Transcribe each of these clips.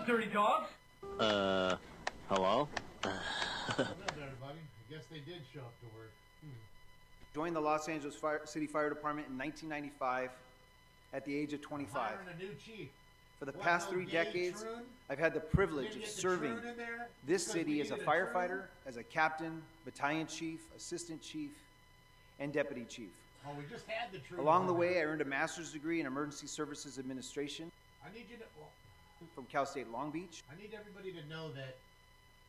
dirty dog. Hello? Well, everybody. I guess they did show up to work. Joined the Los Angeles City Fire Department in 1995 at the age of 25. Hiring a new chief. For the past 3 decades, I've had the privilege of serving this city as a firefighter, as a captain, battalion chief, assistant chief, and deputy chief. Oh, we just had the troon. Along the way, I earned a master's degree in Emergency Services Administration I need you to. Well, from Cal State Long Beach. I need everybody to know that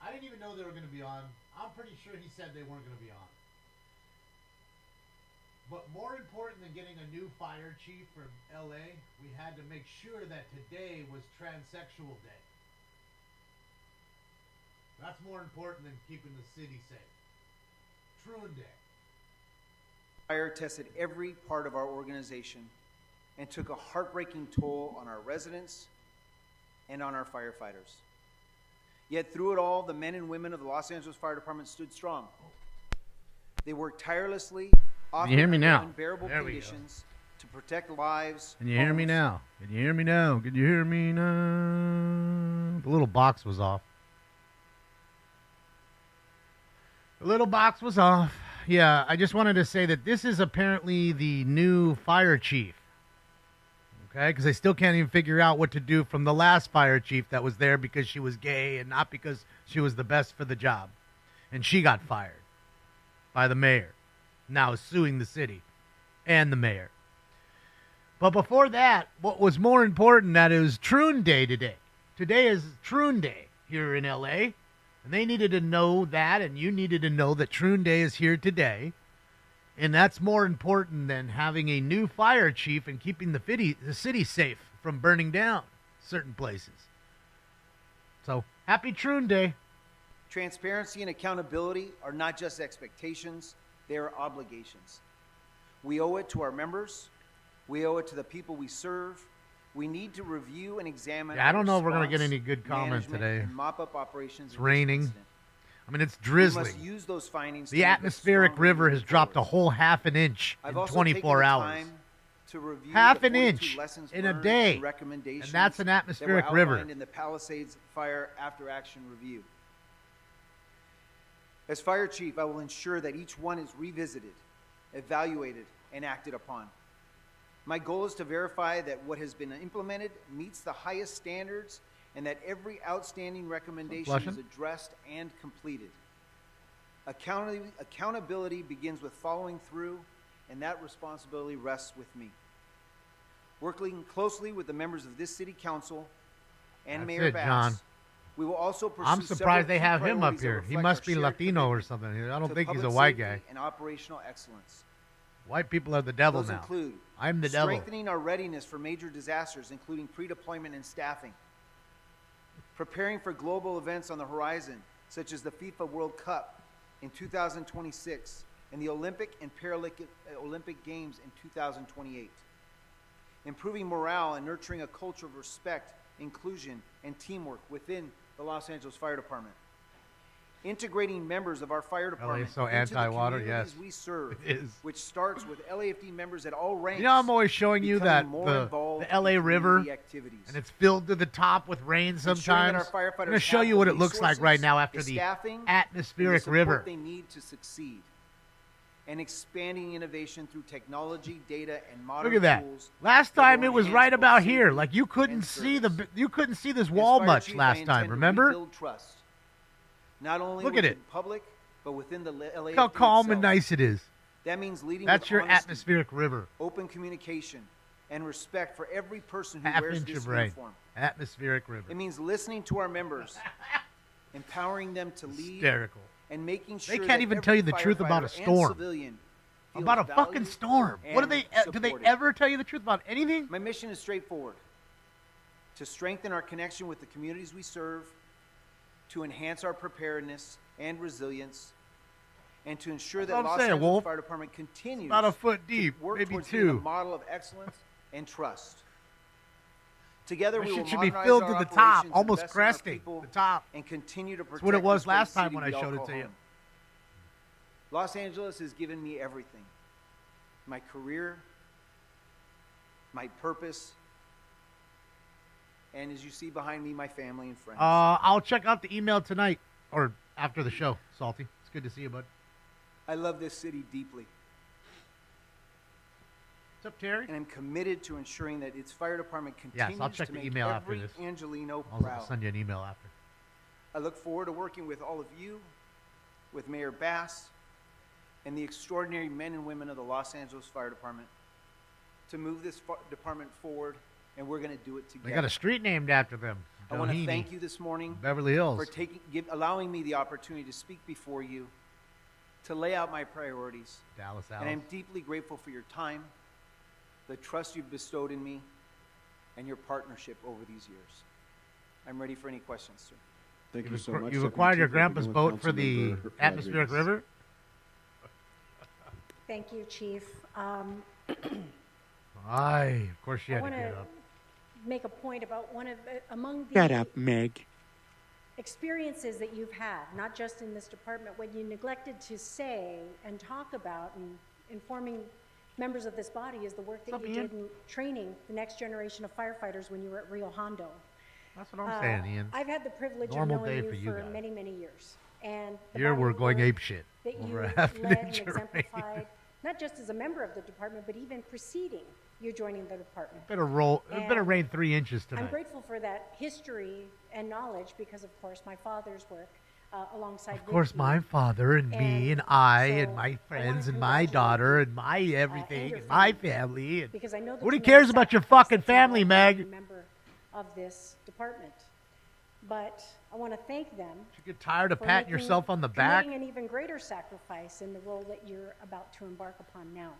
I didn't even know they were going to be on. I'm pretty sure he said they weren't going to be on. But more important than getting a new fire chief from LA, we had to make sure that today was Transsexual Day. That's more important than keeping the city safe. Troon Day. Fire tested every part of our organization and took a heartbreaking toll on our residents and on our firefighters. Yet through it all, the men and women of the Los Angeles Fire Department stood strong. They worked tirelessly, often you hear me now? unbearable conditions to protect lives. Can you hear me now? Can you hear me now? Can you hear me now? The little box was off. The little box was off. Yeah, I just wanted to say that this is apparently the new fire chief. Okay, because they still can't even figure out what to do from the last fire chief that was there because she was gay and not because she was the best for the job. And she got fired by the mayor. Now is suing the city and the mayor. But before that, what was more important, that it was Troon Day today. Today is Troon Day here in L.A., and they needed to know that, and you needed to know that Troon Day is here today. And that's more important than having a new fire chief and keeping the city safe from burning down certain places. So, happy Troon Day. Transparency and accountability are not just expectations, they are obligations. We owe it to our members. We owe it to the people we serve. We need to review and examine. Yeah, I don't know if we're going to get any good comment today. And mop up operations. It's raining. I mean, it's drizzling. We must use those findings. The atmospheric river has dropped a whole half an inch in 24 hours. Half an inch in a day. And that's an atmospheric river. In the Palisades Fire After Action Review. As fire chief, I will ensure that each one is revisited, evaluated, and acted upon. My goal is to verify that what has been implemented meets the highest standards and that every outstanding recommendation is addressed and completed. Accountability begins with following through, and that responsibility rests with me. Working closely with the members of this city council and Mayor Bass, John. we will also pursue I'm surprised they have him up here. He must be Latino or something. I don't think he's a white guy. And operational excellence. White people are the devil Those now. Include I'm the devil. Strengthening our readiness for major disasters, including pre-deployment and staffing. Preparing for global events on the horizon, such as the FIFA World Cup in 2026 and the Olympic and Paralympic Games in 2028. Improving morale and nurturing a culture of respect, inclusion, and teamwork within the Los Angeles Fire Department. Integrating members of our fire department so into the anti-water, communities yes. we serve, It is. which starts with LAFD members at all ranks. You know, I'm always showing you that the LA River, and it's filled to the top with rain sometimes. I'm going to show you what it looks like right now after the atmospheric river. They need to succeed. And expanding innovation through technology, data, and modern tools. Look at that. Last time it was right about here. Like you couldn't see this wall much last time, remember? Trust. Not only Look at it. Public, but within the LA. Look how calm and nice it is. That means leading That's with your honesty, atmospheric river. open communication, and respect for every person who Half wears inch this of rain. uniform. Atmospheric river. It means listening to our members, empowering them to lead, Hysterical. and making sure They can't even tell you the truth about a storm. About a fucking storm. What do they ever tell you the truth about anything? My mission is straightforward. To strengthen our connection with the communities we serve, to enhance our preparedness and resilience, and to ensure that Los Angeles Fire Department continues about a foot deep, to work maybe towards two. being a model of excellence and trust. Together, we will should be modernize filled our to the top, operations, almost invest in our cresting people, the top. and continue to protect That's what it was this great last time city when I we all showed it call to you. home. Los Angeles has given me everything. My career, my purpose, And as you see behind me, my family and friends. I'll check out the email tonight or after the show, Salty. It's good to see you, bud. I love this city deeply. What's up, Terry? And I'm committed to ensuring that its fire department continues I'll check to the make email after every this. Angelino I'll proud. send you an email after. I look forward to working with all of you, with Mayor Bass, and the extraordinary men and women of the Los Angeles Fire Department to move this department forward, and we're going to do it together. They got a street named after them. I want to Doheny, thank you this morning Beverly Hills. for allowing me the opportunity to speak before you, to lay out my priorities. Dallas, And I'm deeply grateful for your time, the trust you've bestowed in me, and your partnership over these years. I'm ready for any questions, sir. Thank you so much. You've acquired your grandpa's boat for the atmospheric river? Thank you, Chief. Aye, of course she I had to want get to up. make a point about one of among the Shut up, Meg. experiences that you've had, not just in this department, when you neglected to say and talk about and informing members of this body is the work that What's you up, Ian? did in training the next generation of firefighters when you were at Rio Hondo. That's what I'm saying, Ian. I've had the privilege Normal of day knowing for you you for guys. many, many years. And the Here body we're of going work apeshit that over you half an led and inch of rain. exemplified, not just as a member of the department, but even preceding you joining the department. It better And rain 3 inches I'm tonight. grateful for that history and knowledge because, of course, my father's work alongside Of course, with my you. father and me and And I so and my I friends wanna and my congratulate daughter you, and my everything your and my family, family. And because I know that Nobody you made cares a about your sacrifice fucking that's family, involved Meg. in being a member of this department. But I want to thank them You get tired of for patting making- yourself on the back? committing an even greater sacrifice in the role that you're about to embark upon now.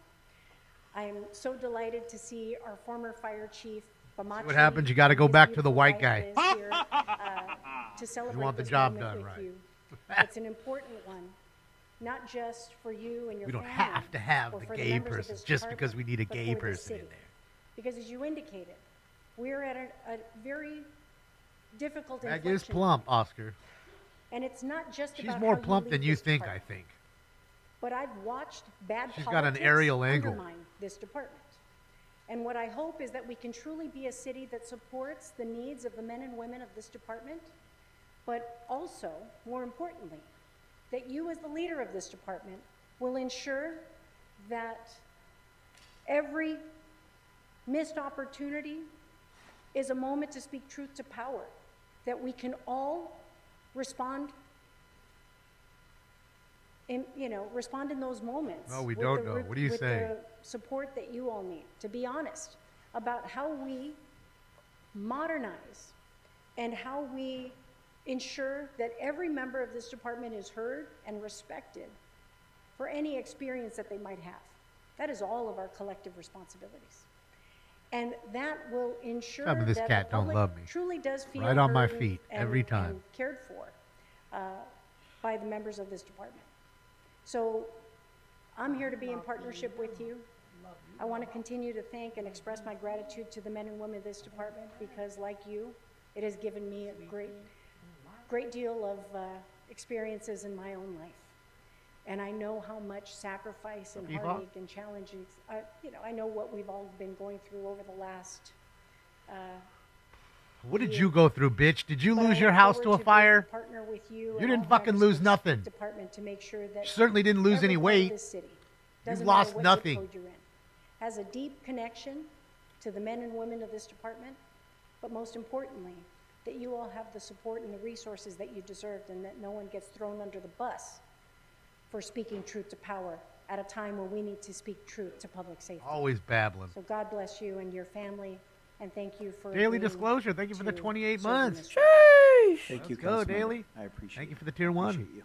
I am so delighted to see our former fire chief, Bamachi. what happens, you gotta go and his back to the beautiful white wife guy. Liz here, to celebrate want the this job moment done with right. you. It's an important one, not just for you and your We don't family. have to have or the for gay members of person this just because we need a department, gay but for the person in city. there. Because as you indicated, we're at a very difficult Meg inflection is plump, Oscar. and it's not just She's about more how plump lead than you this think, I department. think. But I've watched bad She's got an politics aerial angle. undermine this department. And what I hope is that we can truly be a city that supports the needs of the men and women of this department, but also, more importantly, that you as the leader of this department will ensure that every missed opportunity is a moment to speak truth to power, that we can all respond respond in those moments. No, we with don't the know. re- What are you with saying? the support that you all need, to be honest, about how we modernize and how we ensure that every member of this department is heard and respected for any experience that they might have. That is all of our collective responsibilities. And that will ensure Tell me this that cat the don't public love me. truly does feel Right on my heard feet, every time. and cared for by the members of this department. So I'm here to be in partnership with you. I want to continue to thank and express my gratitude to the men and women of this department because, like you, it has given me a great deal of experiences in my own life. And I know how much sacrifice and Eva? heartache and challenges, I know what we've all been going through over the last. What did you go through, bitch? Did you but I lose your look house forward to a being fire? Partner with you. You and didn't all fucking members lose of this nothing. Department to make sure that You certainly didn't lose every any part of weight. this city, You've doesn't lost matter what zip nothing. code you're in, has a deep connection to the men and women of this department, but most importantly, that you all have the support and the resources that you deserved and that no one gets thrown under the bus for speaking truth to power at a time when we need to speak truth to public safety. Always babbling. So God bless you and your family, and thank you for Daily agreeing disclosure. Thank you for the to 28 serve in months. this role. Thank you, Let's go, Councilmember. Daly. I appreciate Thank you it. for the tier 1. Appreciate you.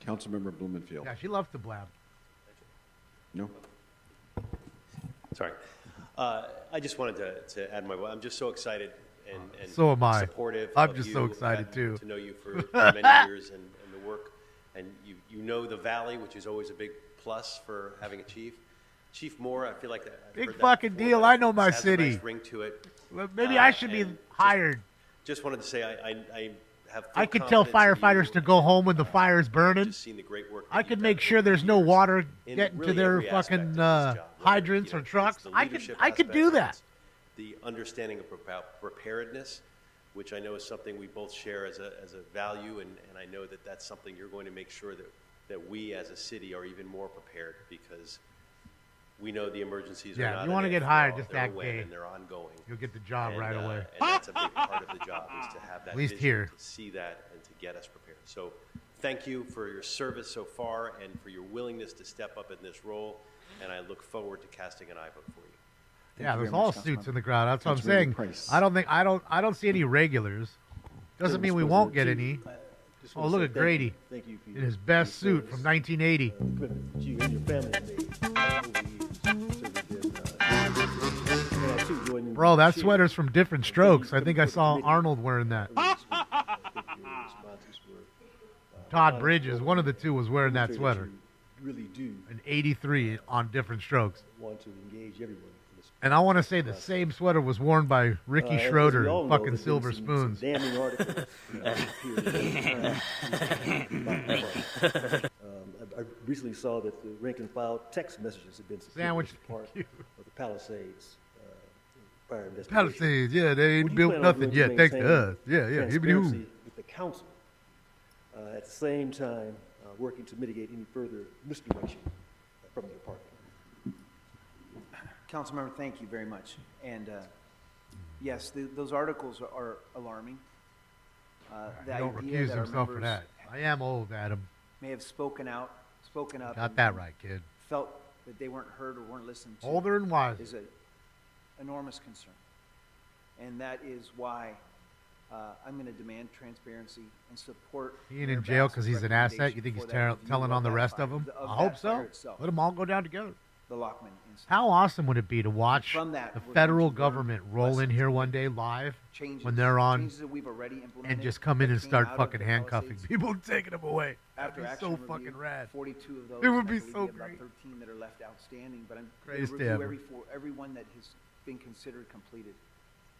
Councilmember Blumenfield. Yeah, she loves to blab. No? Sorry. I just wanted to add my voice. I'm just so excited and So am I. supportive I'm of just you. so I've excited, gotten too. To know you for many years and the work. And you know the Valley, which is always a big plus for having a chief. Chief Moore, I feel like I've Big heard that fucking before, deal. but I know my it has a nice city. ring to it. Well, maybe I should be and hired. Just wanted to say I have full I could tell confidence in firefighters you. to go home when the fire's burning. Just seen the great work that I you've could done make over sure there's the no years water in getting to really their every aspect fucking of this job, whether, hydrants or it's trucks. the I could leadership do aspect, that. it's the understanding about preparedness, which I know is something we both share as a value, and I know that that's something you're going to make sure that we as a city are even more prepared, because we know the emergencies are Yeah, not you want to an get if, hired they're just a that when, day. and they're ongoing. You'll get the job right away. And that's a big part of the job, is to have that At least vision, here. to see that, and to get us prepared. So thank you for your service so far and for your willingness to step up in this role, and I look forward to casting an eye vote for you. Yeah, you there's very all much, suits Councilmember. in the crowd. That's what I'm Councilmember saying. Price. I don't see any regulars. Doesn't mean we won't get any. Just Oh, wanna look say at thank Grady you. Thank you for in your- his best your suit from service, 1980. commitment that you and your family have made over the years. And I too join in Bro, that cheering. sweater's from Different Strokes. I think I saw Arnold wearing that. I think your responses were, Todd Bridges, one of the two, was wearing that demonstrate sweater you really do in '83 on Different Strokes. want to engage everyone in this. And I want to say the same sweater was worn by Ricky As we Schroeder all in know, fucking there's been Silver some Spoons. damning articles I recently saw that the rank and file text messages have been secured Sandwich, as part thank of the Palisades fire investigation. Palisades, yeah, they ain't Would you built plan on nothing doing yet, to thanks to maintain us. Yeah, hibbity transparency hoo. with the council, at the same time working to mitigate any further misdirection from the department? Councilmember, thank you very much. And yes, those articles are alarming. The He don't idea recuse that our himself for members that. I am old, Adam. may have spoken up. Got and that right, kid. Felt that they weren't heard or weren't listened to. Older and wiser. Is an enormous concern. And that is why I'm going to demand transparency and support. He ain't Mayor in jail Bass's because he's an asset. You recommendation think he's for that review telling of on the that rest fire, of them? of I hope that so. fire itself, Let them all go down together. the Lockman incident. How awesome would it be to watch From that, the we're federal going to learn government roll in lessons here and one day live Changes, when they're on changes that we've already implemented and just come in that and came start out of fucking the handcuffing Palisades people and taking them away? That'd After be action so review, fucking rad. 42 of those. It would and I be believe so we have about great. 13 that are left outstanding, but I'm Greatest going to ever. review everyone that has been considered completed.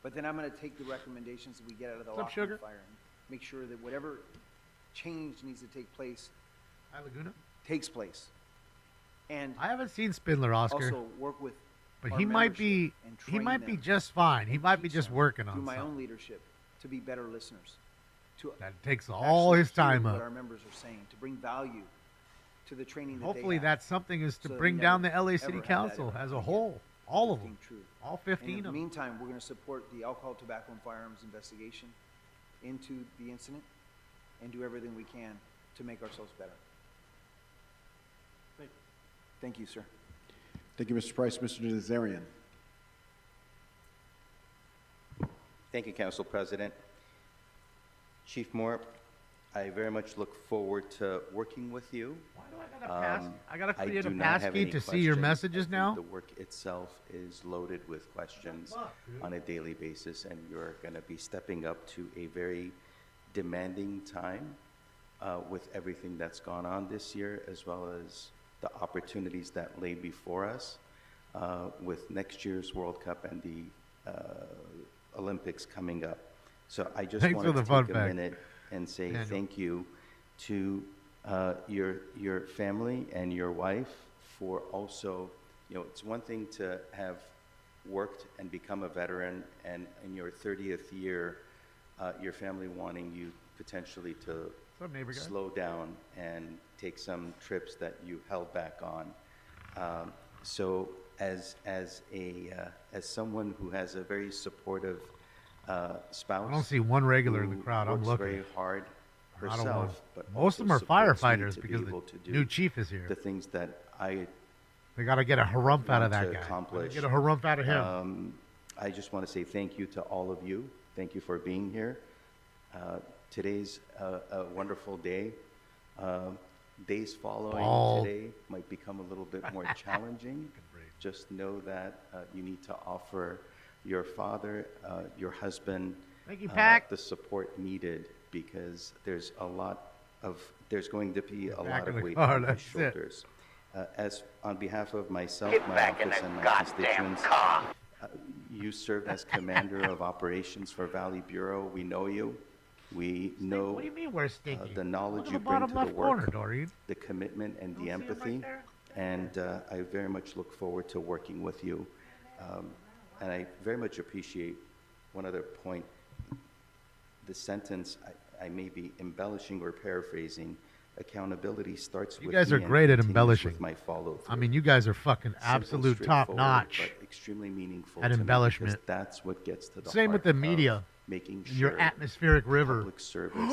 But then I'm going to take the recommendations that we get out of the What's up, Lockman sugar? fire and make sure that whatever change needs to take place Hi, Laguna. takes place. And I haven't seen Spindler, Oscar, also work with but our he might be membership and train them just fine. He and might be teach just them working through on my own something. leadership to be better listeners. To That takes all actually his time hear up. what our members are saying, to bring value to the training that Hopefully they have. that something is to so that bring we down the never, LA ever City have that Council ever as a again. whole. All of them. 15 true. All And 15 in of the them. meantime, we're going to support the alcohol, tobacco, and firearms investigation into the incident and do everything we can to make ourselves better. Thank you, sir. Thank you, Mr. Price. Mr. Nazarian. Thank you, Council President. Chief Moore, I very much look forward to working with you. Why do I gotta pass? I gotta I create a do not have passkey any to see your questions. messages I think now? The work itself is loaded with questions on a daily basis, and you're going to be stepping up to a very demanding time with everything that's gone on this year, as well as the opportunities that lay before us with next year's World Cup and the Olympics coming up. So I just Thanks for wanted the to fun take a fact, minute and say Daniel. thank you to your family and your wife for also, it's one thing to have worked and become a veteran, and in your 30th year, your family wanting you potentially to What's up, neighbor guy? slow down and take some trips that you held back on. So as someone who has a very supportive spouse, I don't see one regular in the who crowd. I'm works looking. very hard I don't know. herself, but Most of them also are supports me firefighters to be because able the to do new chief is here. the things that I They got to get a harumph out of want that to guy. accomplish. Get a harumph out of him. I just want to say thank you to all of you. Thank you for being here. Today's a wonderful day. Days following Bald. today might become a little bit more challenging. Just know that you need to offer your father, your husband, Thank you, Pac. the support needed, because there's going to be a Back lot in of the weight car, on his that's it. shoulders. As on behalf of myself, Get my back in office, the and my goddamn constituents, car. you served as commander of operations for Valley Bureau. We know you. We know What do you mean we're stinky? the knowledge Look you at the bring bottom to the left corner, work, Doreen. the commitment and the Don't see him right empathy. there? And I very much look forward to working with you. and I very much appreciate one other point. The sentence, I may be embellishing or paraphrasing, accountability starts with You guys me are and great at continues embellishing. with my follow-through. I mean, you guys are fucking Simple, absolute top straightforward, notch. but extremely meaningful at to me embellishment. because that's what gets to the Same with heart the media. of making in your sure atmospheric river. public service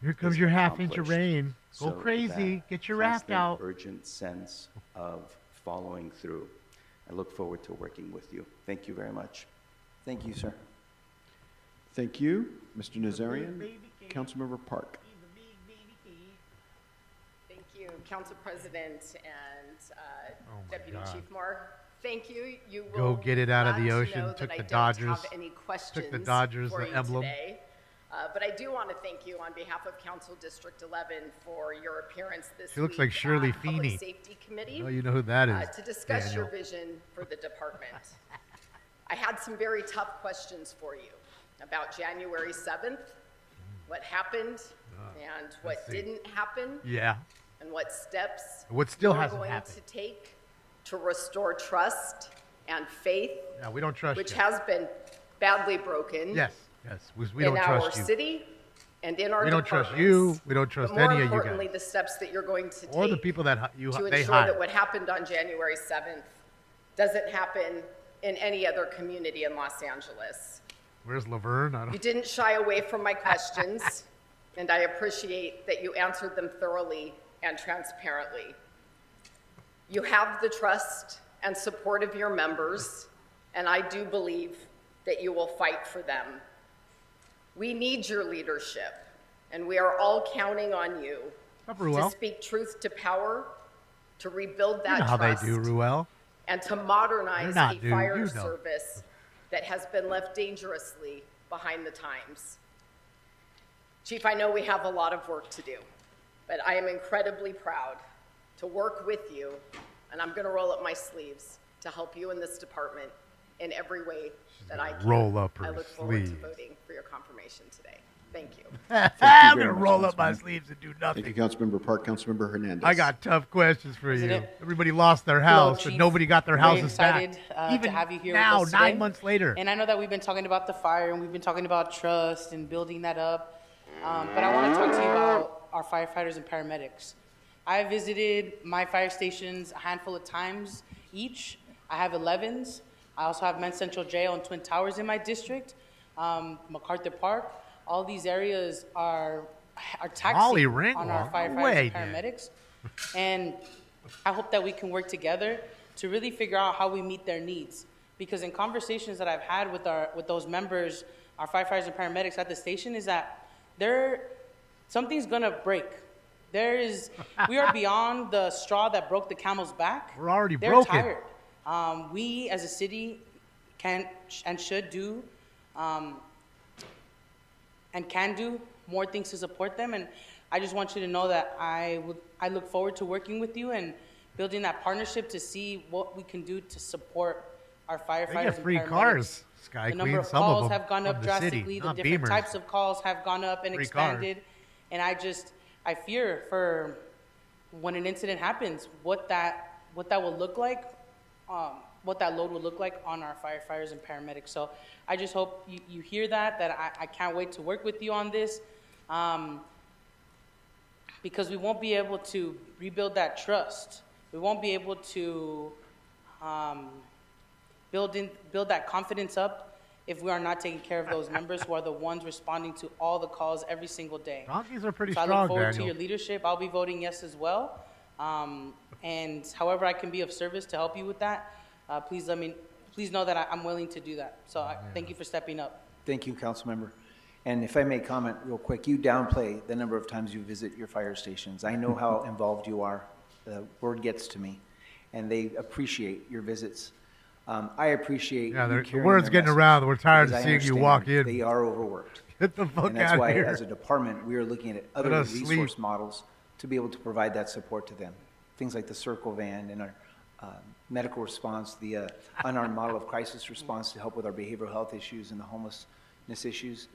Here comes is your half inch of accomplished. rain. Go So crazy. that Get your raft constant, out. urgent sense of following through. I look forward to working with you. Thank you very much. Thank you, sir. Thank you, Mr. Nazarian. Councilmember Park. Thank you, Council President and Oh my Deputy God. Chief Marr. Thank you. You Go will get it out of glad the to ocean. know Took that the I Dodgers. don't have any questions Took the Dodgers, for the you emblem. today. But I do want to thank you on behalf of Council District 11 for your appearance this She looks week like Shirley at Public Feeney. Safety Committee. Oh, you know who that is. To discuss your Daniel. vision for the department. I had some very tough questions for you about January 7th, what happened and what let's see. didn't happen, Yeah. and what steps What still you're hasn't going happened. to take to restore trust and faith, Yeah, we don't trust which you. has been badly broken Yes, yes. We in don't our trust you. city and in our We don't trust departments. you. We don't trust But more any of you importantly, guys. the steps that you're going to take Or the people that to they ensure hire. that what happened on January 7th doesn't happen in any other community in Los Angeles. Where's Laverne? I You don't. didn't shy away from my questions, and I appreciate that you answered them thoroughly and transparently. You have the trust and support of your members, and I do believe that you will fight for them. We need your leadership, and we are all counting on you Up, to Ruel. speak truth to power, to rebuild that You know how trust, they do, Ruel. and to modernize You're not, a dude. fire You know. service that has been left dangerously behind the times. Chief, I know we have a lot of work to do, but I am incredibly proud to work with you, and I'm going to roll up my sleeves to help you in this department in every way that I can. roll up her I look forward sleeves. to voting for your confirmation today. Thank you. I'm very going to much, roll up my Councilman. sleeves and do Thank you, nothing. Councilmember Park. Councilmember Hernandez. I got tough questions for you. President, Everybody lost their hello, house, and Chief. nobody got their Very houses back. excited, Even to have you here now, with us 9 today. months later. And I know that we've been talking about the fire and we've been talking about trust and building that up. But I want to talk to you about our firefighters and paramedics. I visited my fire stations a handful of times each. I have 11s. I also have Men's Central Jail and Twin Towers in my district, MacArthur Park. All these areas are Molly taxing Ringwald? on our No firefighters way, and dude. paramedics. And I hope that we can work together to really figure out how we meet their needs. Because in conversations that I've had with those members, our firefighters and paramedics at the station, is that something's gonna break. We are beyond the straw that broke the camel's back. We're already They're broken. tired. We as a city can and should do and can do more things to support them. And I just want you to know that I look forward to working with you and building that partnership to see what we can do to support our firefighters They get and free paramedics. cars, Sky The number Queen. of Some of calls them have gone from up the city, drastically. The not different Beamers. types of calls have gone up and Free cars. expanded. And I fear for when an incident happens, what that will look like, what that load will look like on our firefighters and paramedics. So I just hope you hear that I can't wait to work with you on this. Because we won't be able to rebuild that trust. We won't be able to build that confidence up if we are not taking care of those members who are the ones responding to all the calls every single day. Donkeys are pretty So I strong, look forward Daniel. to your leadership. I'll be voting yes as well. And however I can be of service to help you with that, please know that I'm willing to do that. So thank you for stepping up. Thank you, Councilmember. And if I may comment real quick, you downplay the number of times you visit your fire stations. I know how involved you are. The word gets to me, and they appreciate your visits. I appreciate Yeah, you the carrying word's their getting message, around. We're tired because of I seeing you walk understand in. They are overworked. Get the fuck And that's out why, of here. as a department, we are looking at other us sleep. resource models to be able to provide that support to them. Things like the Circle Van and our medical response, the unarmed model of crisis response to help with our behavioral health issues and the homelessness issues.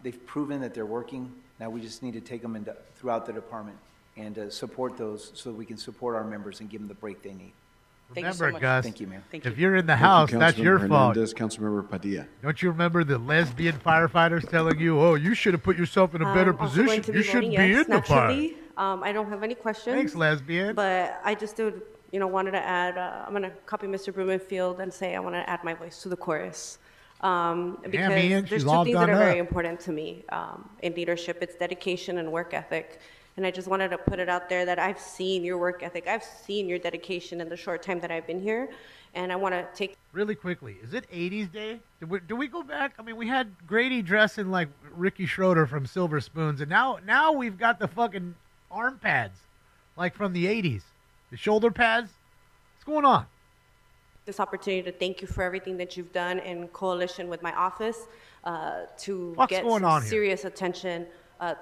They've proven that they're working. Now we just need to take them throughout the department and support those so that we can support our members and give them the break they need. Thank you so Remember, much. Gus, Thank you, Mayor. Thank you. if you're in the Thank you, house, that's your Councilmember fault. Hernandez. Councilmember Padilla. Don't you remember the lesbian firefighters telling you, "Oh, you should have put yourself in a better I'm also going position. to You shouldn't voting be yes, in the fire." naturally. I don't have any questions. Thanks, lesbian. But I just did, wanted to add, I'm going to copy Mr. Blumenfield and say I want to add my voice to the chorus. Because Ian, there's she's two all things that done are very up. important to me in leadership. It's dedication and work ethic. And I just wanted to put it out there that I've seen your work ethic. I've seen your dedication in the short time that I've been here. And I want to take Really quickly, is it 80s Day? Do we go back? I mean, we had Grady dressing like Ricky Schroeder from Silver Spoons, and now we've got the fucking arm pads, like from the 80s. The shoulder pads. What's going on? this opportunity to thank you for everything that you've done in coalition with my office to What's get going on some here? serious attention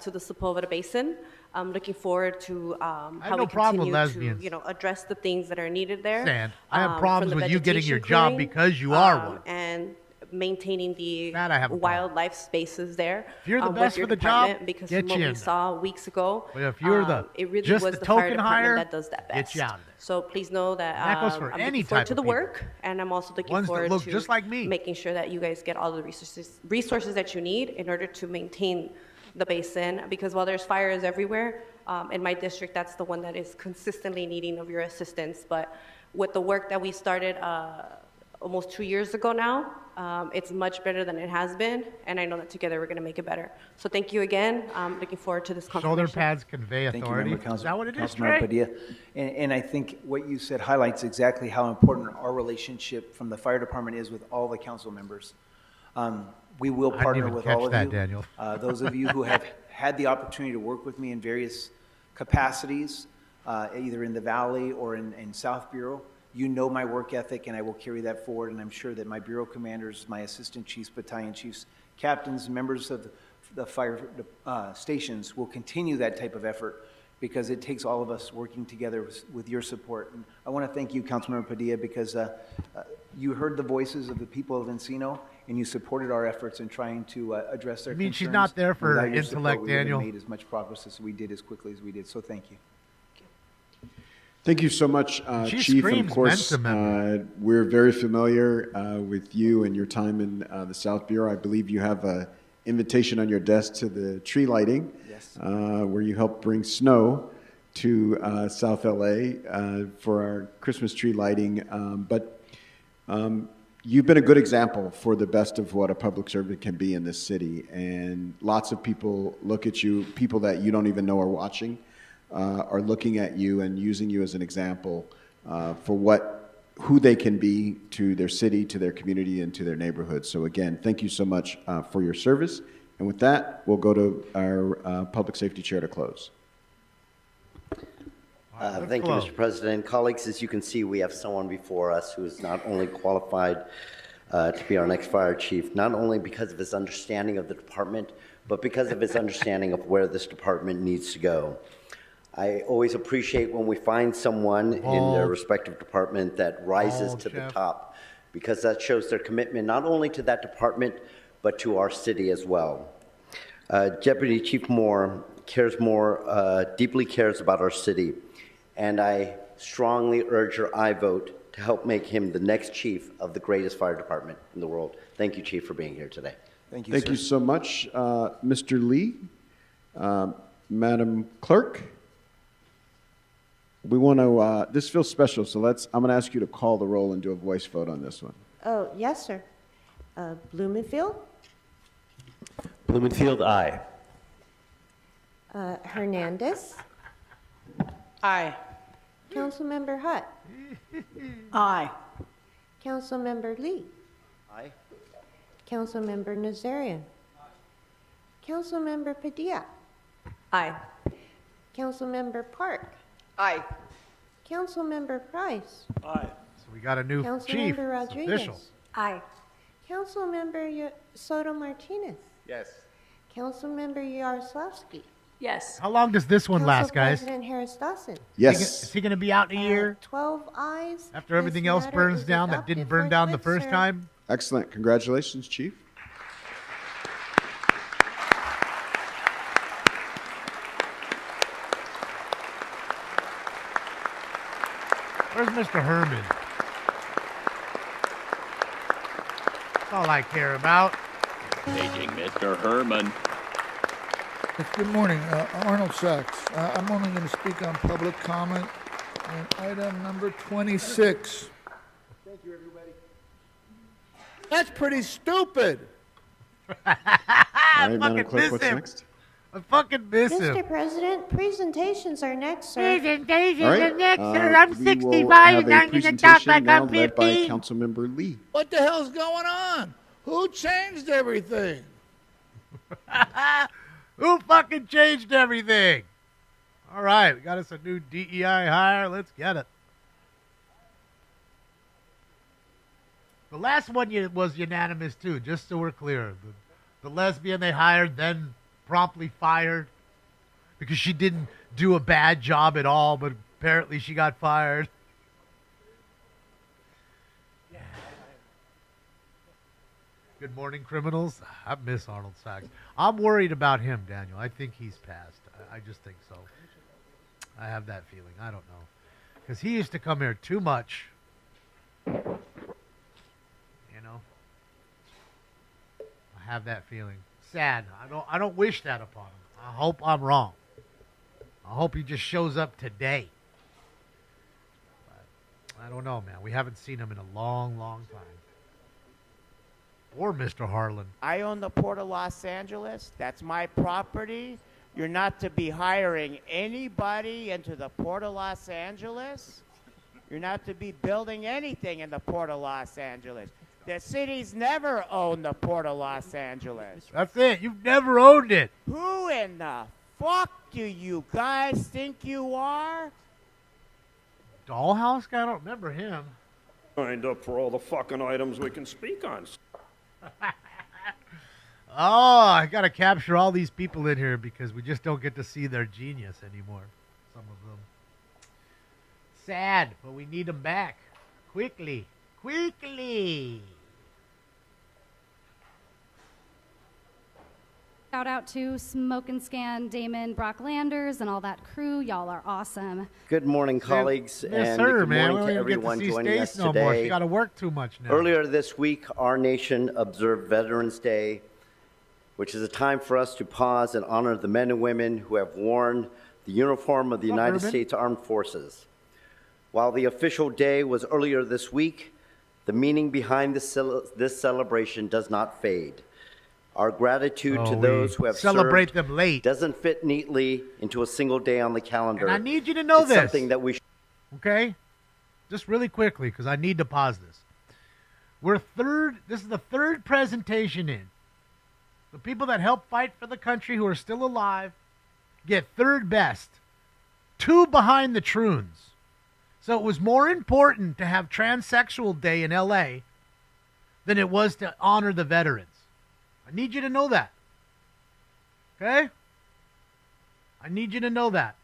to the Sepulveda Basin. I'm looking forward to how no we problem with continue lesbians. to, address the things that are needed there. Sand. I have from problems the with you getting your vegetation job clearing, because you are one. and maintaining the That I have a problem. wildlife spaces there. If you're the with best your for the job, department, because get from what you we in there. saw weeks ago, But if you're it really just was the the fire token department hire, that does that get best. you out of there. So please know that, That goes for I'm any looking forward type to of the people. work, and I'm also looking Ones that forward look to just like me. making sure that you guys get all the resources that you need in order to maintain the basin. Because while there's fires everywhere, in my district, that's the one that is consistently needing of your assistance. But with the work that we started almost 2 years ago now, it's much better than it has been, and I know that together we're going to make it better. So thank you again. I'm looking forward to this Shoulder confirmation. pads convey Thank you, authority. Member Is that what it is, Councilmember Trey? Padilla. And I think what you said highlights exactly how important our relationship from the fire department is with all the council members. We will I didn't partner even with catch all of that, you. Daniel. Those of you who have had the opportunity to work with me in various capacities, either in the Valley or in South Bureau, you know my work ethic, and I will carry that forward, and I'm sure that my bureau commanders, my assistant chiefs, battalion chiefs, captains, members of the fire stations will continue that type of effort, because it takes all of us working together with your support. And I want to thank you, Councilmember Padilla, because you heard the voices of the people of Encino, and you supported our efforts in trying to address their You mean concerns. she's not there for Without your support, intellect, we wouldn't have Daniel? made as much progress as we did as quickly as we did, so thank you. Thank you so much, She Chief. And screams of course, Mensa member. we're very familiar with you and your time in the South Bureau. I believe you have an invitation on your desk to the tree lighting, Yes. where you help bring snow to South LA for our Christmas tree lighting. But you've been a good example for the best of what a public servant can be in this city. And lots of people look at you, people that you don't even know are watching, are looking at you and using you as an example for who they can be to their city, to their community, and to their neighborhood. So again, thank you so much for your service. And with that, we'll go to our Public Safety Chair to close. Thank you, Mr. President. Colleagues, as you can see, we have someone before us who is not only qualified to be our next fire chief, not only because of his understanding of the department, but because of his understanding of where this department needs to go. I always appreciate when we find someone in their respective department that rises to the top, because that shows their commitment not only to that department, but to our city as well. Deputy Chief Moore deeply cares about our city, and I strongly urge your aye vote to help make him the next chief of the greatest fire department in the world. Thank you, Chief, for being here today. Thank you, Thank sir. you so much, Mr. Lee. Madam Clerk, we want to, this feels special, so I'm going to ask you to call the roll and do a voice vote on this one. Oh, yes, sir. Blumenfield, Blumenfield, aye. Hernandez, Aye. Councilmember Hutt, Aye. Councilmember Lee, Aye. Councilmember Nazarian, Councilmember Padilla, Aye. Councilmember Park, Aye. Councilmember Price, Aye. So we got a new chief. Councilmember It's official. Rodriguez, Aye. Councilmember Soto Martinez, Yes. Councilmember Yaroslavsky, Yes. How long does this one Council last, guys? President Harris Dawson. Yes. Is he going to be out in a year 12 ayes. after everything This else matter burns is down that adopted didn't burn down the forthwith, first sir. time? Excellent. Congratulations, Chief. Where's Mr. Herman? That's all I care about. Taking Mr. Herman. Yes, good morning. Arnold Sachs. I'm only going to speak on public comment on item number 26. Thank you, everybody. That's pretty stupid. All right, Madam Clerk, what's him. next? I fucking miss him. Mr. President, presentations are next, sir. All right, we will have a presentation now led by Councilmember Lee. What the hell's going on? Who changed everything? Who fucking changed everything? All right, we got us a new DEI hire. Let's get it. The last one was unanimous, too, just so we're clear. The lesbian they hired, then promptly fired because she didn't do a bad job at all, but apparently she got fired. Good morning, criminals. I miss Arnold Sachs. I'm worried about him, Daniel. I think he's passed. I just think so. I have that feeling. I don't know. Because he used to come here too much. You know? I have that feeling. Sad. I don't wish that upon him. I hope I'm wrong. I hope he just shows up today. But I don't know, man. We haven't seen him in a long, long time. Or Mr. Harlan. I own the Port of Los Angeles. That's my property. You're not to be hiring anybody into the Port of Los Angeles. You're not to be building anything in the Port of Los Angeles. The city's never owned the Port of Los Angeles. That's it. You've never owned it. Who in the fuck do you guys think you are? Dollhouse guy? I don't remember him. Signed up for all the fucking items we can speak on. Oh, I got to capture all these people in here because we just don't get to see their genius anymore. Some of them. Sad, but we need them back. Quickly. Quickly. Shout out to Smoke and Scan, Damon, Brock Landers, and all that crew. Y'all are awesome. Good morning, colleagues, Yes, and sir, good man. morning We to don't get everyone see joining us Stace no more. today. She got to work too much now. Earlier this week, our nation observed Veterans Day, which is a time for us to pause and honor the men and women who have worn the uniform of the United States Armed Forces. While the official day was earlier this week, the meaning behind this celebration does not fade. Our gratitude to those who have celebrate served them late doesn't fit neatly into a single day on the calendar. And I need you to know it's this. Something that we okay? Just really quickly, because I need to pause this. This is the third presentation in. The people that help fight for the country who are still alive get third best. 2 behind the Troons. So it was more important to have Transsexual Day in L.A. than it was to honor the veterans. I need you to know that. Okay? I need you to know that.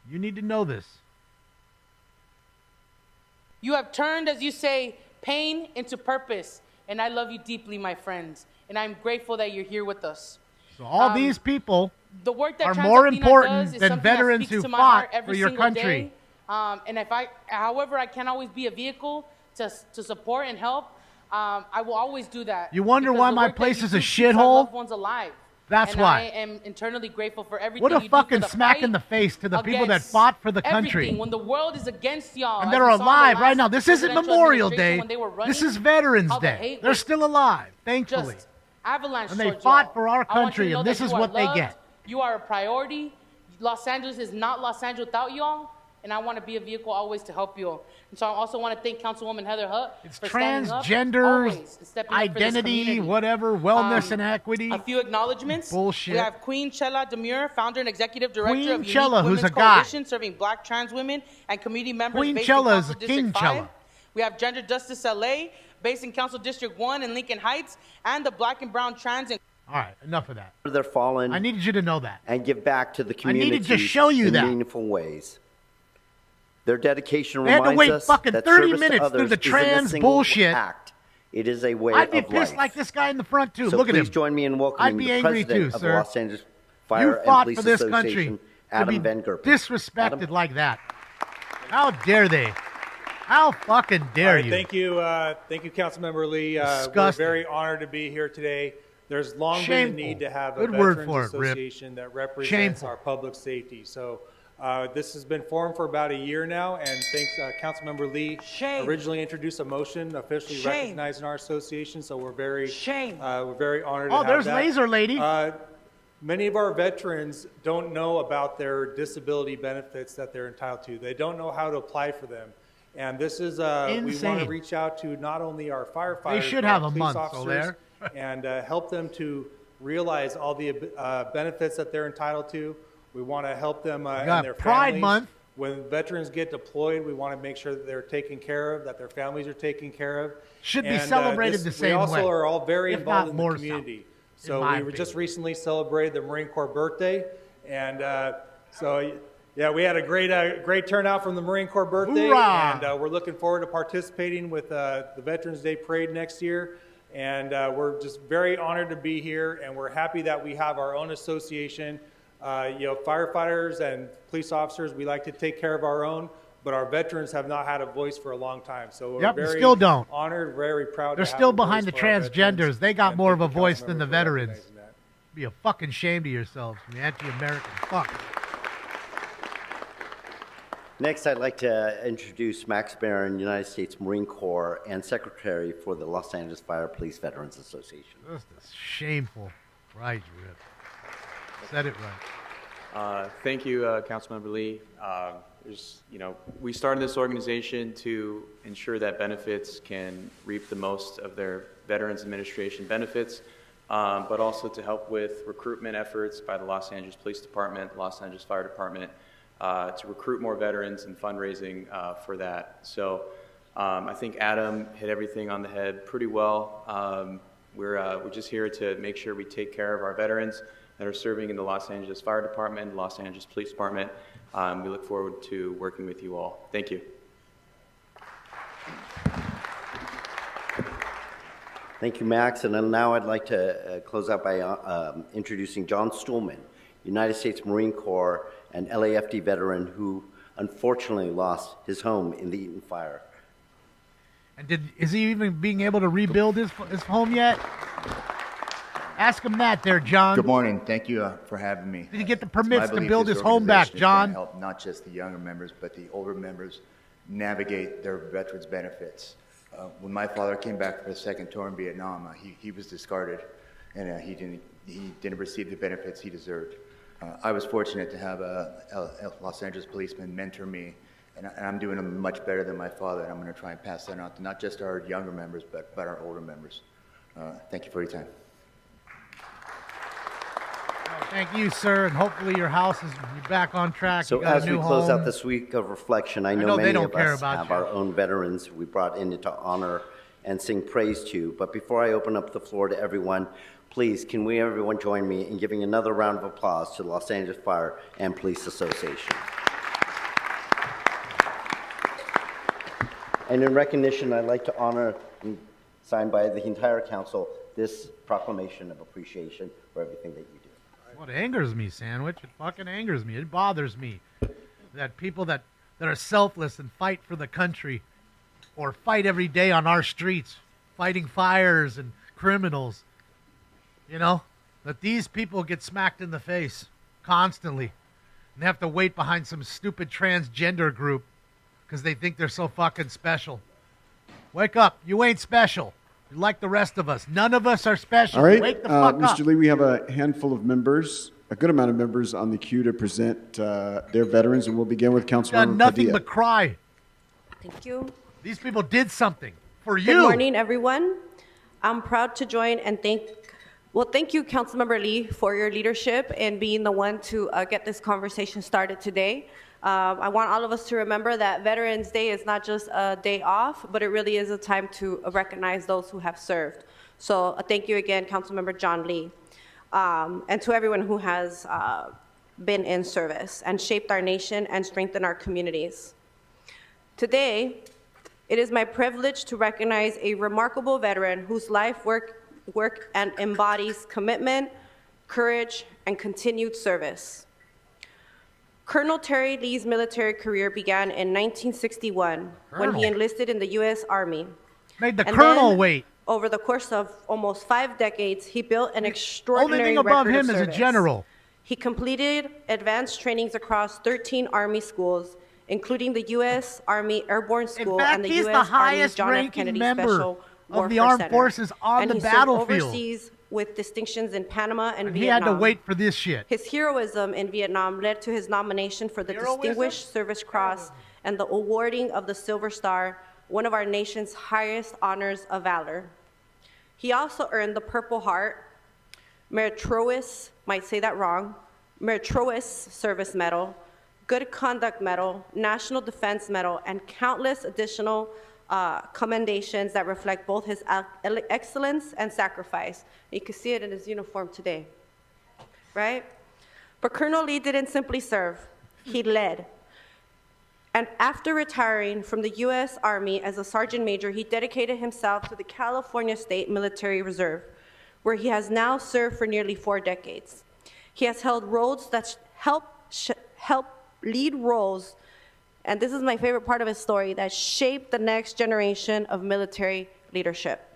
You need to know this. You have turned, as you say, pain into purpose. And I love you deeply, my friends. And I'm grateful that you're here with us. So all these people the work that are Trans more Latina important does is than something that veterans speaks who to my fought heart every for your single country. day. And however, I can always be a vehicle to support and help. I will always do that. You wonder because why the my work that place you is a do keeps our shithole? loved ones alive. That's and why. I am internally grateful for everything What a you do for fucking the smack fight in the face to the people that against fought for the country. everything. When the world is against y'all. And as they're we saw in the alive right last now. This isn't presidential Memorial administration Day. when they were running, This is Veterans how the Day. hate They're was still alive, thankfully. just avalanche And they towards fought y'all. for our I want you to country, know and that this is you are what they loved. get. You are a priority. Los Angeles is not Los Angeles without y'all. And I want to be a vehicle always to help you. And so I also want to thank Councilwoman Heather Hutt for standing up Transgender, always and stepping up for this identity, community. whatever, wellness and equity. A few acknowledgments. Bullshit. We have Queen Chella Demure, founder and executive director Queen of Unique Chella, who's Women's a guy. Coalition, serving Black trans women and community members Queen based Chella in is Council a King District 5. Chella. We have Gender Justice LA, based in Council District 1 in Lincoln Heights, and the Black and Brown Trans and All right, enough of that. their fallen. I needed you to know that. And give back to the I community needed to show you in that. meaningful ways. Their dedication They had to reminds wait us fucking that 30 service to minutes through others the isn't a trans single bullshit. act. It is a way I'd be of pissed life. like this guy in the front, too. So Look at him. please join me in I'd welcoming be the angry president too, of sir. the Los Angeles Fire You and fought Police for this Association, country to Adam be Van Gerpen. disrespected Adam? like that. How dare they? How fucking dare All right, you? Thank you, Councilmember Lee. We're Disgusting. very honored to be here today. There's long been Shameful. a need to have a Good word Veterans for it, Rip. Association that represents Shameful. our public safety. So this has been formed for about a year now, and thanks, Councilmember Lee originally introduced a motion officially recognizing our association. So we're very we're very honored. Oh, to have there's that. Laser Lady. Many of our veterans don't know about their disability benefits that they're entitled to. They don't know how to apply for them. And this is, we want Insane. to reach out to not only our firefighters, They should but have our a police month, officers, Solaire. and help them to realize all the benefits that they're entitled to. We want to help them and got their Pride families. Month. When veterans get deployed, we want to make sure that they're taken care of, that their families are taken care of. Should be And, celebrated the same We also way, are all very if involved not in the more so, community. in So my we were just recently celebrated the Marine Corps birthday, and so yeah, we had a great turnout from the Marine Corps birthday, Hoorah! and we're looking forward to participating with the Veterans Day Parade next year. And we're just very honored to be here, and we're happy that we have our own association. Firefighters and police officers, we like to take care of our own, but our veterans have not had a voice for a long time. So we're Yep, very still don't. honored, very proud. They're to have still a voice behind the for our veterans. transgenders. They got And more of thank a you, voice than the Councilmember, for veterans. recognizing that. Be a fucking shame to yourselves, you anti-American fuck. Next, I'd like to introduce Max Barron, United States Marine Corps and Secretary for the Los Angeles Fire Police Veterans Association. Just a shameful. Right, Rip. Said it right. Thank you, Councilmember Lee. We started this organization to ensure that benefits can reap the most of their Veterans Administration benefits, but also to help with recruitment efforts by the Los Angeles Police Department, the Los Angeles Fire Department, to recruit more veterans and fundraising for that. So I think Adam hit everything on the head pretty well. We're just here to make sure we take care of our veterans that are serving in the Los Angeles Fire Department, Los Angeles Police Department. We look forward to working with you all. Thank you. Thank you, Max. And then now I'd like to close out by introducing John Stuhlman, United States Marine Corps and LAFD veteran who unfortunately lost his home in the Eaton fire. And is he even being able to rebuild his home yet? Ask him that there, John. Good morning. Thank you for having me. Did he get the It's my permits to belief build this his home back, organization is gonna John? Help not just the younger members, but the older members navigate their veterans benefits. When my father came back for the second tour in Vietnam, he was discarded, and he didn't receive the benefits he deserved. I was fortunate to have a Los Angeles policeman mentor me, and I'm doing much better than my father, and I'm going to try and pass that on to not just our younger members, but our older members. Thank you for your time. Thank you, sir, and hopefully your house is back on track. So You got a as we new close home. out this week of reflection, I know know they many don't of care us about have you. our own veterans we brought in to honor and sing praise to. But before I open up the floor to everyone, please, can we everyone join me in giving another round of applause to the Los Angeles Fire and Police Association. And in recognition, I'd like to honor, signed by the entire council, this proclamation of appreciation for everything that you do. What angers me, Sandwich? It fucking angers me. It bothers me that people that are selfless and fight for the country or fight every day on our streets, fighting fires and criminals, that these people get smacked in the face constantly. And they have to wait behind some stupid transgender group because they think they're so fucking special. Wake up. You ain't special. You're like the rest of us. None of us are special. All right, Wake the fuck up. Mr. Lee, we have a handful of members, a good amount of members on the queue to present their veterans, and we'll begin with Done Councilmember nothing Padilla. but cry. Thank you. These people did something for you. Good morning, everyone. I'm proud to join and thank you, Councilmember Lee, for your leadership and being the one to get this conversation started today. I want all of us to remember that Veterans Day is not just a day off, but it really is a time to recognize those who have served. So thank you again, Councilmember John Lee, and to everyone who has been in service and shaped our nation and strengthened our communities. Today, it is my privilege to recognize a remarkable veteran whose life work and embodies commitment, courage, and continued service. Colonel Terry Lee's military career began in 1961 when he enlisted in the U.S. Army. Made the And colonel then, wait. Over the course of almost 5 decades, he built an extraordinary Only thing above record of him is a service. general. He completed advanced trainings across 13 Army schools, including the U.S. Army Airborne School and the he's the U.S. Army highest John F. ranking Kennedy member Special of Warfare the armed Center. forces on And the he served battlefield. overseas with distinctions in Panama and He had Vietnam. to wait for this shit. His heroism in Vietnam led to his nomination for the Distinguished Service Cross and the awarding of the Silver Star, one of our nation's highest honors of valor. He also earned the Purple Heart, Meritorious, might say that wrong, Meritorious Service Medal, Good Conduct Medal, National Defense Medal, and countless additional commendations that reflect both his excellence and sacrifice. You can see it in his uniform today, right? But Colonel Lee didn't simply serve, he led. And after retiring from the U.S. Army as a sergeant major, he dedicated himself to the California State Military Reserve, where he has now served for nearly 4 decades. He has held roles that help lead roles, and this is my favorite part of his story, that shaped the next generation of military leadership.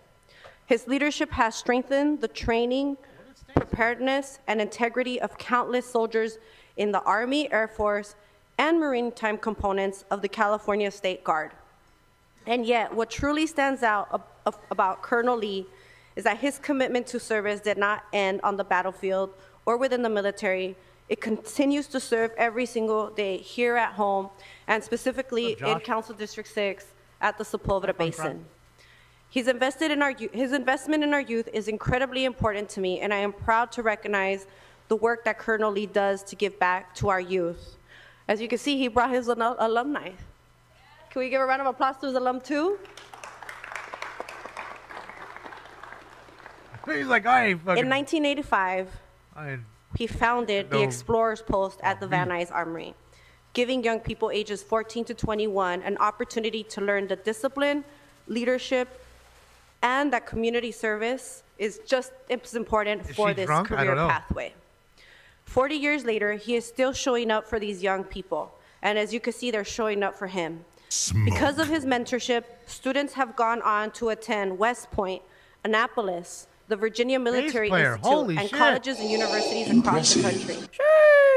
His leadership has strengthened the training, preparedness, and integrity of countless soldiers in the Army, Air Force, and maritime components of the California State Guard. And yet, what truly stands out about Colonel Lee is that his commitment to service did not end on the battlefield or within the military. It continues to serve every single day here at home, and specifically in Council District 6 at the Sepulveda Basin. His investment in our youth is incredibly important to me, and I am proud to recognize the work that Colonel Lee does to give back to our youth. As you can see, he brought his alumni. Can we give a round of applause to his alum too? He's like, I ain't fucking... In 1985, he founded the Explorers Post at the Van Nuys Armory, giving young people ages 14 to 21 an opportunity to learn the discipline, leadership, and that community service is just as important for this career pathway. 40 years later, he is still showing up for these young people. And as you can see, they're showing up for him. Because of his mentorship, students have gone on to attend West Point, Annapolis, the Virginia Military Institute, and colleges and universities across the country.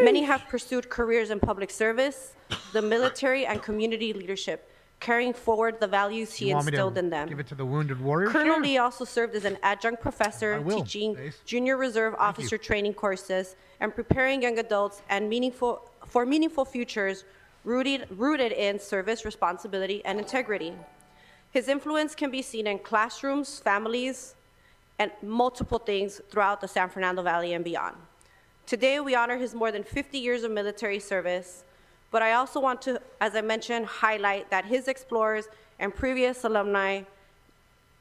Many have pursued careers in public service, the military, and community leadership, carrying forward the values he instilled in them. Give it to the wounded warrior. Colonel Lee also served as an adjunct professor, teaching junior reserve officer training courses and preparing young adults and for meaningful futures rooted in service, responsibility, and integrity. His influence can be seen in classrooms, families, and multiple things throughout the San Fernando Valley and beyond. Today, we honor his more than 50 years of military service, but I also want to, as I mentioned, highlight that his explorers and previous alumni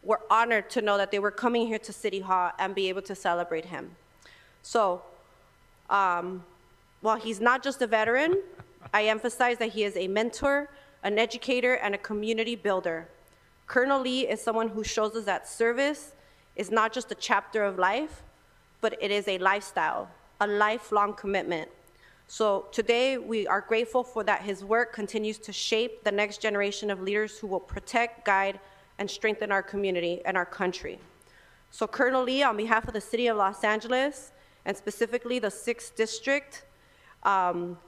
were honored to know that they were coming here to City Hall and be able to celebrate him. So, while he's not just a veteran, I emphasize that he is a mentor, an educator, and a community builder. Colonel Lee is someone who shows us that service is not just a chapter of life, but it is a lifestyle, a lifelong commitment. So today, we are grateful for that his work continues to shape the next generation of leaders who will protect, guide, and strengthen our community and our country. So Colonel Lee, on behalf of the City of Los Angeles, and specifically the 6th District,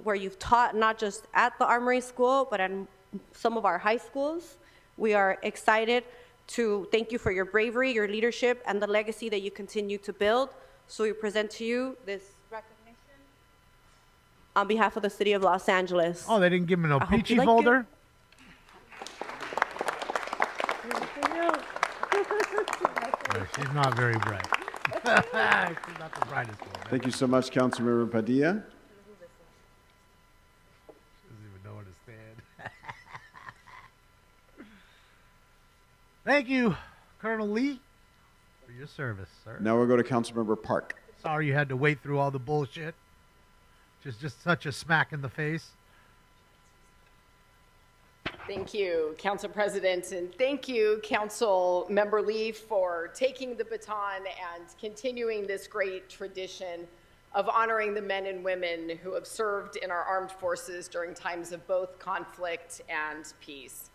where you've taught not just at the Armory School, but at some of our high schools, we are excited to thank you for your bravery, your leadership, and the legacy that you continue to build. So we present to you this recognition on behalf of the City of Los Angeles. Oh, they didn't give him no peachy folder? She's not very bright. She's not the brightest one. Thank you so much, Councilmember Padilla. Doesn't even know where to stand. Thank you, Colonel Lee, for your service, sir. Now we'll go to Councilmember Park. Sorry you had to wait through all the bullshit. Just such a smack in the face. Thank you, Council President, and thank you, Council Member Lee, for taking the baton and continuing this great tradition of honoring the men and women who have served in our armed forces during times of both conflict and peace.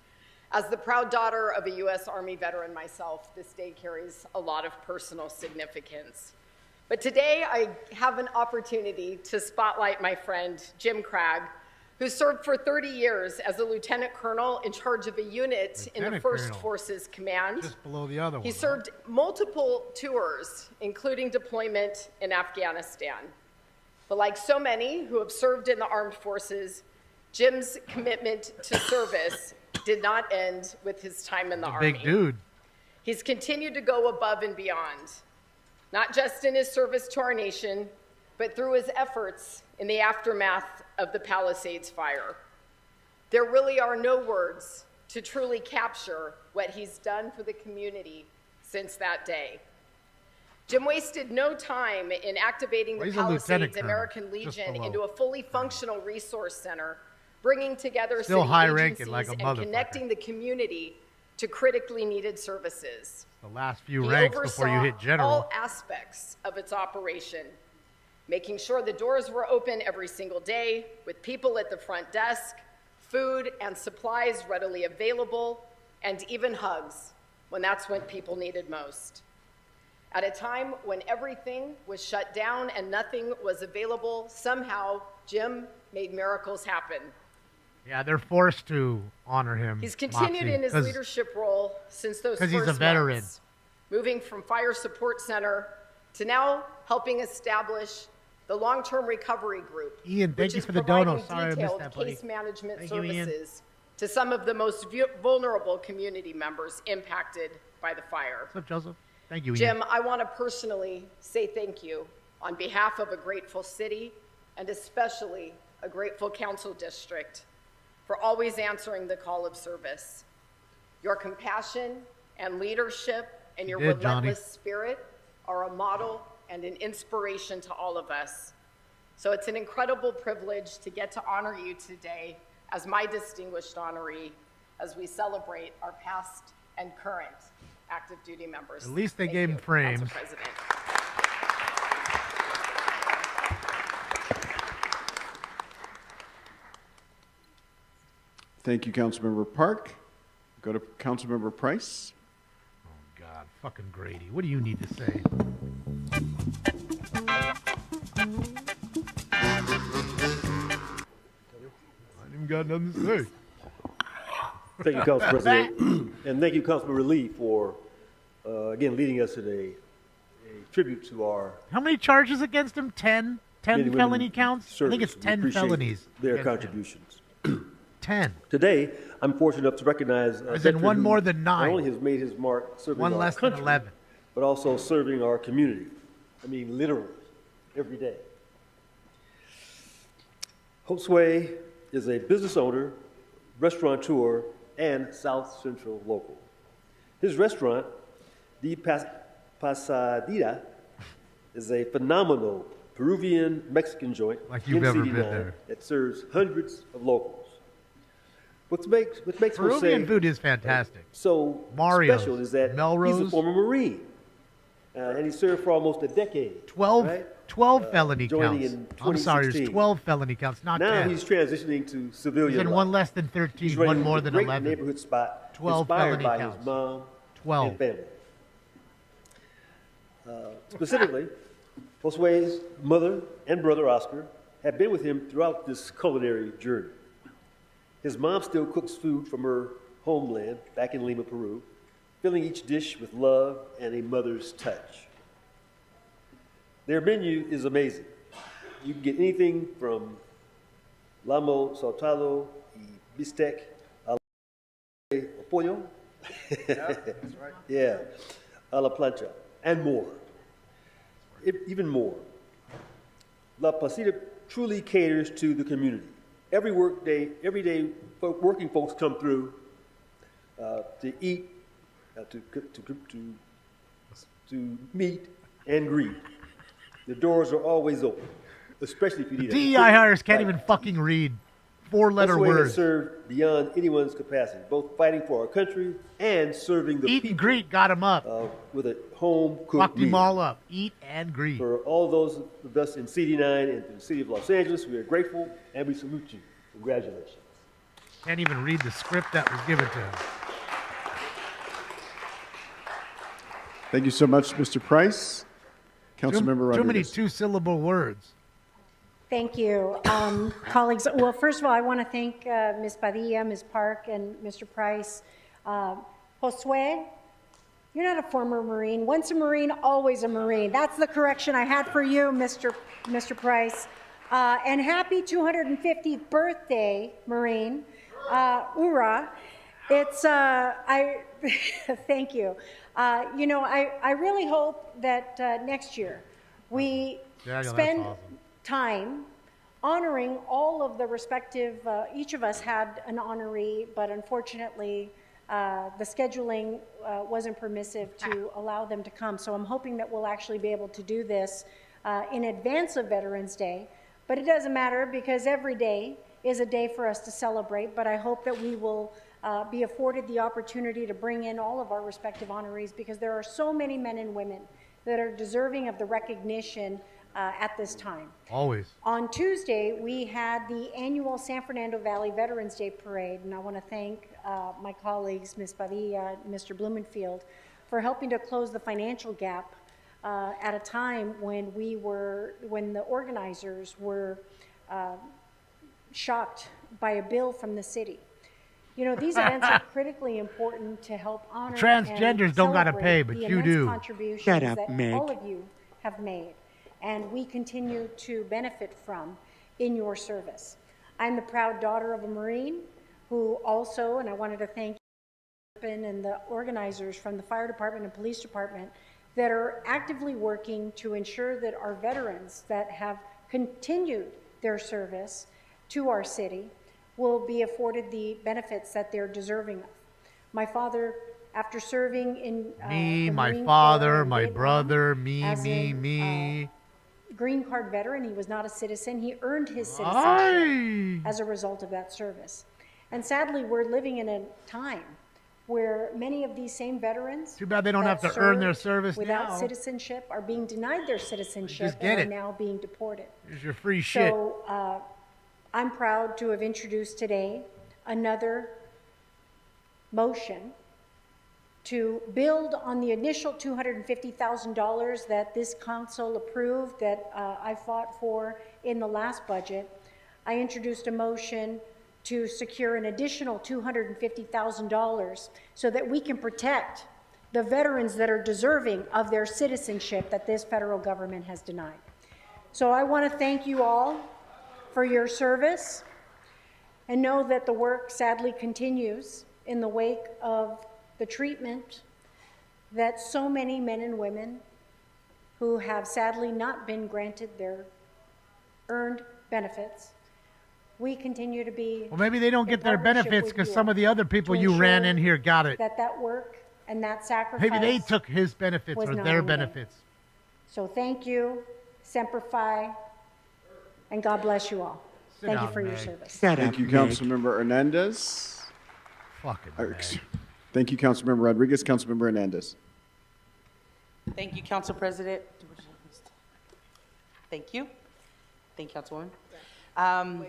As the proud daughter of a U.S. Army veteran myself, this day carries a lot of personal significance. But today I have an opportunity to spotlight my friend, Jim Cragg, who served for 30 years as a lieutenant colonel in charge of a unit in the 1st Forces Command. Just below the other one. He served multiple tours, including deployment in Afghanistan. But like so many who have served in the armed forces, Jim's commitment to service did not end with his time in the Army. Big dude. He's continued to go above and beyond, not just in his service to our nation, but through his efforts in the aftermath of the Palisades fire. There really are no words to truly capture what he's done for the community since that day. Jim wasted no time in activating the Palisades American Legion into a fully functional resource center, bringing together city agencies and connecting the community to critically needed services. The last few ranks before you hit general. All aspects of its operation, making sure the doors were open every single day with people at the front desk, food and supplies readily available, and even hugs when that's what people needed most. At a time when everything was shut down and nothing was available, somehow Jim made miracles happen. Yeah, they're forced to honor him. He's continued in his leadership role since those first he's a veteran. months, moving from Fire Support Center to now helping establish the Long-Term Recovery Group, Ian, thank you for the dono. Sorry I missed that, buddy. Case management Thank you, Ian. services to some of the most vulnerable community members impacted by the fire. What's up, Joseph? Thank you, Ian. Jim, I want to personally say thank you on behalf of a grateful city and especially a grateful council district for always answering the call of service. Your compassion and leadership and your relentless spirit are a model and an inspiration to all of us. So it's an incredible privilege to get to honor you today as my distinguished honoree as we celebrate our past and current active duty members. At least they gave him frames. Council President. Thank you, Councilmember Park. Go to Councilmember Price. Oh, God. Fucking Grady. What do you need to say? I ain't even got nothing to say. Thank you, Council President. And thank you, Councilmember Lee, for, again, leading us in a tribute to our... How many charges against him? 10? 10 felony counts? I think it's 10 felonies. Their contributions. 10. Today, I'm fortunate enough to recognize a As in one who more than 9. Not only has made his mark serving One our less country, than 11. but also serving our community. I mean, literally, every day. Josue is a business owner, restaurateur, and South Central local. His restaurant, The Pasadita, is a phenomenal Peruvian Mexican joint like you've ever been in CD9 there. that serves hundreds of locals. What makes Peruvian Jose food is fantastic. So Mario's, special is that Melrose. he's a former Marine, and he served for almost a decade. 12 felony joining counts. in I'm sorry, there's 2016. 12 felony counts, not Now 10. he's transitioning to civilian He's in life. one less than 13, He's one running more a than great 11. neighborhood spot 12 inspired felony by counts. his mom 12. and family. Specifically, Josue's mother and brother Oscar have been with him throughout this culinary journey. His mom still cooks food from her homeland back in Lima, Peru, filling each dish with love and a mother's touch. Their menu is amazing. You can get anything from lomo saltado y bistec a la pollo. Yeah, that's right. Yeah, a la plancha, and more. Even more. La Pasita truly caters to the community. Every day, working folks come through to eat, to meet and greet. The doors are always open, especially if you need DEI hires can't even fucking read four-letter Josue has words. served beyond anyone's capacity, both fighting for our country and serving the Eat and greet got him up. With a home-cooked Fucked him meal. all up. Eat and greet. For all those of us in CD9 and the city of Los Angeles, we are grateful and we salute you. Congratulations. Can't even read the script that was given to him. Thank you so much, Mr. Price. Councilmember Rodriguez. Too many two-syllable words. Thank you. Colleagues, well, first of all, I want to thank Ms. Padilla, Ms. Park, and Mr. Price. Josue, you're not a former Marine. Once a Marine, always a Marine. That's the correction I had for you, Mr. Price. And happy 250th birthday, Marine. Hoorah. It's, thank you. You know, I really hope that next year we spend time honoring all of the respective, each of us had an honoree, but unfortunately the scheduling wasn't permissive to allow them to come. So I'm hoping that we'll actually be able to do this in advance of Veterans Day. But it doesn't matter because every day is a day for us to celebrate. But I hope that we will be afforded the opportunity to bring in all of our respective honorees because there are so many men and women that are deserving of the recognition at this time. Always. On Tuesday, we had the annual San Fernando Valley Veterans Day Parade, and I want to thank my colleagues, Ms. Padilla and Mr. Blumenfield, for helping to close the financial gap at a time when when the organizers were shocked by a bill from the city. You know, these events are critically important to help honor Transgenders and don't gotta celebrate pay, but the you immense do. contributions Shut up, that Meg. all of you have made, and we continue to benefit from in your service. I'm the proud daughter of a Marine who also, and I wanted to thank and the organizers from the fire department and police department that are actively working to ensure that our veterans that have continued their service to our city will be afforded the benefits that they're deserving of. My father, after serving in Me, the my Marine Corps father, in my Vietnam, brother, me, as me. Green Card veteran, he was not a citizen. He earned his citizenship Aye. as a result of that service. And sadly, we're living in a time where many of these same veterans Too bad they don't that have to earn their served service without now. citizenship are being denied their citizenship Just get and it. are now being deported. Here's your free shit. So I'm proud to have introduced today another motion to build on the initial $250,000 that this council approved that I fought for in the last budget. I introduced a motion to secure an additional $250,000 so that we can protect the veterans that are deserving of their citizenship that this federal government has denied. So I want to thank you all for your service and know that the work sadly continues in the wake of the treatment that so many men and women who have sadly not been granted their earned benefits. We continue to be. Well, maybe they don't get their partnership benefits with because you some of the other people to you ran ensure in here got it. That work and that sacrifice. Maybe they took his benefits was or not their in vain. benefits. So thank you, Semper Fi, and God bless you all. Sit Thank you down, for your Meg. service. Thank you, Councilmember Hernandez. Fucking Thank you, Councilmember Rodriguez. Councilmember Hernandez. Thank you, Council President. Thank you. Thank you, Councilwoman.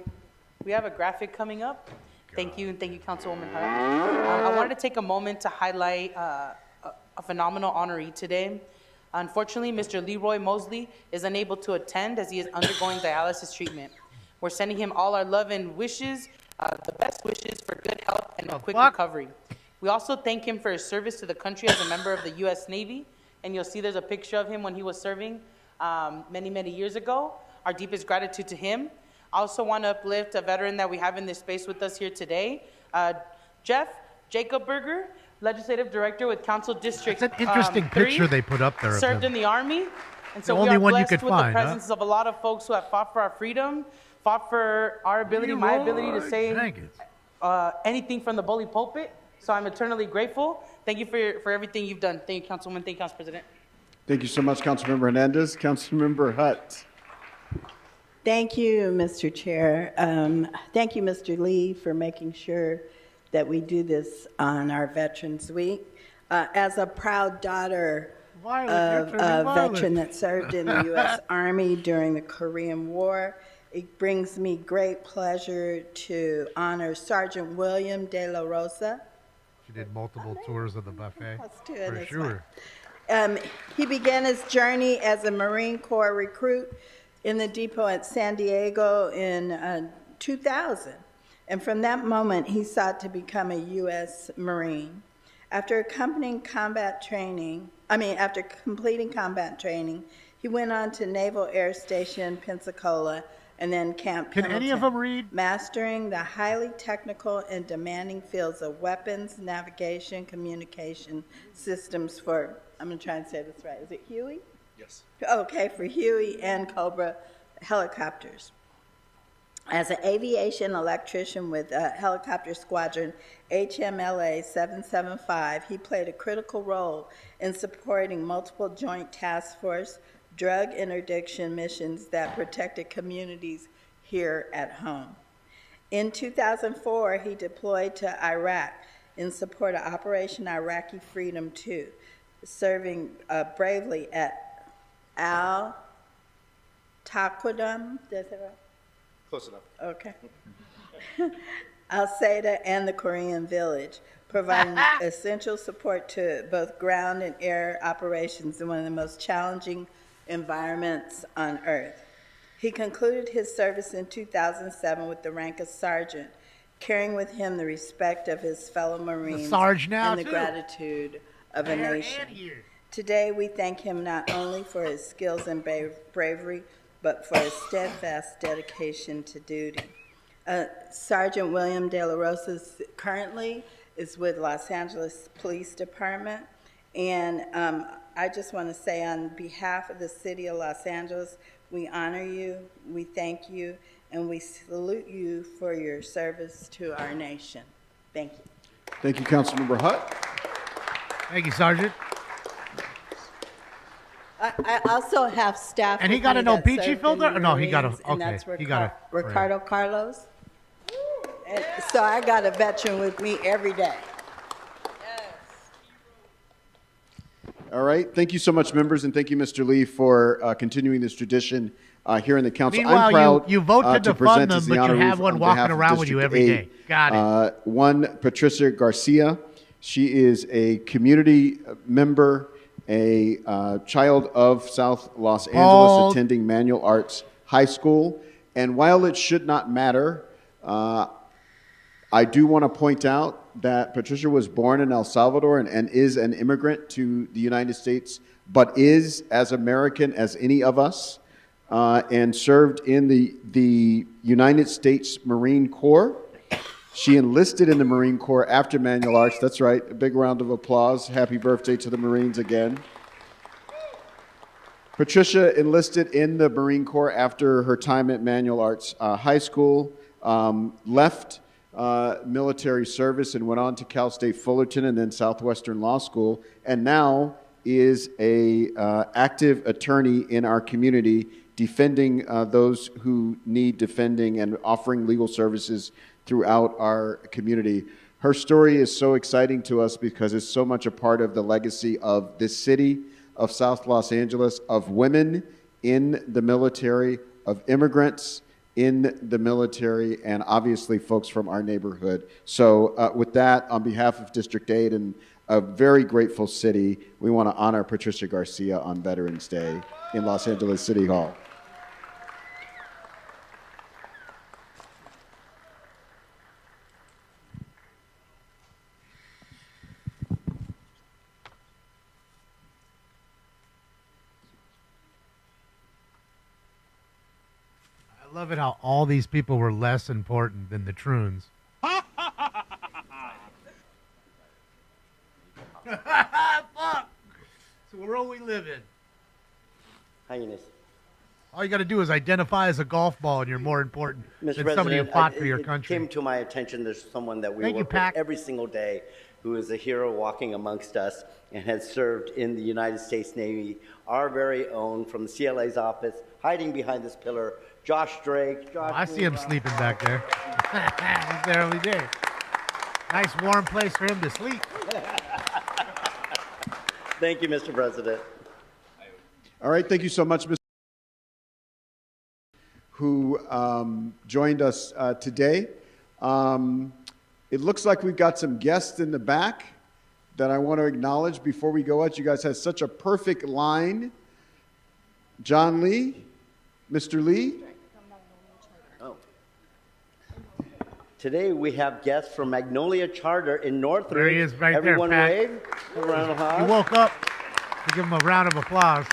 We have a graphic coming up. Thank you, and thank you, Councilwoman Hart. I wanted to take a moment to highlight a phenomenal honoree today. Unfortunately, Mr. Leroy Mosley is unable to attend as he is undergoing dialysis treatment. We're sending him all our love and wishes, the best wishes for good health and a quick recovery. We also thank him for his service to the country as a member of the U.S. Navy, and you'll see there's a picture of him when he was serving many, many years ago. Our deepest gratitude to him. I also want to uplift a veteran that we have in this space with us here today, Jeff Jacob Berger, Legislative Director with Council District. It's an interesting 3, picture they put up there of served him. in the Army, and so The we only are one you blessed could with find, the huh? presence of a lot of folks who have fought for our freedom, fought for our ability, my ability to say anything from the bully pulpit. So I'm eternally grateful. Thank you for everything you've done. Thank you, Councilwoman. Thank you, Council President. Thank you so much, Councilmember Hernandez. Councilmember Hutt. Thank you, Mr. Chair. Thank you, Mr. Lee, for making sure that we do this on our Veterans Week. As a proud daughter of a veteran that served in the U.S. Army during the Korean War, it brings me great pleasure to honor Sergeant William De La Rosa. She did multiple tours of the buffet. For sure. He began his journey as a Marine Corps recruit in the depot at San Diego in 2000. And from that moment, he sought to become a U.S. Marine. After completing combat training, he went on to Naval Air Station Pensacola and then Camp Pendleton. Can any of them read? Mastering the highly technical and demanding fields of weapons, navigation, communication systems for, I'm going to try and say this right, is it Huey? Yes. Okay, for Huey and Cobra helicopters. As an aviation electrician with Helicopter Squadron HMLA 775, he played a critical role in supporting multiple Joint Task Force drug interdiction missions that protected communities here at home. In 2004, he deployed to Iraq in support of Operation Iraqi Freedom II, serving bravely at Al-Taqaddum, did I say that right? Close enough. Okay. Al-Qaeda and the Korean Village, providing essential support to both ground and air operations in one of the most challenging environments on Earth. He concluded his service in 2007 with the rank of sergeant, carrying with him the respect of his fellow Marines and the gratitude of a nation. Today, we thank him not only for his skills and bravery, but for his steadfast dedication to duty. Sergeant William De La Rosa currently is with Los Angeles Police Department, and I just want to say on behalf of the city of Los Angeles, we honor you, we thank you, and we salute you for your service to our nation. Thank you. Thank you, Councilmember Hutt. Thank you, Sergeant. I also have staff. And he got an OPG filter? No, he got a, and okay. that's He got a. Ricardo Carlos. And so I got a veteran with me every day. All right. Thank you so much, members, and thank you, Mr. Lee, for continuing this tradition here in the council. Meanwhile, I'm proud you vote to defund them, but you have one walking around with you every day. Got it. One, Patricia Garcia. She is a community member, a child of South Los Angeles, attending Manual Arts High School. And while it should not matter, I do want to point out that Patricia was born in El Salvador and is an immigrant to the United States, but is as American as any of us, and served in the United States Marine Corps. She enlisted in the Marine Corps after Manual Arts. That's right. A big round of applause. Happy birthday to the Marines again. Patricia enlisted in the Marine Corps after her time at Manual Arts High School, left military service and went on to Cal State Fullerton and then Southwestern Law School, and now is a active attorney in our community, defending those who need defending and offering legal services throughout our community. Her story is so exciting to us because it's so much a part of the legacy of this city, of South Los Angeles, of women in the military, of immigrants in the military, and obviously folks from our neighborhood. So with that, on behalf of District 8 and a very grateful city, we want to honor Patricia Garcia on Veterans Day in Los Angeles City Hall. I love it how all these people were less important than the Troons. Fuck! It's the world we live in. Highness. All you got to do is identify as a golf ball, and you're more important Mr. than President, somebody who fought for your it country. came to my attention there's someone that we Thank you, work Pac. with every single day who is a hero walking amongst us and has served in the United States Navy, our very own, from the CLA's office, hiding behind this pillar, Josh Drake. Josh I see him sleeping back there. He's there every day. Nice warm place for him to sleep. Thank you, Mr. President. All right, thank you so much, Mr. who joined us today. It looks like we've got some guests in the back that I want to acknowledge before we go out. You guys had such a perfect line. John Lee, Mr. Lee. Oh. Today we have guests from Magnolia Charter in Northridge. There he is, right Everyone there, Pat. wave. A round of applause. He woke up. We give him a round of applause.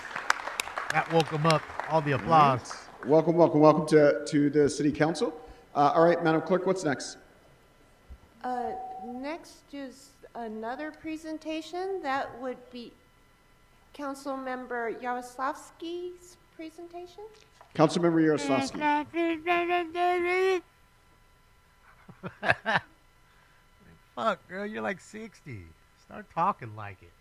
That woke him up. All the applause. Right. Welcome to the City Council. All right, Madam Clerk, what's next? Next is another presentation. That would be Councilmember Yaroslavsky's presentation. Councilmember Yaroslavsky. Fuck, girl, you're like 60. Start talking like it.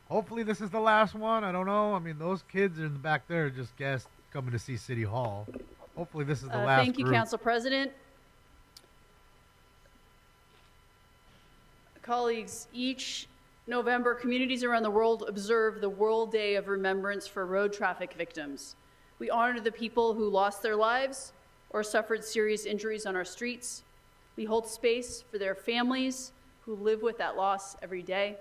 Hopefully this is the last one. I don't know. I mean, those kids in the back there are just guests coming to see City Hall. Hopefully this is the last Thank you, group. Council President. Colleagues, each November, communities around the world observe the World Day of Remembrance for Road Traffic Victims. We honor the people who lost their lives or suffered serious injuries on our streets. We hold space for their families who live with that loss every day.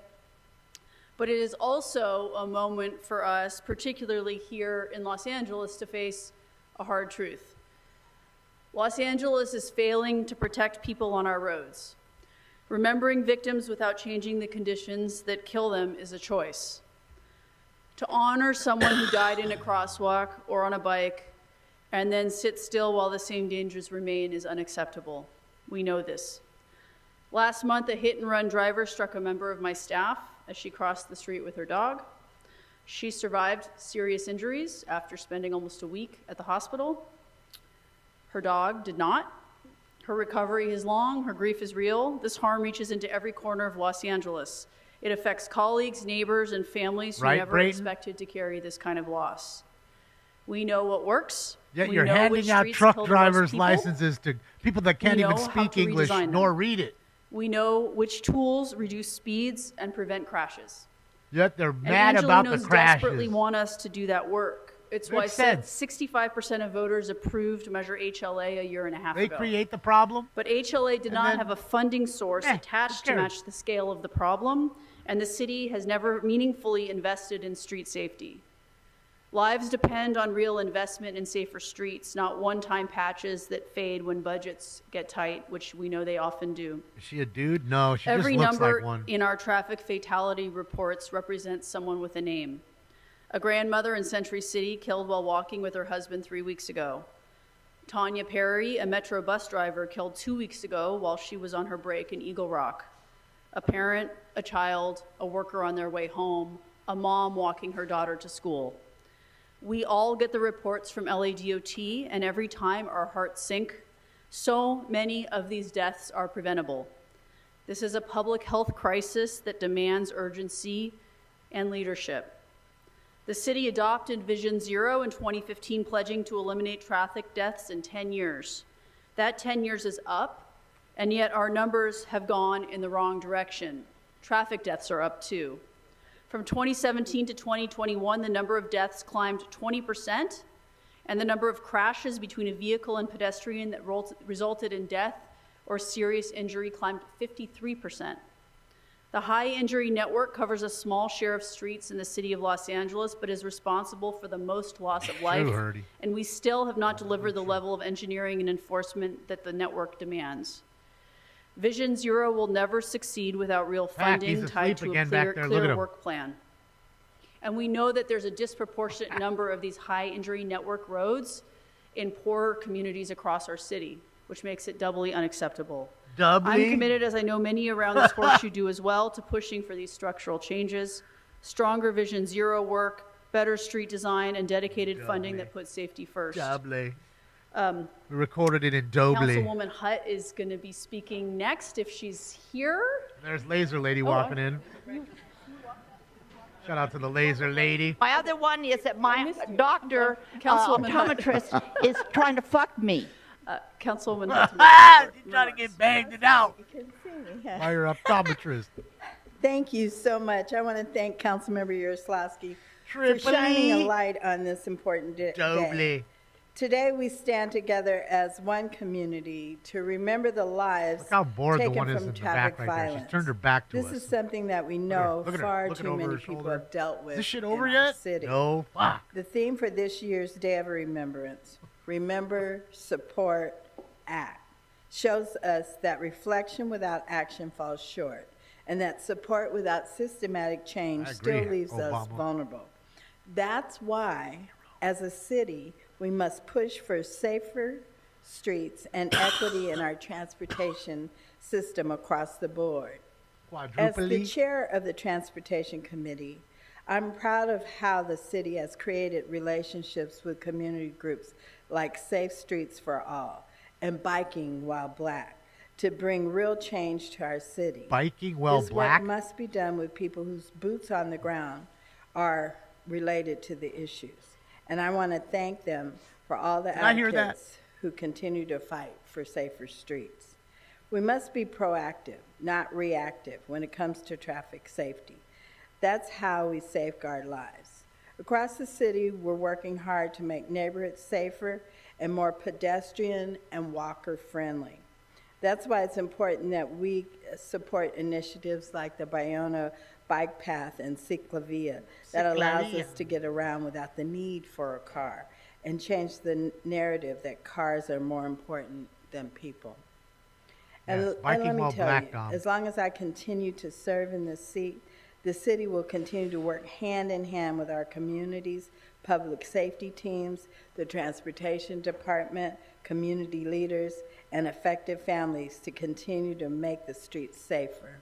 But it is also a moment for us, particularly here in Los Angeles, to face a hard truth. Los Angeles is failing to protect people on our roads. Remembering victims without changing the conditions that kill them is a choice. To honor someone who died in a crosswalk or on a bike and then sit still while the same dangers remain is unacceptable. We know this. Last month, a hit-and-run driver struck a member of my staff as she crossed the street with her dog. She survived serious injuries after spending almost a week at the hospital. Her dog did not. Her recovery is long, her grief is real. This harm reaches into every corner of Los Angeles. It affects colleagues, neighbors, and families who never expected to carry this kind of loss. We know what works. Yet you're handing out truck drivers' licenses to people that can't even speak English nor read it. We know which tools reduce speeds and prevent crashes. Yet they're mad about the crashes. Desperately want us to do that work. It's why 65% of voters approved Measure HLA a year and a half ago. They create the problem. But HLA did not have a funding source attached to match the scale of the problem, and the city has never meaningfully invested in street safety. Lives depend on real investment in safer streets, not one-time patches that fade when budgets get tight, which we know they often do. Is she a dude? No, she Every just looks number like one. in our traffic fatality reports represents someone with a name. A grandmother in Century City killed while walking with her husband 3 weeks ago. Tanya Perry, a Metro bus driver, killed 2 weeks ago while she was on her break in Eagle Rock. A parent, a child, a worker on their way home, a mom walking her daughter to school. We all get the reports from LADOT, and every time our hearts sink. So many of these deaths are preventable. This is a public health crisis that demands urgency and leadership. The city adopted Vision Zero in 2015, pledging to eliminate traffic deaths in 10 years. That 10 years is up, and yet our numbers have gone in the wrong direction. Traffic deaths are up too. From 2017 to 2021, the number of deaths climbed 20%, and the number of crashes between a vehicle and pedestrian that resulted in death or serious injury climbed 53%. The high injury network covers a small share of streets in the city of Los Angeles, but is responsible for the most loss of life, and we still have not delivered the level of engineering and enforcement that the network demands. Vision Zero will never succeed without real funding tied to a clear work plan. And we know that there's a disproportionate number of these high injury network roads in poorer communities across our city, which makes it doubly unacceptable. I'm committed, as I know many around this horseshoe do as well, to pushing for these structural changes, stronger Vision Zero work, better street design, and dedicated funding that puts safety first. We recorded it in Dobley. Councilwoman Hutt is going to be speaking next if she's here. There's Laser Lady walking in. Shout out to the Laser Lady. My other one is that my doctor, Councilwoman optometrist, is trying to fuck me. Councilwoman She's trying to get banged it out by your optometrist. Thank you so much. I want to thank Councilmember Yaroslavsky for Tripoli. shining a light on this important day. Dobley. Today we stand together as one community to remember the lives Look how bored the taken one is from in the traffic back right there. violence. She's turned her back to This us. is something that we know Look at her. far Looking too over many her people shoulder. have dealt with. Is this shit in over our yet? City. No. Fuck. The theme for this year's Day of Remembrance, Remember, Support, Act, shows us that reflection without action falls short, and that support without systematic change still leaves us vulnerable. That's why, as a city, we must push for safer streets and equity in our transportation system across the board. As the chair of the Transportation Committee, I'm proud of how the city has created relationships with community groups like Safe Streets for All and Biking While Black to bring real change to our city. Biking While This Black? work must be done with people whose boots on the ground are related to the issues. And I want to thank them for all the advocates who continue to fight for safer streets. We must be proactive, not reactive, when it comes to traffic safety. That's how we safeguard lives. Across the city, we're working hard to make neighborhoods safer and more pedestrian and walker-friendly. That's why it's important that we support initiatives like the Bayona Bike Path and Ciclavia that allows us to get around without the need for a car and change the narrative that cars are more important than people. And let me tell you, as long as I continue to serve in this seat, the city will continue to work hand in hand with our communities, public safety teams, the transportation department, community leaders, and effective families to continue to make the streets safer.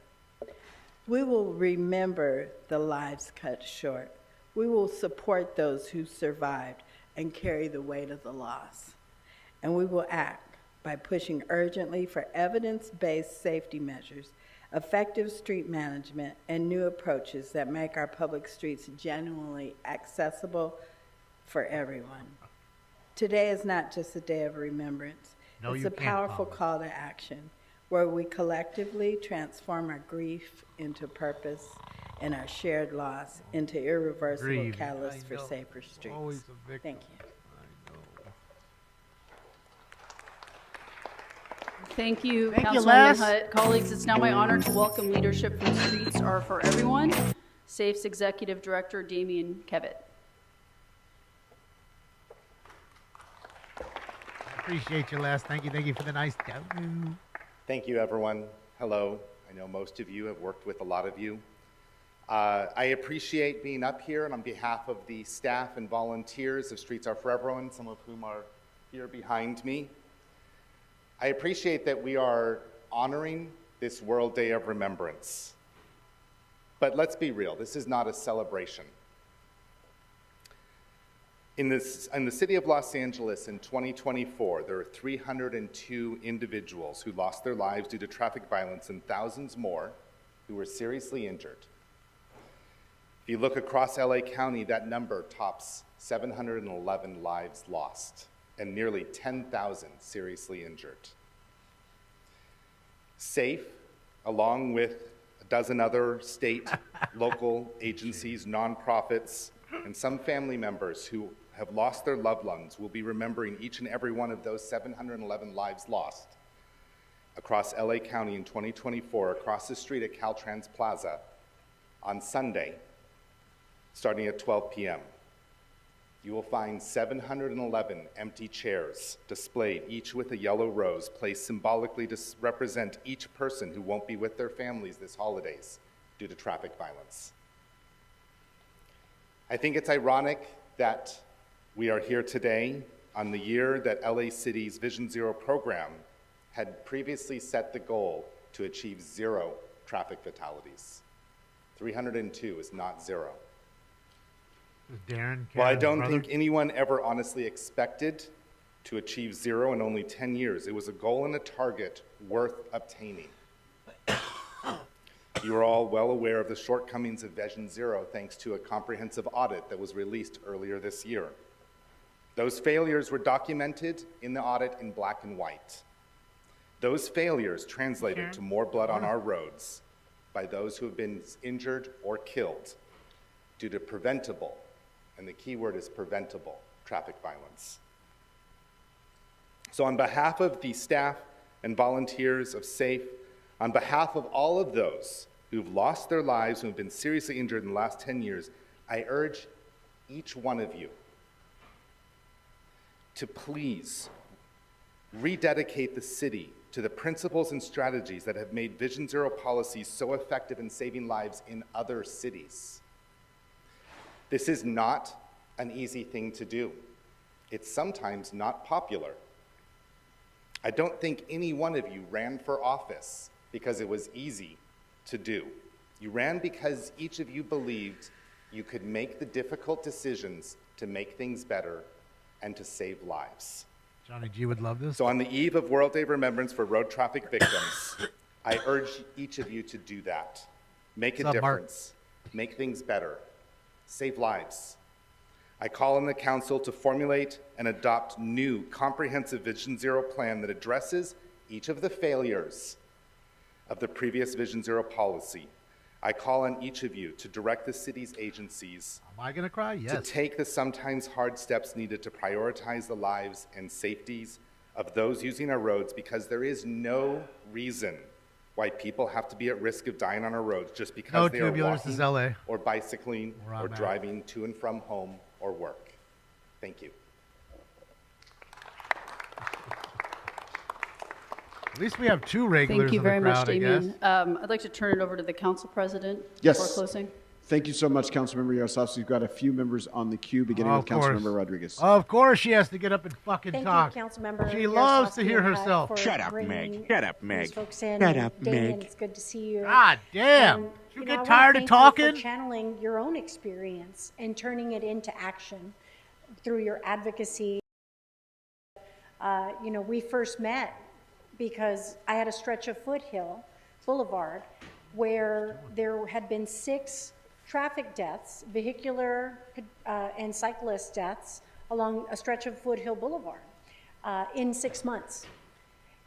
We will remember the lives cut short. We will support those who survived and carry the weight of the loss. And we will act by pushing urgently for evidence-based safety measures, effective street management, and new approaches that make our public streets genuinely accessible for everyone. Today is not just a day of remembrance. It's a powerful call to action where we collectively transform our grief into purpose and our shared loss into irreversible catalysts for safer streets. Thank you. Thank you, Councilwoman Hutt. Colleagues, it's now my honor to welcome leadership from Streets Are For Everyone, SAFE's Executive Director, Damian Kevitt. Appreciate you, Les. Thank you for the nice down. Thank you, everyone. Hello. I know most of you have worked with a lot of you. I appreciate being up here, and on behalf of the staff and volunteers of Streets Are For Everyone, some of whom are here behind me, I appreciate that we are honoring this World Day of Remembrance. But let's be real, this is not a celebration. In the city of Los Angeles in 2024, there are 302 individuals who lost their lives due to traffic violence and thousands more who were seriously injured. If you look across LA County, that number tops 711 lives lost and nearly 10,000 seriously injured. SAFE, along with a dozen other state, local agencies, nonprofits, and some family members who have lost their loved ones, will be remembering each and every one of those 711 lives lost across LA County in 2024, across the street at Caltrans Plaza on Sunday, starting at 12 p.m. You will find 711 empty chairs displayed, each with a yellow rose placed symbolically to represent each person who won't be with their families this holidays due to traffic violence. I think it's ironic that we are here today on the year that LA City's Vision Zero program had previously set the goal to achieve 0 traffic fatalities. 302 is not 0. Darren, Well, I don't think anyone ever honestly expected to achieve zero in only 10 years. It was a goal and a target worth obtaining. You are all well aware of the shortcomings of Vision Zero thanks to a comprehensive audit that was released earlier this year. Those failures were documented in the audit in black and white. Those failures translated to more blood on our roads by those who have been injured or killed due to preventable, and the key word is preventable, traffic violence. So on behalf of the staff and volunteers of SAFE, on behalf of all of those who've lost their lives, who've been seriously injured in the last 10 years, I urge each one of you to please rededicate the city to the principles and strategies that have made Vision Zero policies so effective in saving lives in other cities. This is not an easy thing to do. It's sometimes not popular. I don't think any one of you ran for office because it was easy to do. You ran because each of you believed you could make the difficult decisions to make things better and to save lives. Johnny G would love this. So on the eve of World Day of Remembrance for road traffic victims, I urge each of you to do that. Make a difference. Make things better. Save lives. I call on the council to formulate and adopt new comprehensive Vision Zero plan that addresses each of the failures of the previous Vision Zero policy. I call on each of you to direct the city's agencies Am I going to cry? Yes. to take the sometimes hard steps needed to prioritize the lives and safeties of those using our roads, because there is no reason why people have to be at risk of dying on our roads just because they are walking or bicycling or driving to and from home or work. Thank you. At least we have two regulars Thank you in the very crowd, much, I guess. Damien. I'd like to turn it over to the council president Yes. before closing. Thank you so much, Councilmember Yaroslavsky. We've got a few members on the queue, beginning with Councilmember Rodriguez. Of course she has to get up and fucking Thank talk. you, Councilmember. She loves to hear Yaroslavsky, herself. for Shut up, bringing Meg. Shut up, Meg. these folks in. Shut up, Damien, Meg. it's good to see you. God damn. And, You know, get I wanna tired of thank you talking? for channeling your own experience and turning it into action through your advocacy. You know, we first met because I had a stretch of Foothill Boulevard where there had been 6 traffic deaths, vehicular and cyclist deaths along a stretch of Foothill Boulevard in 6 months.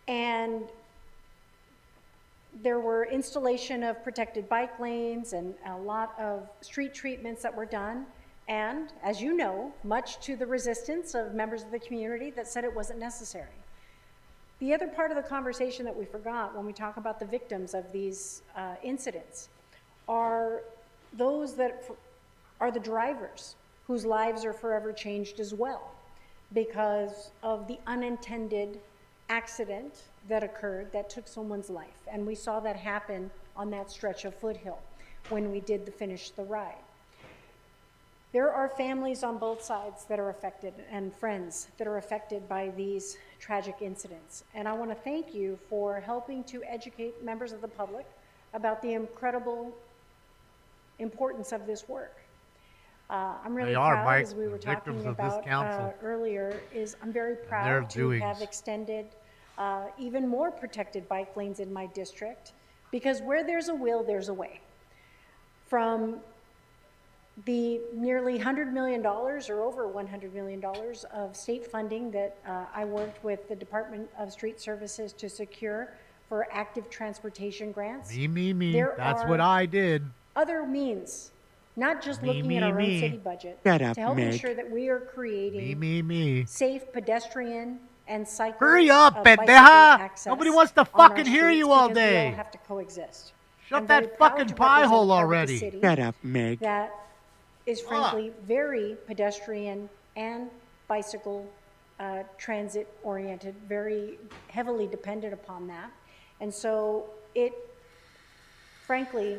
And there were installation of protected bike lanes and a lot of street treatments that were done. And as you know, much to the resistance of members of the community that said it wasn't necessary. The other part of the conversation that we forgot when we talk about the victims of these incidents are those that are the drivers whose lives are forever changed as well because of the unintended accident that occurred that took someone's life. And we saw that happen on that stretch of Foothill when we did the Finish the Ride. There are families on both sides that are affected and friends that are affected by these tragic incidents. And I want to thank you for helping to educate members of the public about the incredible importance of this work. I'm really proud, Mike, as we were victims talking of this about council. Earlier, is I'm very their proud to doings. have extended even more protected bike lanes in my district, because where there's a will, there's a way. From the nearly $100 million or over $100 million of state funding that I worked with the Department of Street Services to secure for active transportation grants. Me. There That's are what I did. Other means, not just looking at our own city budget, Shut to up, help Meg. ensure that we are creating Me. safe pedestrian and cycle. Hurry up, bicycle pendeja! access Nobody wants to on our fucking hear streets you all because we day. all have to coexist. Shut I'm very that proud fucking to pie represent hole part of the already. city Shut up, Meg. That is frankly very pedestrian and bicycle transit oriented, very heavily dependent upon that. And so it frankly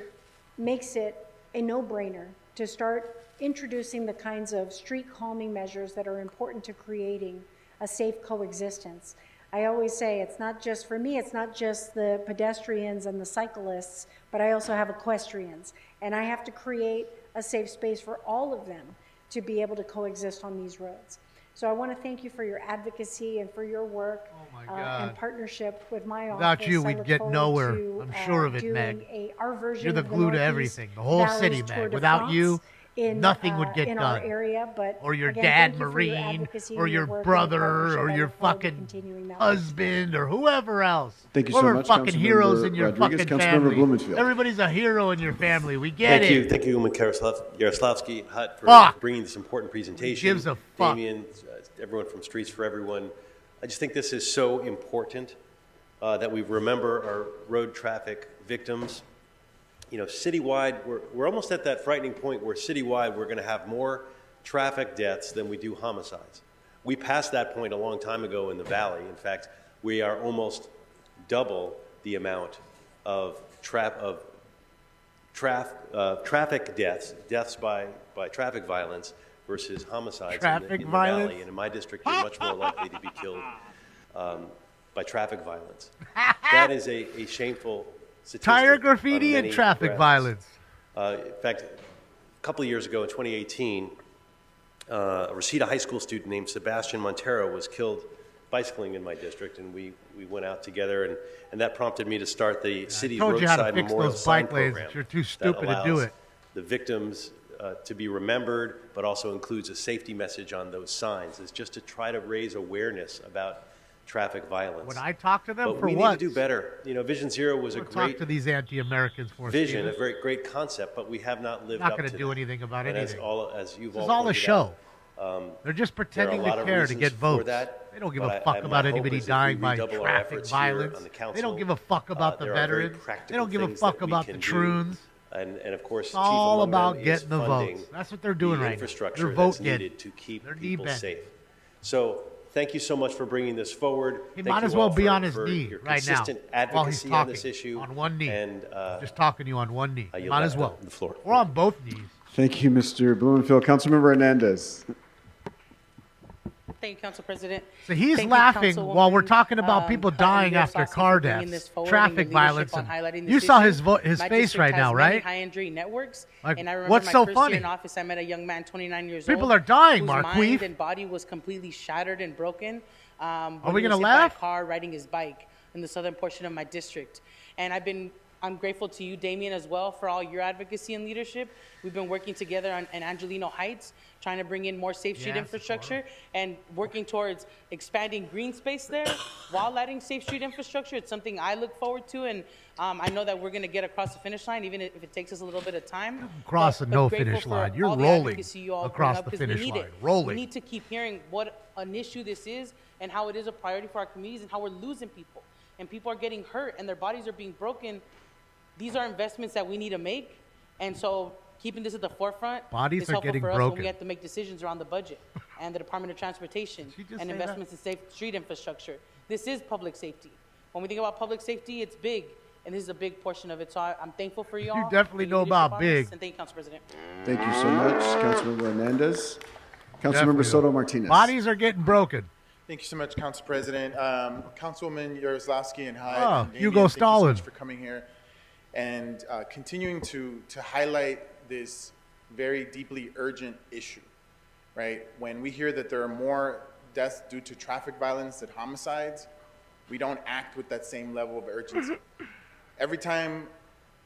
makes it a no-brainer to start introducing the kinds of street calming measures that are important to creating a safe coexistence. I always say it's not just, for me, it's not just the pedestrians and the cyclists, but I also have equestrians. And I have to create a safe space for all of them to be able to coexist on these roads. So I want to thank you for your advocacy and for your work and partnership with my office. Without you, I we'd look get forward nowhere. to, I'm sure of it, doing Meg. our version You're the of glue to Northeast everything. The whole Valley's city, Tour Meg. de Without you, in, nothing would get in done. our area, but or your again, dad, thank you for your Marine, advocacy or and your work and brother, partnership. or I your look forward to fucking continuing that. husband, or whoever else. Thank you so We're much, fucking heroes Councilmember in your Rodriguez. fucking Councilmember family. Blumenfield. Everybody's a hero in your family. We get Thank it. you. Thank you, Woman Yaroslavsky Hutt, for Fuck. bringing this important presentation. Who gives a fuck? Damien, everyone from Streets for Everyone. I just think this is so important that we remember our road traffic victims. You know, citywide, we're almost at that frightening point where citywide we're going to have more traffic deaths than we do homicides. We passed that point a long time ago in the Valley. In fact, we are almost double the amount of traffic deaths by traffic violence versus homicides in the Valley. And in my district, you're much more likely to be killed by traffic violence. That is a shameful statistic. Tire graffiti and traffic violence. In fact, a couple of years ago in 2018, a Reseda High School student named Sebastian Montero was killed bicycling in my district, and we went out together, and that prompted me to start the city roadside memorial sign program. You're too stupid to do it. The victims to be remembered, but also includes a safety message on those signs. Is just to try to raise awareness about traffic violence. When I talk to them, but for we what? need to do better. You know, Vision Zero was a great talk to these anti-Americans for vision, Steven. a very great concept, but we have not lived Not up gonna to do that. anything about And anything. As you've This all is all a pointed show. out, They're just there are pretending a to lot of care to reasons get for votes. that, They don't give but a fuck my about hope anybody is if dying we by redouble our traffic efforts here violence. on the They don't council, give a fuck about the there are very veterans. They practical don't give a things fuck that we about can the do. troons. And of course, It's chief all among about them getting is the funding votes. That's what they're doing the right now. infrastructure They're that's vote getting. needed to keep They're people knee-bending. safe. So thank you so much for bringing this forward. He Thank might you as well all be for- on his for knee your right now consistent while he's advocacy talking on this issue. on one knee. And just talking to you on one knee. I yield Might back as well. the floor. Or on both knees. Thank you, Mr. Blumenfield. Councilmember Hernandez. Thank you, Council President. So he's Thank you, laughing while we're Councilwoman, talking about people Hutt and dying after Yaroslavsky car for bringing deaths, this forward and traffic your leadership violence. on and- highlighting this You saw issue. his My face district right has now, many right? high-injury networks, Like, and I remember what's my so first funny? year in office, I met a young man, 29 years People old. are dying, whose Marquise. mind and body was completely shattered and broken. Are when we he gonna was hit by a laugh? car riding his bike in the southern portion of my district. And I'm grateful to you, Damien, as well, for all your advocacy and leadership. We've been working together in Angelino Heights, trying to bring in more safe street Yes, infrastructure and working towards expanding green space there while adding safe street infrastructure. It's something I look forward to, and I know that we're going to get across the finish line, even if it takes us a little bit of time. Cross the no grateful finish for line. You're all the rolling advocacy you all bring across up, the 'cause we finish need line. it. Rolling. We need to keep hearing what an issue this is and how it is a priority for our communities and how we're losing people. And people are getting hurt and their bodies are being broken. These are investments that we need to make. And so keeping this at the forefront Bodies is are helpful getting for us broken. when we have to make decisions around the budget and the Department of Transportation and say investments in safe street infrastructure. This is public safety. When we think about public safety, it's big. And this is a big portion of it. So I'm thankful for you all. You definitely for your know about leadership on this, big. And thank you, Council President. Thank you so much, Councilmember Hernandez. Councilmember Definitely. Soto Martinez. Bodies are getting broken. Thank you so much, Council President. Councilwoman Yaroslavsky and Hyde. Oh, and Damien, Hugo thank Stalin. you so much for coming here and continuing to highlight this very deeply urgent issue, right? When we hear that there are more deaths due to traffic violence than homicides, we don't act with that same level of urgency. Every time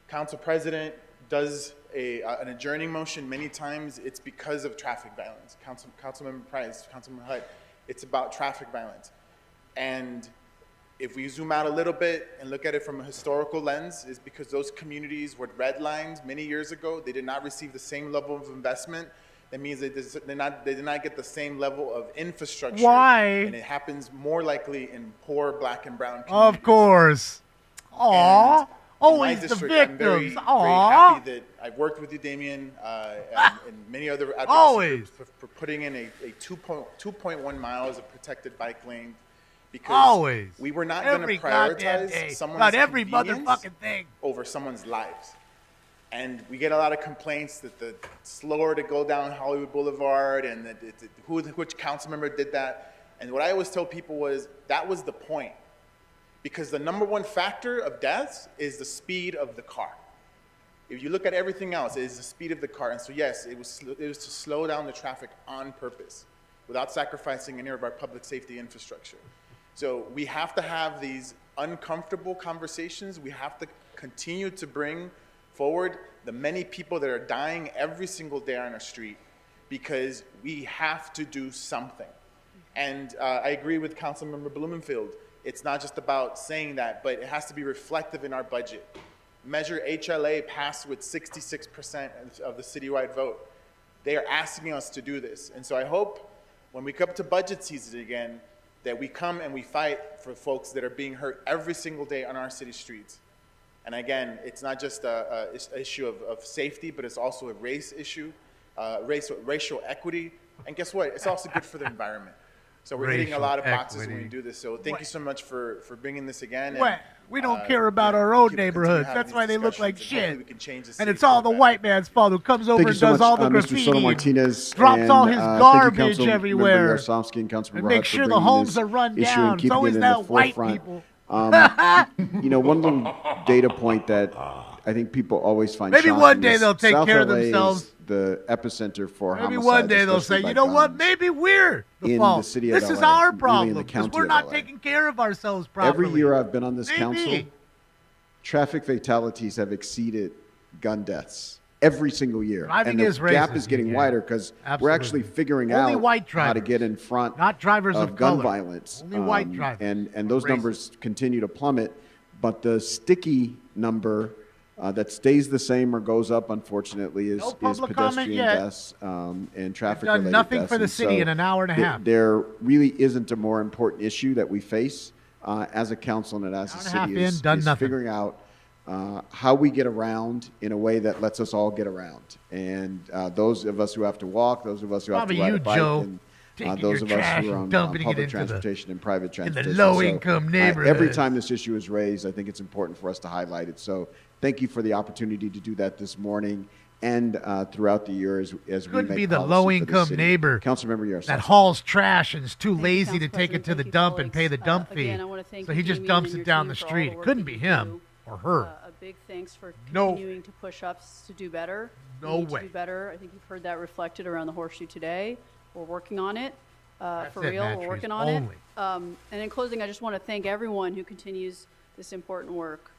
Council President does an adjourning motion, many times it's because of traffic violence. Councilmember Price, Councilmember Hyde, it's about traffic violence. And if we zoom out a little bit and look at it from a historical lens, is because those communities were redlined many years ago. They did not receive the same level of investment. That means they did not get the same level of infrastructure. Why? And it happens more likely in poor Black and brown communities. Of course. Aw. In my Always the district, I'm very, victims. very Aw. happy that I've worked with you, Damien, and many other advocacy Always. groups for putting in a 2.1 miles of protected bike lane. Because Always. we were not going to Every goddamn day. prioritize someone's About every convenience motherfucking thing. over someone's lives. And we get a lot of complaints that the slower to go down Hollywood Boulevard and that which council member did that. And what I always tell people was that was the point. Because the number one factor of deaths is the speed of the car. If you look at everything else, it is the speed of the car. And so yes, it was to slow down the traffic on purpose. without sacrificing any of our public safety infrastructure. So we have to have these uncomfortable conversations. We have to continue to bring forward the many people that are dying every single day on our street, because we have to do something. And I agree with Councilmember Blumenfield. It's not just about saying that, but it has to be reflective in our budget. Measure HLA passed with 66% of the citywide vote. They are asking us to do this. And so I hope when we come to budget season again, that we come and we fight for folks that are being hurt every single day on our city streets. And again, it's not just an issue of safety, but it's also a race issue, racial equity. And guess what? It's also good for the environment. So we're hitting a lot of boxes when we do this. So thank you so much for bringing this again. And, we don't care about our own neighborhoods. That's why they look like shit. And it's all the white man's fault who comes over and does all the graffiti, Mr. Soto Martinez, drops all his garbage everywhere, and make sure the homes are run down. It's always that white people. You know, one little data point that I think people always find maybe shocking one day is they'll take South care of LA themselves. Is the epicenter for maybe homicides. One day they'll say, especially you know by what? guns. Maybe we're the In fault. the city of This is LA, our really in problem the because county we're of not LA. taking care of ourselves properly. Every year I've been on this Maybe. council, traffic fatalities have exceeded gun deaths every single year. Driving and the is gap racist, is getting yeah. wider because we're Absolutely. actually figuring Only out white how to drivers, get in front not drivers of gun color. violence. Only white drivers. And those Racist. numbers continue to plummet, but the sticky number that stays the same or goes up, unfortunately, is public comment pedestrian yet. deaths and traffic done related nothing deaths. for the And city so in an hour and a half. There really isn't a more important issue that we face as a council and as a Hour and a half city in, is done nothing. figuring out how we get around in a way that lets us all get around. And those of us who have to walk, those of us who Probably have to ride you, a bike, Joe, and taking those your of us trash who are and on dumping it public into the- transportation and private in the transportation. low-income Every neighborhoods. time this issue is raised, I think it's important for us to highlight it. So thank you for the opportunity to do that this morning and throughout the year as we Couldn't make be the policy for the low-income city. neighbor Councilmember Yaroslav. that hauls trash and is too lazy to Council take it President. to the Thank you, dump and colleagues. pay the dump fee. Again, I wanna thank So he just Damien dumps and it your down team the for all street. the It work couldn't that be you him do. or her. A big thanks for No. continuing to push us to do better. No We need way. To do better. I think you've heard that reflected around the horseshoe today. We're working on it. For it, real, Matt we're Trees, working on only. it. And in closing, I just want to thank everyone who continues this important work.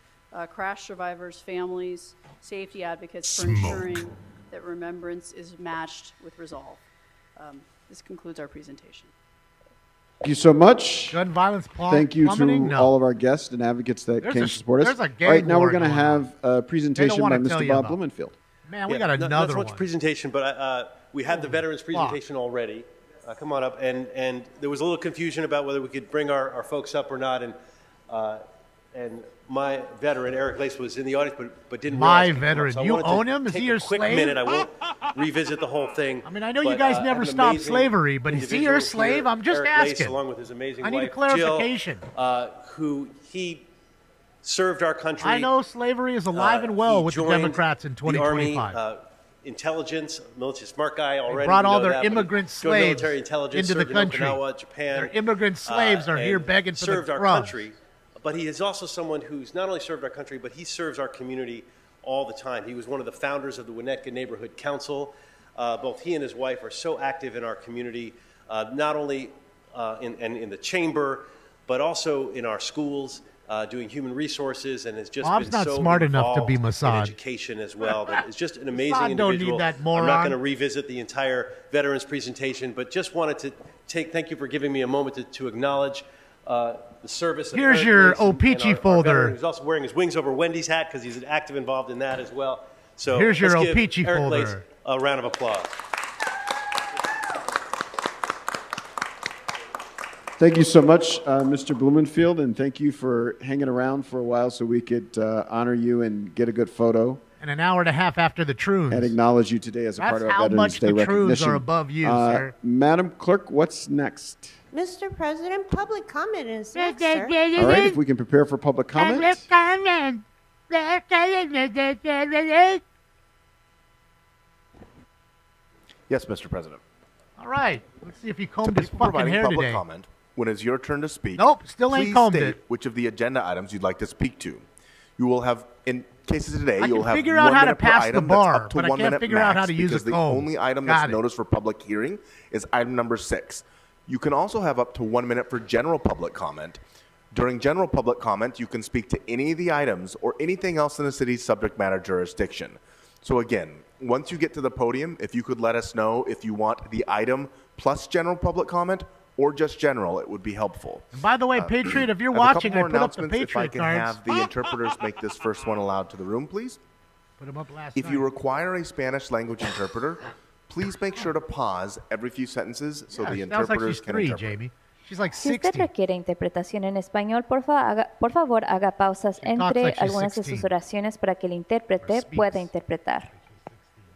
Crash survivors, families, safety advocates for ensuring that remembrance is matched with resolve. This concludes our presentation. Thank you so much. Gun violence Thank you to plummeting? No. all of our guests and advocates that There's came a- to support us. there's a All gang right, now war we're going to going have a presentation by wanna tell Mr. you Bob about. Blumenfield. Man, we Yeah, got not another so much one. presentation, but we had the veterans presentation already. Come on up. And there was a little confusion about whether we could bring our folks up or not. And my veteran, Eric Lace, was in the audience, but didn't My realize he came up. veteran. So I You wanted to own him? Is he take your a quick slave? minute. I won't revisit the whole thing. I mean, I know you but, guys never an stopped amazing slavery, but is he your individual slave? here, I'm just Eric Lace, asking. along with his amazing I need a wife, clarification. Jill, who he served our country. I know slavery is alive and well with the Democrats in 2025. The Army, intelligence, military, smart guy already. brought we all know their that, but immigrant joined slaves military intelligence, into the served in country. Okinawa, Japan. Their immigrant slaves are here and begging for the served our crumbs. country. But he is also someone who's not only served our country, but he serves our community all the time. He was one of the founders of the Winnetka Neighborhood Council. Both he and his wife are so active in our community, not only in the chamber, but also in our schools, doing human resources, and has just Bob's been not so smart enough to be involved Mossad. in education as well. But it's just an amazing Mossad don't individual. need that I'm moron. not going to revisit the entire veterans presentation, but just wanted to thank you for giving me a moment to acknowledge the service. Of Here's Eric your Lace and O-Pee-Chee our folder. veteran, who's also wearing his Wings Over Wendy's hat because he's active involved in that as well. So Here's your let's give O-Pee-Chee Eric folder. Lace a round of applause. Thank you so much, Mr. Blumenfield, and thank you for hanging around for a while so we could honor you and get a good photo And an hour and a half after the Troons. and acknowledge you today as a part That's of our how Veterans much Day the Troons recognition. are above you, sir. Madam Clerk, what's next? Mr. President, public comment is next, sir. All right, if we can prepare for public comment. Yes, Mr. President. All right. Let's see if he To combed his people fucking providing hair public today. comment, when it's your turn to speak, Nope, still ain't please combed state it. which of the agenda items you'd like to speak to. You will have, in cases today, I you'll can have figure 1 out how to minute per pass the item that's bar, up to but I 1 can't minute figure out max, how to use because a the comb. only item Got that's it. noticed for public hearing is item number 6. You can also have up to 1 minute for general public comment. During general public comment, you can speak to any of the items or anything else in the city's subject matter jurisdiction. So again, once you get to the podium, if you could let us know if you want the item plus general public comment or just general, it would be helpful. And by the way, Patriot, if you're I have a watching, couple I more put up the announcements. If I Patriot can cards. have the interpreters make this first one allowed to the room, please. Put them up last If night. you require a Spanish language interpreter, please make sure to pause every few sentences so the Sounds like interpreters she's can 3, interpret. Jamie. She's like Si usted 60. requiere interpretación en español, por favor haga pausas talks entre like she's algunas de sus 16. oraciones para que el intérprete pueda interpretar.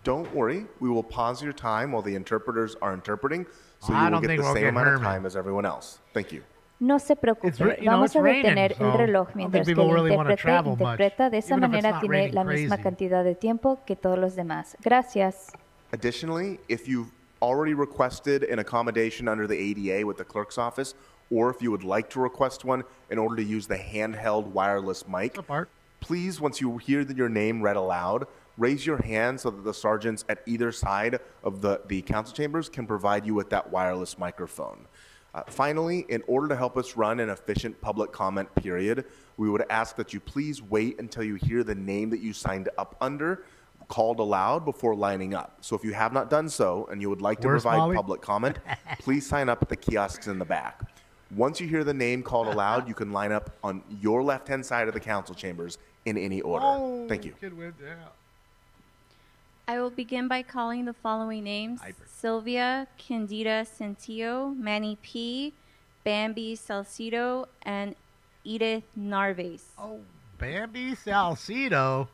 Don't worry, we will pause your time while the interpreters are interpreting, so I you will don't get think the we'll same get amount of Herman. time as everyone else. Thank you. No se preocupe, vamos a detener el reloj mientras que el intérprete interpreta. De esa manera tiene la misma cantidad de tiempo que todos los demás. Gracias. Additionally, if you've already requested an accommodation under the ADA with the clerk's office, or if you would like to request one in order to use the handheld wireless mic, please, once you hear your name read aloud, raise your hand so that the sergeants at either side of the council chambers can provide you with that wireless microphone. Finally, in order to help us run an efficient public comment period, we would ask that you please wait until you hear the name that you signed up under called aloud before lining up. So if you have not done so and you would like to Where's provide Molly? public comment, please sign up at the kiosks in the back. Once you hear the name called aloud, you can line up on your left-hand side of the council chambers in any order. Thank you. Kid went down. I will begin by calling the following names: Sylvia Candida Centillo, Manny P., Bambi Salcido, and Edith Narvaez. Oh, Bambi Salcido.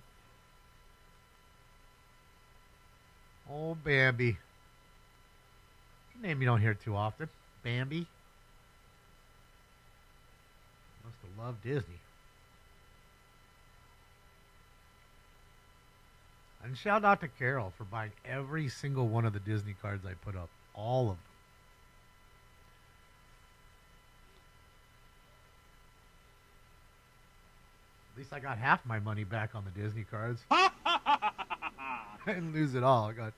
Oh, Bambi. Name you don't hear too often. Bambi. Must have loved Disney. And shout out to Carol for buying every single one of the Disney cards I put up. All of them. At least I got half my money back on the Disney cards. I didn't lose it all. I got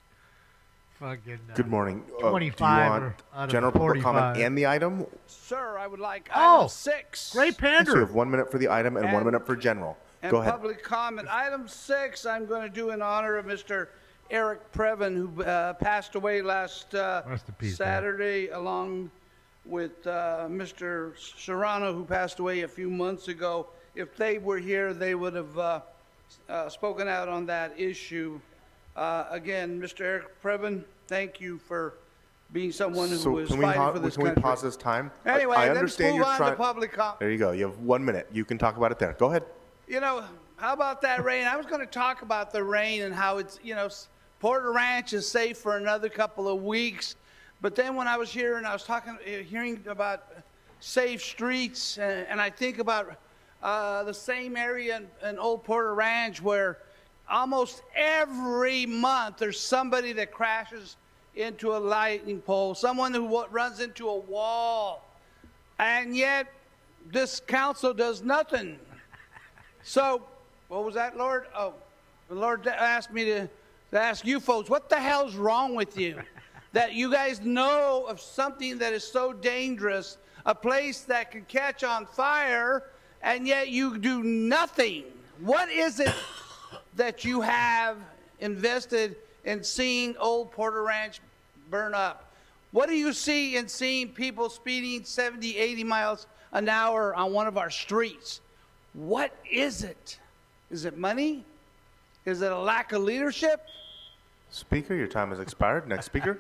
fucking Good morning. 25 do you want out of general public 45. comment and the item? Sir, I would like Oh, item 6. Great So you pander. have 1 minute for the item and 1 And- minute for general. And Go ahead. public comment. Item 6, I'm going to do in honor of Mr. Eric Previn, who passed away last Rest in peace, man. Saturday, along with Mr. Serrano, who passed away a few months ago. If they were here, they would have spoken out on that issue. Again, Mr. Eric Previn, thank you for being someone who So was can we, fighting for this can we country. pause this time? Anyway, I let's understand move you're on trying. to public comment. There you go. You have 1 minute. You can talk about it there. Go ahead. You know, how about that rain? I was going to talk about the rain and how it's, Porter Ranch is safe for another couple of weeks. But then when I was here and I was hearing about safe streets, and I think about the same area in Old Porter Ranch where almost every month there's somebody that crashes into a lightning pole, someone who runs into a wall, and yet this council does nothing. So, what was that, Lord? Oh, the Lord asked me to ask you folks, what the hell's wrong with you? That you guys know of something that is so dangerous, a place that can catch on fire, and yet you do nothing. What is it that you have invested in seeing Old Porter Ranch burn up? What do you see in seeing people speeding 70, 80 miles an hour on one of our streets? What is it? Is it money? Is it a lack of leadership? Speaker, your time has expired. Next speaker.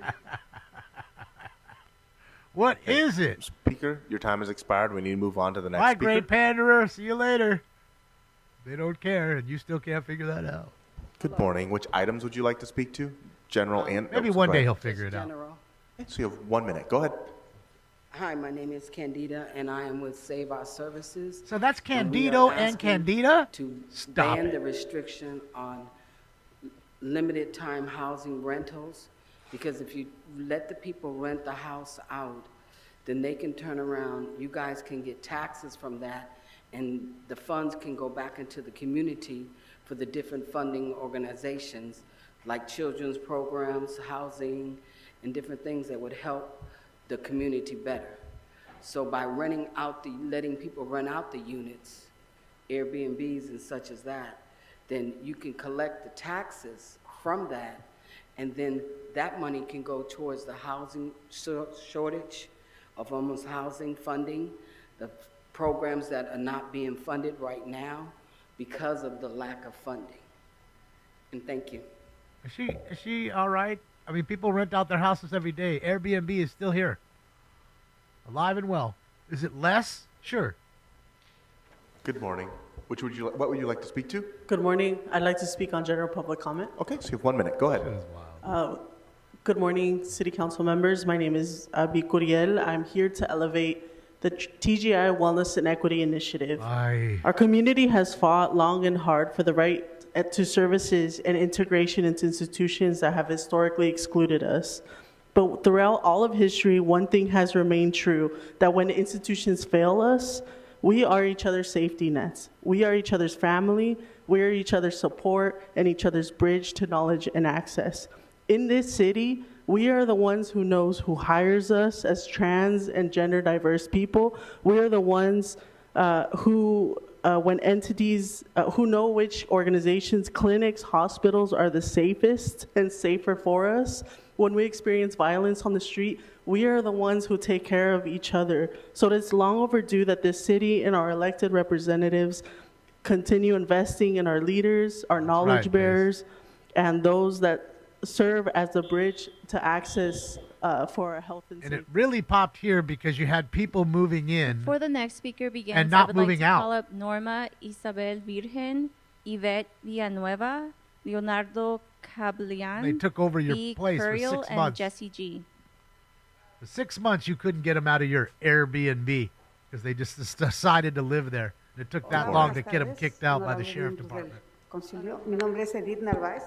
What is it? Speaker, your time has expired. We need to move on to the next Bye, speaker. great panderer. See you later. They don't care, and you still can't figure that out. Good morning. Which items would you like to speak to? General and... Maybe go one day ahead. he'll figure it out. General. So you have 1 minute. Go ahead. Hi, my name is Candida, and I am with Save Our Services. So that's And we Candido are and asking Candida? to Stop ban it. the restriction on limited time housing rentals, because if you let the people rent the house out, then they can turn around, you guys can get taxes from that, And the funds can go back into the community for the different funding organizations like children's programs, housing, and different things that would help the community better. So by letting people rent out the units, Airbnbs and such as that, then you can collect the taxes from that, and then that money can go towards the housing shortage of almost housing funding, the programs that are not being funded right now because of the lack of funding. And thank you. Is she all right? I mean, people rent out their houses every day. Airbnb is still here, alive and well. Is it less? Sure. Good morning. What would you like to speak to? Good morning. I'd like to speak on general public comment. Okay, so you have 1 minute. Go ahead. Good morning, City Council members. My name is Abi Curiel. I'm here to elevate the TGI Wellness and Equity Initiative. Aye. Our community has fought long and hard for the right to services and integration into institutions that have historically excluded us. But throughout all of history, one thing has remained true, that when institutions fail us, we are each other's safety nets. We are each other's family. We are each other's support and each other's bridge to knowledge and access. In this city, we are the ones who knows who hires us as trans and gender diverse people. We are the ones when entities who know which organizations, clinics, hospitals are the safest and safer for us. When we experience violence on the street, we are the ones who take care of each other. So it's long overdue that this city and our elected representatives continue investing in our leaders, our knowledge bearers, and those that serve as the bridge to access for our health and safety. And it really popped here because you had people moving in. Before the next speaker begins, and not I would moving like to out. call up Norma Isabel Virgen, Yvette Villanueva, Leonardo Cablian, They took over your B. place for Curiel, 6 and months. Jesse G. For 6 months, you couldn't get them out of your Airbnb because they just decided to live there. It took that long to get them kicked out by the sheriff department. Concilio. Mi nombre es Edith Narváez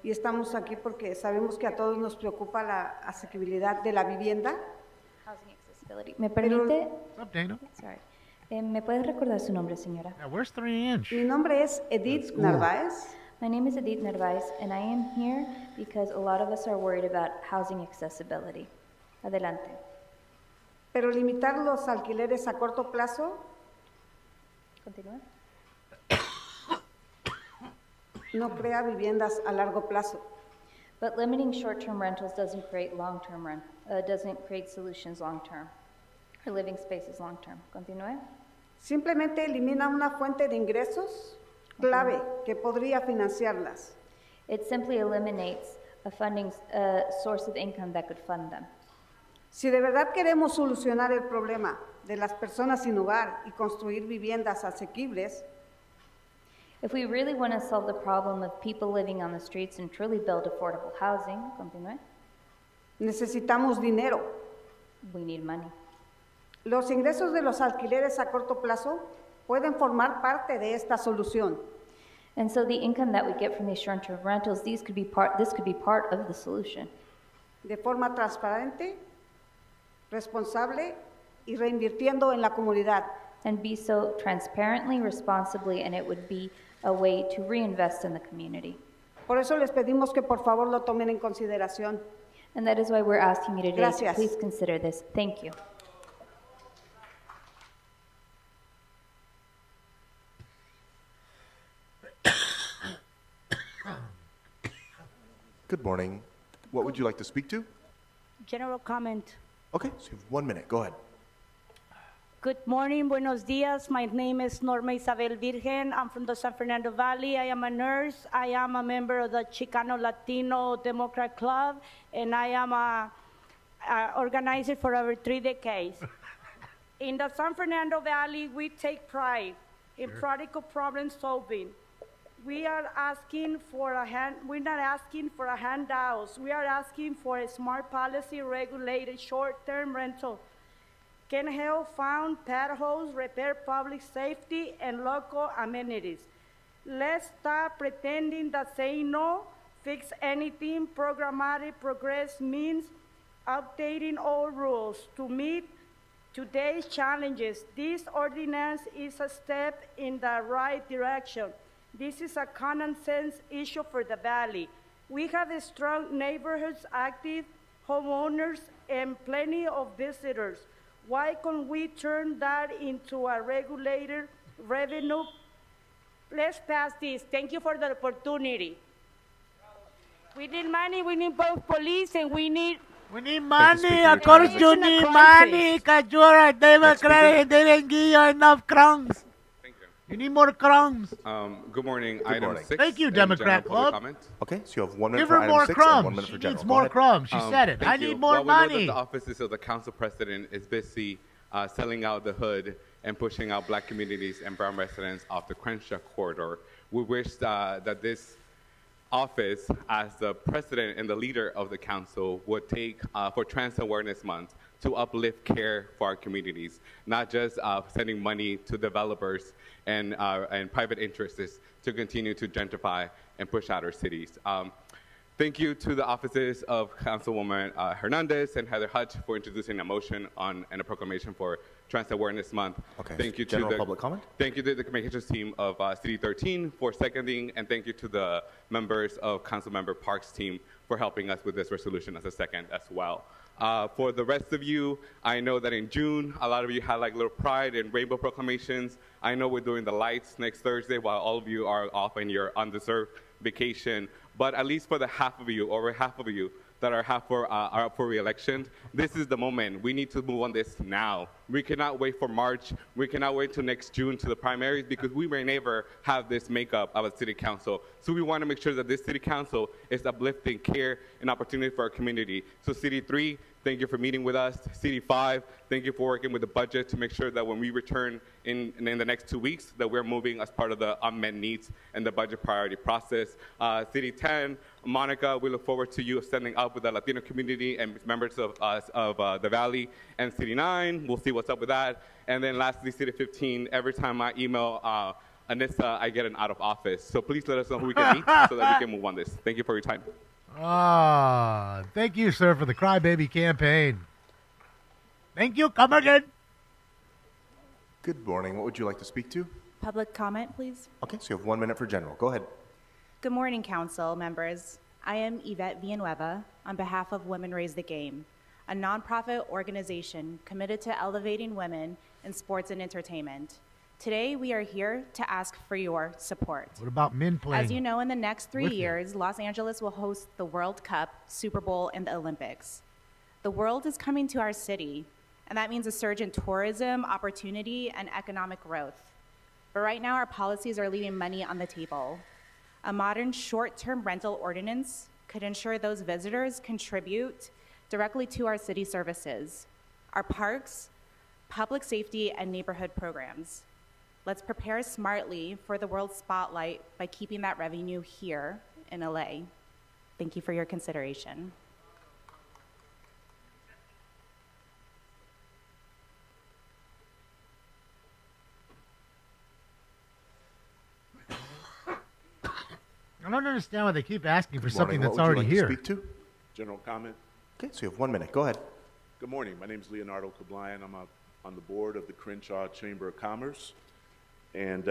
y estamos aquí porque sabemos que a todos nos preocupa la asequibilidad de la vivienda. Housing accessibility. ¿Me permite? What's up, Dana? Sorry. ¿Me puede recordar su nombre, señora? Yeah, where's 3-inch? Mi nombre es Edith Narváez. My name is Edith Narváez, and I am here because a lot of us are worried about housing accessibility. Adelante. Pero limitar los alquileres a corto plazo Continúa. no crea viviendas a largo plazo. But limiting short-term rentals doesn't create doesn't create solutions long-term, or living spaces long-term. Continúe. Simplemente elimina una fuente de ingresos clave que podría financiarlas. It simply eliminates a funding source of income that could fund them. Si de verdad queremos solucionar el problema de las personas sin hogar y construir viviendas asequibles, If we really want to solve the problem of people living on the streets and truly build affordable housing, continúe. necesitamos dinero. We need money. Los ingresos de los alquileres a corto plazo pueden formar parte de esta solución. And so the income that we get from these short-term rentals, this could be part of the solution. De forma transparente, responsable y reinvirtiendo en la comunidad. And be so transparently, responsibly, and it would be a way to reinvest in the community. Por eso les pedimos que por favor lo tomen en consideración. And that is why we're asking you today to Gracias. please consider this. Thank you. Good morning. What would you like to speak to? General comment. Okay, so you have 1 minute. Go ahead. Good morning, buenos dias. My name is Norma Isabel Virgen. I'm from the San Fernando Valley. I am a nurse. I am a member of the Chicano Latino Democrat Club, and I am a organizer for over 3 decades. In the San Fernando Valley, we take pride in practical problem solving. We are asking for we're not asking for a handouts. We are asking for a smart policy regulated short-term rental. Can help found potholes, repair public safety, and local amenities. Let's stop pretending that saying no, fix anything. Programmatic progress means updating all rules to meet today's challenges. This ordinance is a step in the right direction. This is a common sense issue for the valley. We have strong neighborhoods, active homeowners, and plenty of visitors. Why can't we turn that into a regulated revenue? Let's pass this. Thank you for the opportunity. We need money, we need both police, and we need money. Of course you need money, because you're a Democrat and they didn't give you enough crumbs. Thank you. You need more crumbs. Good morning. Good Item morning. 6. Thank you, Democrat Club. Okay, so you have 1 minute Give for her item more 6 and 1 crumbs. minute for She general. needs Go more ahead. crumbs. She said it. Thank I you. need more While we know money. that the offices of the council president is busy selling out the hood and pushing out black communities and brown residents off the Crenshaw corridor, we wish that this office, as the president and the leader of the council, would take for Trans Awareness Month to uplift care for our communities, not just sending money to developers and private interests to continue to gentrify and push out our cities. Thank you to the offices of Councilwoman Hernandez and Heather Hutch for introducing a motion on and a proclamation for Trans Awareness Month. Okay. Thank you to General the public comment? Thank you to the communications team of City 13 for seconding, and thank you to the members of Councilmember Park's team for helping us with this resolution as a second as well. For the rest of you, I know that in June, a lot of you had like little pride and rainbow proclamations. I know we're doing the lights next Thursday while all of you are off on your undeserved vacation. But at least for the half of you, over half of you that are up for re-election, this is the moment. We need to move on this now. We cannot wait for March. We cannot wait till next June to the primaries, because we may never have this makeup of a city council. So we want to make sure that this city council is uplifting care and opportunity for our community. So City 3, thank you for meeting with us. City 5, thank you for working with the budget to make sure that when we return in the next 2 weeks, that we're moving as part of the unmet needs and the budget priority process. City 10, Monica, we look forward to you standing up with the Latino community and members of the Valley. And City 9, we'll see what's up with that. And then lastly, City 15, every time I email Anissa, I get an out of office. So please let us know who we can meet so that we can move on this. Thank you for your time. Thank you, sir, for the Crybaby campaign. Thank you. Come again. Good morning. What would you like to speak to? Public comment, please. Okay, so you have 1 minute for general. Go ahead. Good morning, council members. I am Yvette Villanueva on behalf of Women Raise the Game, a nonprofit organization committed to elevating women in sports and entertainment. Today, we are here to ask for your support. What about men playing? As you know, in the next 3 with years, Los Angeles will host the World Cup, Super Bowl, and the Olympics. The world is coming to our city, and that means a surge in tourism, opportunity, and economic growth. But right now, our policies are leaving money on the table. A modern short-term rental ordinance could ensure those visitors contribute directly to our city services, our parks, public safety, and neighborhood programs. Let's prepare smartly for the world spotlight by keeping that revenue here in LA. Thank you for your consideration. I don't understand why they keep asking for Good something morning. that's What would already you like here. to speak to? General comment. Okay, so you have 1 minute. Go ahead. Good morning. My name is Leonardo Cablayan. I'm on the board of the Crenshaw Chamber of Commerce. And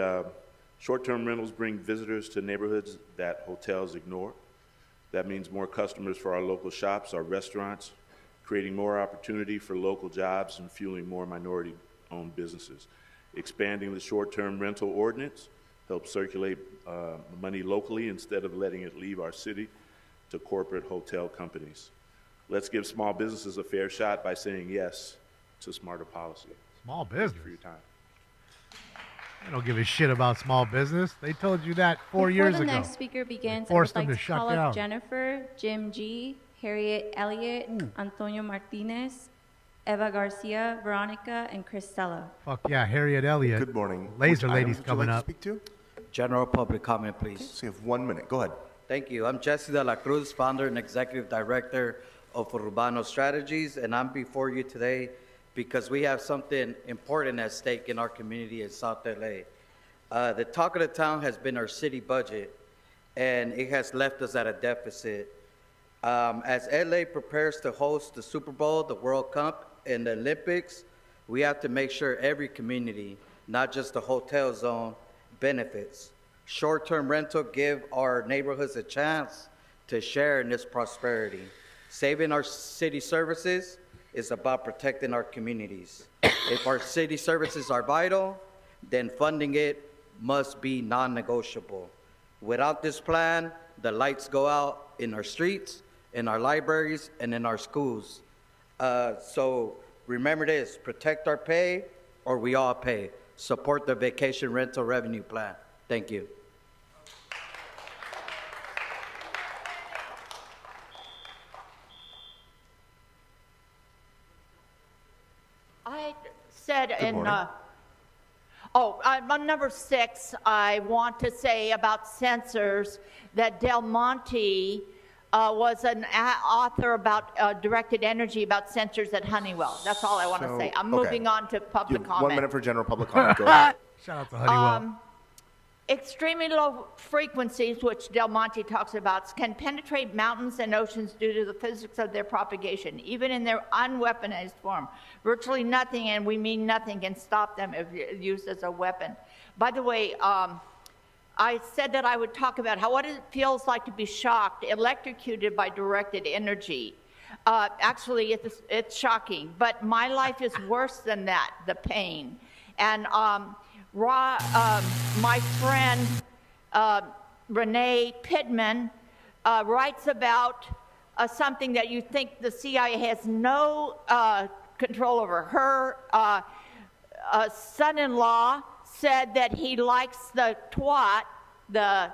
short-term rentals bring visitors to neighborhoods that hotels ignore. That means more customers for our local shops, our restaurants, creating more opportunity for local jobs and fueling more minority-owned businesses. Expanding the short-term rental ordinance helps circulate money locally instead of letting it leave our city to corporate hotel companies. Let's give small businesses a fair shot by saying yes to smarter policy. Small business? Thank you for your time. I don't give a shit about small business. They told you that 4 years ago. Before the next speaker begins, I Forced would like them to to shut call down. up Jennifer, Jim G., Harriet Elliott, Antonio Martinez, Eva Garcia, Veronica, and Cristela. Fuck yeah, Harriet Elliott. Good morning. Laser Which Lady's item would you coming like to up. speak to? General public comment, please. Okay, so you have 1 minute. Go ahead. Thank you. I'm Jesse De La Cruz, founder and executive director of Urbano Strategies, and I'm before you today because we have something important at stake in our community in South LA. The talk of the town has been our city budget, and it has left us at a deficit. As LA prepares to host the Super Bowl, the World Cup, and the Olympics, We have to make sure every community, not just the hotel zone, benefits. Short-term rental give our neighborhoods a chance to share in this prosperity. Saving our city services is about protecting our communities. If our city services are vital, then funding it must be non-negotiable. Without this plan, the lights go out in our streets, in our libraries, and in our schools. So remember this, protect our pay or we all pay. Support the vacation rental revenue plan. Thank you. I said on number 6, I want to say about sensors that Del Monte was an author about directed energy about sensors at Honeywell. That's all I want to say. I'm moving on to public comment. 1 minute for general public comment. Go ahead. Shout out to Honeywell. Extremely low frequencies, which Del Monte talks about, can penetrate mountains and oceans due to the physics of their propagation, even in their unweaponized form. Virtually nothing, and we mean nothing, can stop them if used as a weapon. By the way, I said that I would talk about what it feels like to be shocked, electrocuted by directed energy. Actually, it's shocking, but my life is worse than that, the pain. And my friend Renee Pittman writes about something that you think the CIA has no control over. Her son-in-law said that he likes the twat, the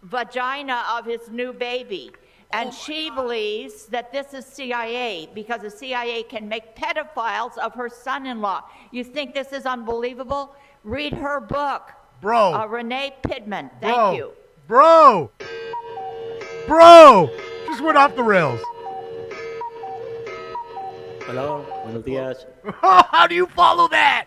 vagina of his new baby. And she believes that this is CIA because the CIA can make pedophiles of her son-in-law. You think this is unbelievable? Read her book. Bro. Renee Pittman. Thank you. Bro. Just went off the rails. Hola, buenos días. How do you follow that?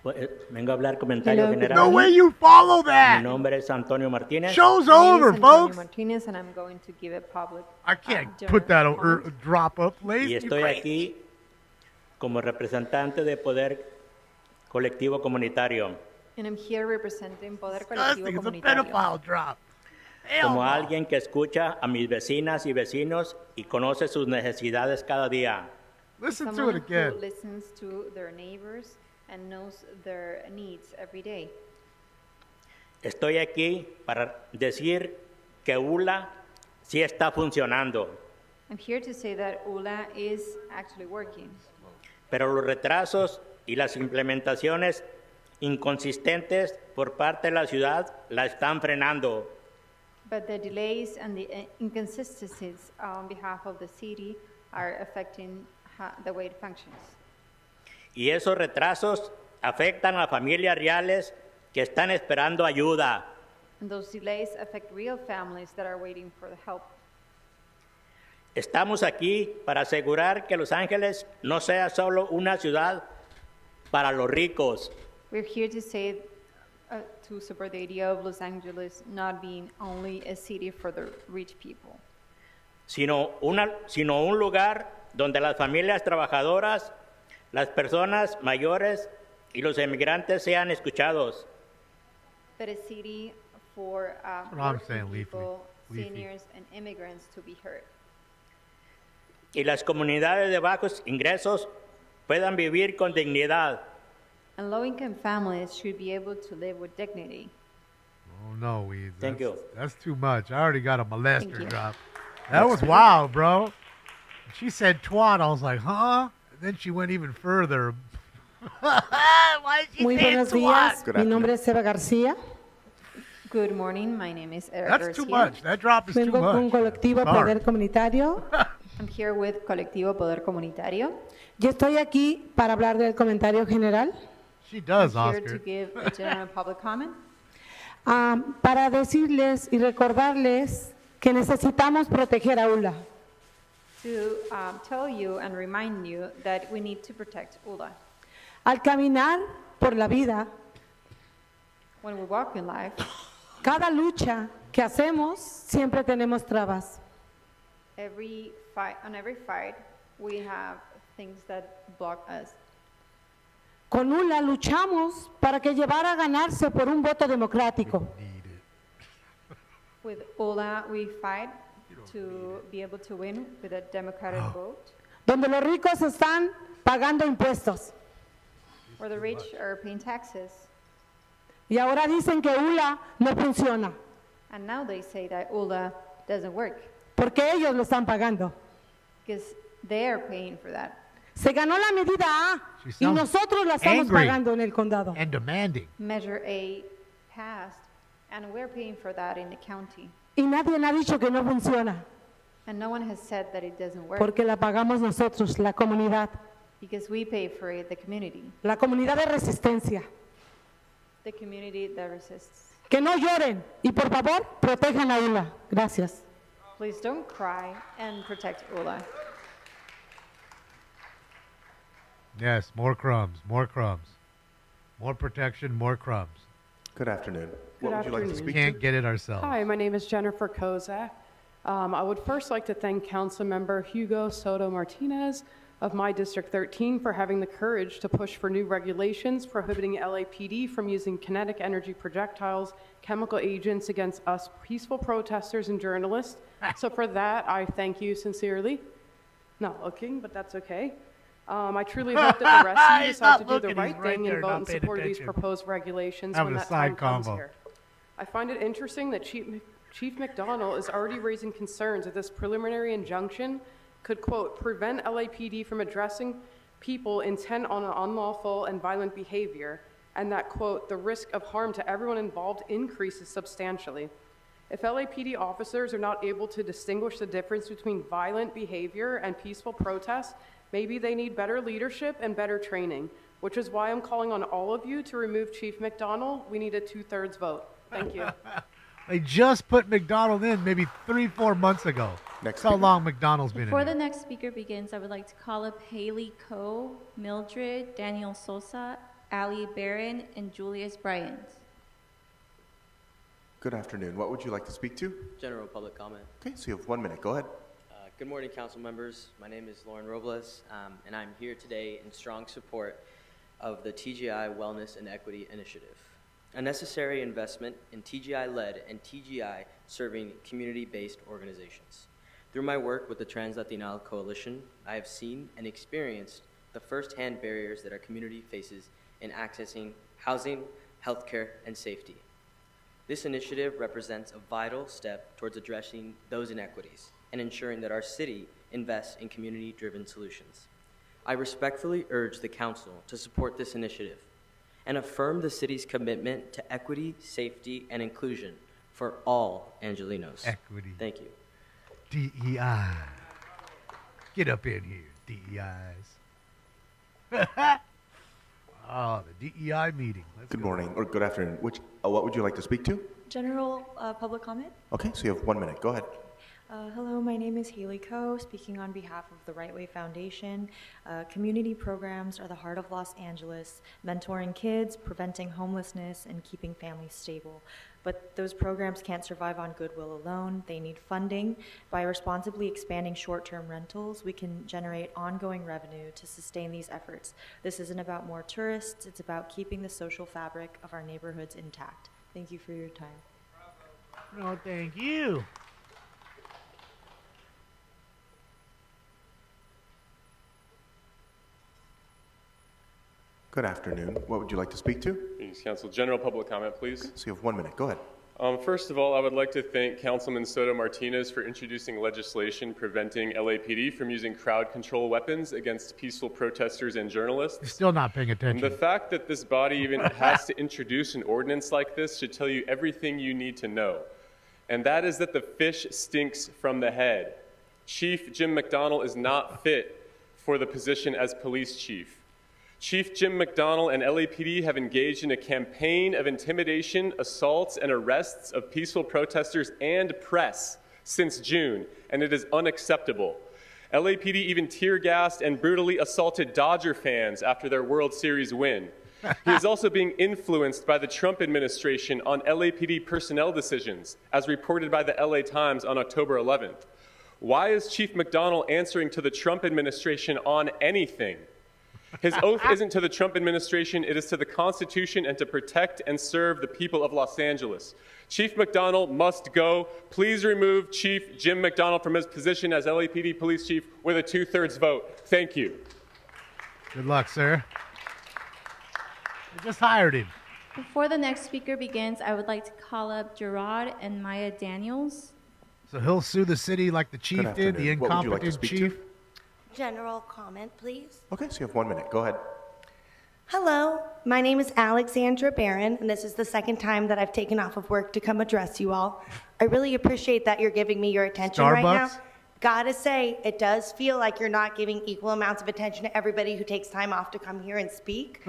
Vengo a hablar comentario general. No way you follow that. Mi nombre es Antonio Martínez. Show's over, folks. Martinez, and I'm going to give a public. I can't put that drop up, please. Y estoy aquí como representante de Poder Colectivo Comunitario. And I'm here representing Poder Colectivo It's a Comunitario. pedophile drop. Como alguien que escucha a mis vecinas y vecinos y conoce sus necesidades cada día. Listen to Someone it again. who listens to their neighbors and knows their needs every day. Estoy aquí para decir que ULA sí está funcionando. I'm here to say that ULA is actually working. Pero los retrasos y las implementaciones inconsistentes por parte de la ciudad la están frenando. But the delays and the inconsistencies on behalf of the city are affecting the way it functions. Y esos retrasos afectan a familias reales que están esperando ayuda. And those delays affect real families that are waiting for the help. Estamos aquí para asegurar que Los Ángeles no sea solo una ciudad para los ricos. We're here to say, to support the idea of Los Angeles not being only a city for the rich people. Sino un lugar donde las familias trabajadoras, las personas mayores y los emigrantes sean escuchados. But a city for working people, seniors, and immigrants to be heard. Y las comunidades de bajos ingresos puedan vivir con dignidad. And low-income families should be able to live with dignity. Oh, no, Weeds. Thank you. That's too much. I already got a molester drop. That was wild, bro. She said twat. I was like, huh? And then she went even further. Why did she Muy say buenos twat? días. Mi nombre es Eva García. Good morning. My name is Eva That's Garcia. too much. That drop is too Vengo con much. Colectivo Sorry. Poder Comunitario. I'm here with Colectivo Poder Comunitario. Yo estoy aquí para hablar del comentario general. She does, I'm here Oscar. to give a general public comment. Para decirles y recordarles que necesitamos proteger a ULA. To tell you and remind you that we need to protect ULA. Al caminar por la vida, When we walk in life, cada lucha que hacemos siempre tenemos trabas. on every fight, we have things that block us. Con ULA luchamos para que llevara a ganarse por un voto democrático. With ULA, we fight to be able to win with a democratic vote. Donde los ricos están pagando impuestos. Where the rich are paying taxes. Y ahora dicen que ULA no funciona. And now they say that ULA doesn't work. Porque ellos lo están pagando. Because they are paying for that. Se ganó la medida A y nosotros la estamos pagando en el condado. And demanding. Measure A passed, and we're paying for that in the county. Y nadie ha dicho que no funciona. And no one has said that it doesn't work. Porque la pagamos nosotros, la comunidad. Because we pay for it, the community. La comunidad de resistencia. The community that resists. Que no lloren y por favor protejan a ULA. Gracias. Please don't cry and protect ULA. Yes, more crumbs, more crumbs. More protection, more crumbs. Good afternoon. Good What would you like to afternoon. speak We can't to? get it ourselves. Hi, my name is Jennifer Kozak. I would first like to thank Councilmember Hugo Soto Martinez of my District 13 for having the courage to push for new regulations prohibiting LAPD from using kinetic energy projectiles, chemical agents against us peaceful protesters and journalists. So for that, I thank you sincerely. Not looking, but that's okay. I truly hope that the rest of you He's decide not to do the looking, right he's right thing there, and vote not in paying support of these attention. proposed regulations Having when a that time side comes convo. here. I find it interesting that Chief McDonald is already raising concerns that this preliminary injunction could, quote, prevent LAPD from addressing people intent on unlawful and violent behavior, and that, quote, the risk of harm to everyone involved increases substantially. If LAPD officers are not able to distinguish the difference between violent behavior and peaceful protests, maybe they need better leadership and better training, which is why I'm calling on all of you to remove Chief McDonald. We need a 2/3 vote. Thank you. They just put McDonald in maybe 3-4 months ago. That's how long McDonald's been Before in the there. next speaker begins, I would like to call up Haley Coe, Mildred, Daniel Sosa, Ali Barron, and Julius Bryant. Good afternoon. What would you like to speak to? General public comment. Okay, so you have 1 minute. Go ahead. Good morning, council members. My name is Lauren Robles, and I'm here today in strong support of the TGI Wellness and Equity Initiative, a necessary investment in TGI-led and TGI-serving community-based organizations. Through my work with the Trans-Latinal Coalition, I have seen and experienced the first-hand barriers that our community faces in accessing housing, healthcare, and safety. This initiative represents a vital step towards addressing those inequities and ensuring that our city invests in community-driven solutions. I respectfully urge the council to support this initiative and affirm the city's commitment to equity, safety, and inclusion for all Angelinos. Equity. Thank you. DEI. Get up in here, DEIs. Oh, the DEI meeting. Good morning, or good afternoon. What would you like to speak to? General public comment. Okay, so you have 1 minute. Go ahead. Hello, my name is Haley Coe, speaking on behalf of the Right Way Foundation. Community programs are the heart of Los Angeles, mentoring kids, preventing homelessness, and keeping families stable. But those programs can't survive on goodwill alone. They need funding. By responsibly expanding short-term rentals, we can generate ongoing revenue to sustain these efforts. This isn't about more tourists, it's about keeping the social fabric of our neighborhoods intact. Thank you for your time. No, thank you. Good afternoon. What would you like to speak to? Thanks, Council. General public comment, please. So you have 1 minute. Go ahead. First of all, I would like to thank Councilman Soto Martinez for introducing legislation preventing LAPD from using crowd control weapons against peaceful protesters and journalists. You're still not paying attention. And the fact that this body even has to introduce an ordinance like this should tell you everything you need to know. And that is that the fish stinks from the head. Chief Jim McDonald is not fit for the position as police chief. Chief Jim McDonald and LAPD have engaged in a campaign of intimidation, assaults, and arrests of peaceful protesters and press since June, and it is unacceptable. LAPD even tear-gassed and brutally assaulted Dodger fans after their World Series win. He is also being influenced by the Trump administration on LAPD personnel decisions, as reported by the LA Times on October 11th. Why is Chief McDonald answering to the Trump administration on anything? His oath isn't to the Trump administration, it is to the Constitution and to protect and serve the people of Los Angeles. Chief McDonald must go. Please remove Chief Jim McDonald from his position as LAPD police chief with a 2/3 vote. Thank you. Good luck, sir. We just hired him. Before the next speaker begins, I would like to call up Gerard and Maya Daniels. So he'll sue the city like the chief did, the What would you like to incompetent speak chief. to? General comment, please. Okay, so you have 1 minute. Go ahead. Hello, my name is Alexandra Barron, and this is the second time that I've taken off of work to come address you all. I really appreciate that you're giving me your attention right now. Starbucks? Gotta say, it does feel like you're not giving equal amounts of attention to everybody who takes time off to come here and speak.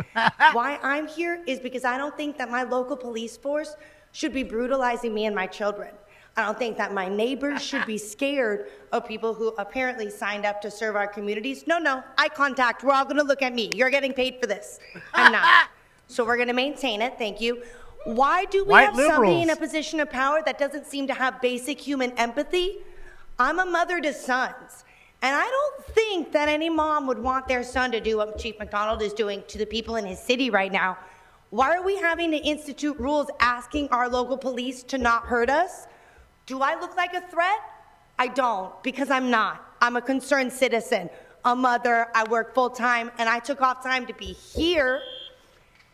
Why I'm here is because I don't think that my local police force should be brutalizing me and my children. I don't think that my neighbors should be scared of people who apparently signed up to serve our communities. No, eye contact. We're all gonna look at me. You're getting paid for this. I'm not. So we're gonna maintain it, thank you. Why do we White have somebody in a liberals. position of power that doesn't seem to have basic human empathy? I'm a mother to sons, and I don't think that any mom would want their son to do what Chief McDonald is doing to the people in his city right now. Why are we having to institute rules asking our local police to not hurt us? Do I look like a threat? I don't, because I'm not. I'm a concerned citizen, a mother, I work full time, and I took off time to be here,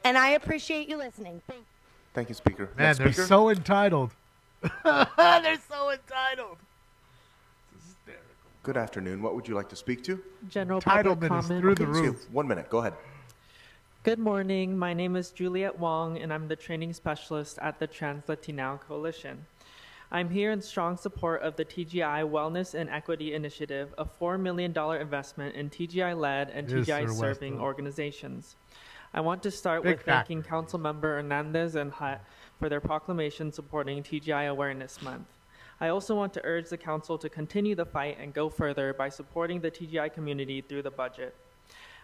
and I appreciate you listening. Thank you. Thank you, Speaker. Man, Next they're speaker. so entitled. They're so entitled. Good afternoon. What would you like to speak to? General public Entitlement is comment. through the Okay, so you roof. have 1 minute. Go ahead. Good morning. My name is Juliet Wong, and I'm the training specialist at the Trans Latino Coalition. I'm here in strong support of the TGI Wellness and Equity Initiative, a $4 million investment in TGI-led and Yes, sir, TGI-serving Weston. organizations. I want to start Big with thanking Councilmember Hernandez and Hutt for their proclamation supporting TGI Awareness Month. I also want to urge the council to continue the fight and go further by supporting the TGI community through the budget.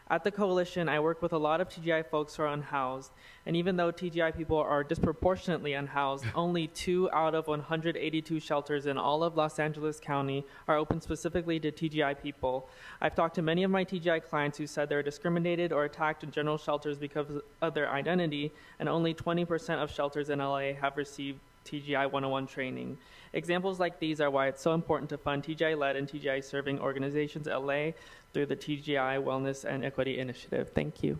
At the coalition, I work with a lot of TGI folks who are unhoused, and even though TGI people are disproportionately unhoused, only 2 out of 182 shelters in all of Los Angeles County are open specifically to TGI people. I've talked to many of my TGI clients who said they're discriminated or attacked in general shelters because of their identity, and only 20% of shelters in LA have received TGI 101 training. Examples like these are why it's so important to fund TGI-led and TGI-serving organizations in LA through the TGI Wellness and Equity Initiative. Thank you.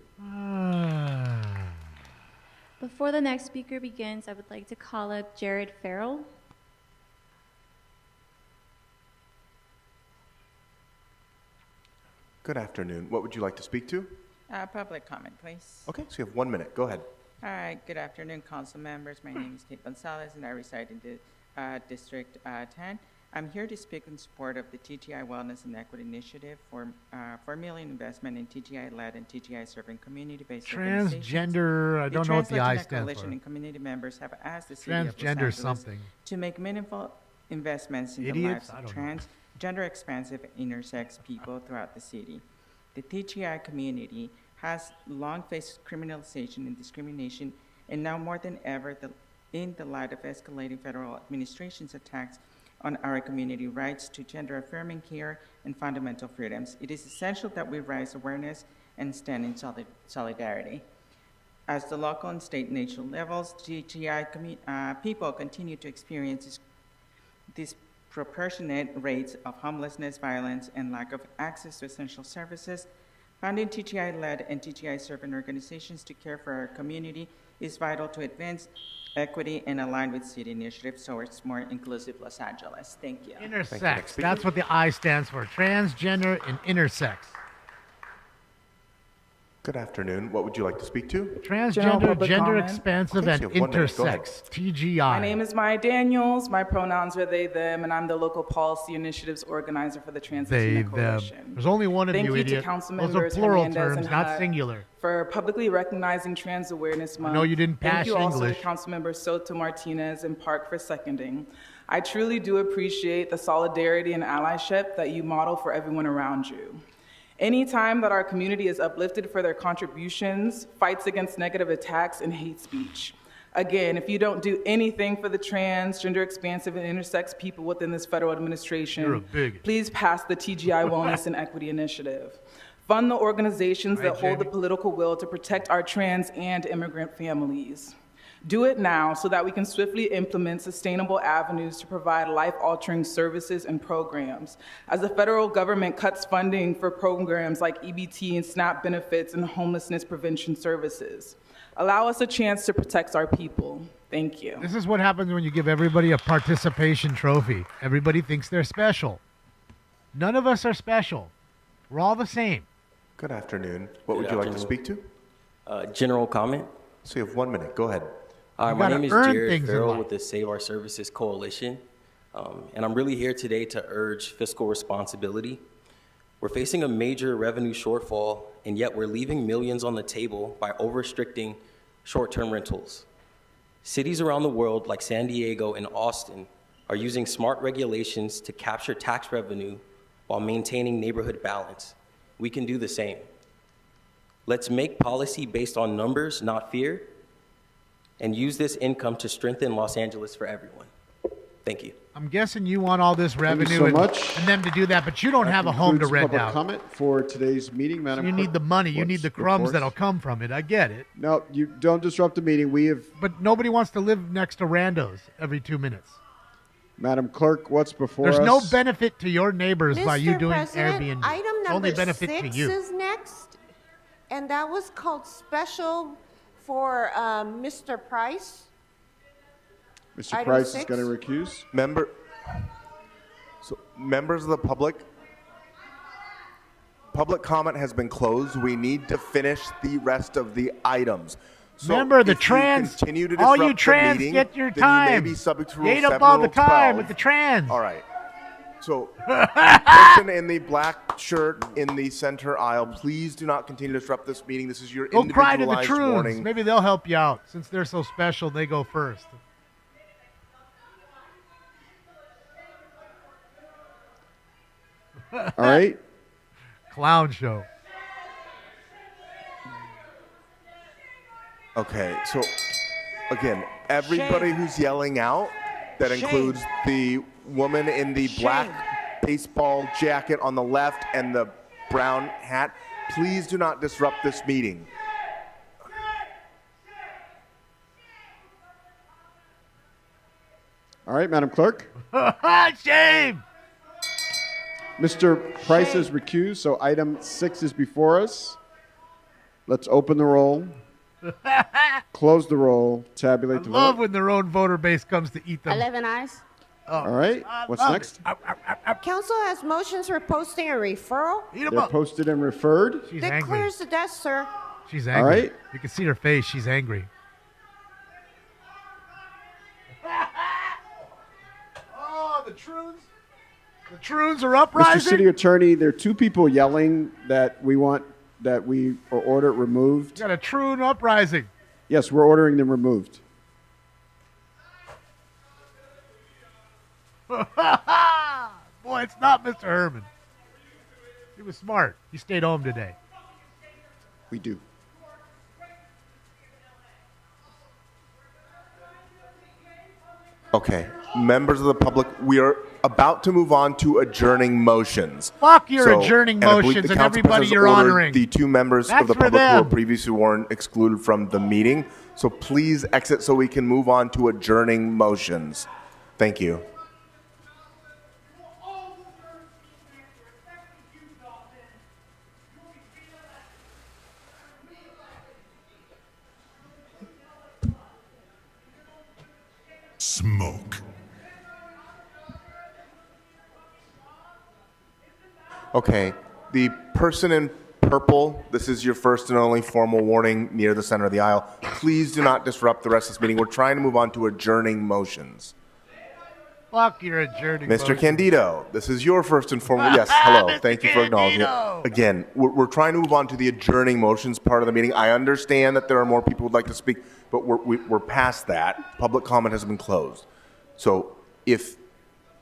Before the next speaker begins, I would like to call up Jared Farrell. Good afternoon. What would you like to speak to? Public comment, please. Okay, so you have 1 minute. Go ahead. All right, good afternoon, council members. My name is Kate Gonzalez, and I reside in the District 10. I'm here to speak in support of the TGI Wellness and Equity Initiative for $4 million investment in TGI-led and TGI-serving community-based organizations. Transgender, I don't know what the I Trans Latino stands Coalition for. and community members have asked the city of Los Transgender Angeles something. to make meaningful investments in the Idiots? lives I of don't know. trans, gender-expansive, intersex people throughout the city. The TGI community has long faced criminalization and discrimination, and now more than ever, in the light of escalating federal administration's attacks on our community rights to gender-affirming care and fundamental freedoms, it is essential that we raise awareness and stand in solidarity. As the local and state and national levels, TGI people continue to experience disproportionate rates of homelessness, violence, and lack of access to essential services. Funding TGI-led and TGI-serving organizations to care for our community is vital to advance equity and align with city initiatives towards more inclusive Los Angeles. Thank you. Intersex. That's what the I stands for. Transgender and intersex. Good afternoon. What would you like to speak to? Transgender, gender expansive, Okay, and so you have 1 minute. Go ahead. intersex. TGI. My name is Maya Daniels. My pronouns are they, them, and I'm the local policy initiatives organizer for the Trans They, Latino them. Coalition. There's only one of Thank you, you idiot. to council Those are members plural Hernandez terms, and not Hutt singular. for publicly recognizing Trans Awareness Month. know you didn't Thank pass you also English. to council members Soto Martinez and Park for seconding. I truly do appreciate the solidarity and allyship that you model for everyone around you. Anytime that our community is uplifted for their contributions, fights against negative attacks and hate speech. Again, if you don't do anything for the trans, gender expansive, and intersex people within this federal You're a administration, bigot. please pass the TGI Wellness and Equity Initiative. Fund the organizations that hold the political will to protect our trans and immigrant families. Do it now so that we can swiftly implement sustainable avenues to provide life-altering services and programs. As the federal government cuts funding for programs like EBT and SNAP benefits and homelessness prevention services. Allow us a chance to protect our people. Thank you. This is what happens when you give everybody a participation trophy. Everybody thinks they're special. None of us are special. We're all the same. Good afternoon. What would you like to speak to? General comment. So you have 1 minute. Go ahead. Hi, my name is Jared Farrell with the Save Our Services Coalition, and I'm really here today to urge fiscal responsibility. We're facing a major revenue shortfall, and yet we're leaving millions on the table by over-restricting short-term rentals. Cities around the world, like San Diego and Austin, are using smart regulations to capture tax revenue while maintaining neighborhood balance. We can do the same. Let's make policy based on numbers, not fear, and use this income to strengthen Los Angeles for everyone. Thank you. I'm guessing you want all this revenue so much. and them to do that, but you don't have a home to rent public out. Comment for today's meeting, Madam You Clerk. need the money. You need the crumbs reports? that'll come from it. I get it. No, you don't disrupt the meeting. We have, But nobody wants to live next to randos every 2 minutes. Madam Clerk, what's before There's us? no benefit to your neighbors by you Mr. doing President, Airbnb. item It's number only benefit to 6 you. is next, and that was called special for Mr. Price. Mr. Item Price is 6. going to recuse. Members of the public comment has been closed. We need to finish the rest of the items. So Remember, the if you trans, continue to all disrupt you trans the meeting, get your then time. You may be subject to You Rule ate 7 up all or the Rule time 12. with the trans. All right. So, person in the black shirt in the center aisle, please do not continue to disrupt this meeting. This is your Go cry to the individualized truths. warning. Maybe they'll help you out. Since they're so special, they go first. All right. Clown show. Okay, so again, everybody who's yelling out, that includes the woman in the black baseball jacket on the left and the brown hat, please do not disrupt this meeting. All right, Madam Clerk. Shame! Mr. Price is recused, so item 6 is before us. Let's open the roll, close the roll, tabulate the Love vote. when their own voter base comes to eat them. 11 ayes. All right, what's next? Council has motions for posting a referral. They're posted and referred. She's That angry. clears the desk, sir. She's angry. All right. You can see her face. She's angry. Oh, the troons. The troons are Mr. uprising. City Attorney, there are 2 people yelling that we order it removed. Got a troon uprising. Yes, we're ordering them removed. Boy, it's not Mr. Herman. He was smart. He stayed home today. We do. Okay, members of the public, we are about to move on to adjourning motions. Fuck your adjourning and I believe motions the and council everybody has you're ordered honoring. The 2 members That's of the for public who were them. previously weren't excluded from the meeting. So please exit so we can move on to adjourning motions. Thank you. Smoke. Okay, the person in purple, this is your first and only formal warning near the center of the aisle. Please do not disrupt the rest of this meeting. We're trying to move on to adjourning motions. Fuck your adjourning Mr. motions. Candido, this is your first and formal. Yes, hello. Mr. Thank you for acknowledging it. Candido. Again, we're trying to move on to the adjourning motions part of the meeting. I understand that there are more people who'd like to speak, but we're past that. Public comment has been closed. So if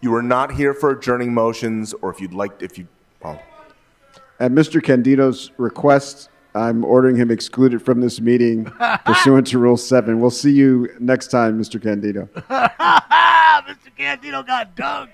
you are not here for adjourning motions, or if you'd like, At Mr. Candido's request, I'm ordering him excluded from this meeting pursuant to Rule 7. We'll see you next time, Mr. Candido. Mr. Candido got dunked.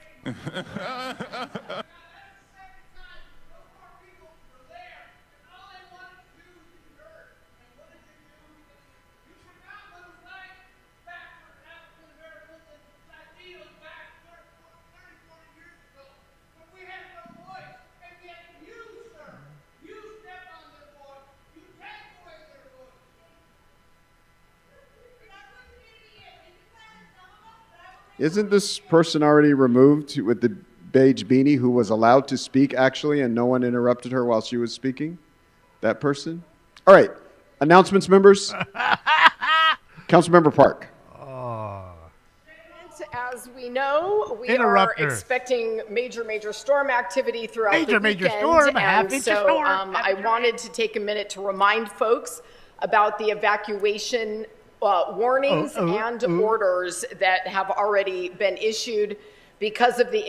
Isn't this person already removed with the beige beanie who was allowed to speak actually and no one interrupted her while she was speaking? That person? All right. Announcements, members. Councilmember Park. As we know, we Interrupt are her. expecting major storm activity throughout the Major weekend. storm, a and half-inch so storm. I wanted to take a minute to remind folks about the evacuation warnings and orders that have already been issued because of the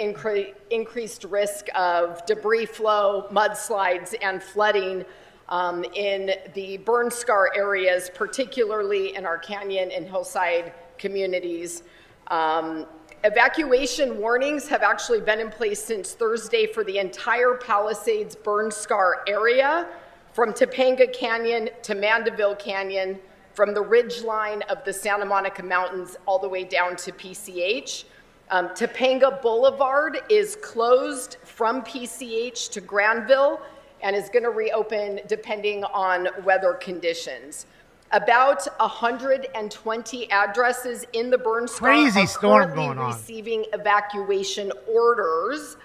increased risk of debris flow, mudslides, and flooding in the burn scar areas, particularly in our canyon and hillside communities. Evacuation warnings have actually been in place since Thursday for the entire Palisades burn scar area, from Topanga Canyon to Mandeville Canyon, from the ridge line of the Santa Monica Mountains all the way down to PCH. Topanga Boulevard is closed from PCH to Granville and is going to reopen depending on weather conditions. About 120 addresses in the burn scar Crazy are storm currently going on. receiving evacuation orders,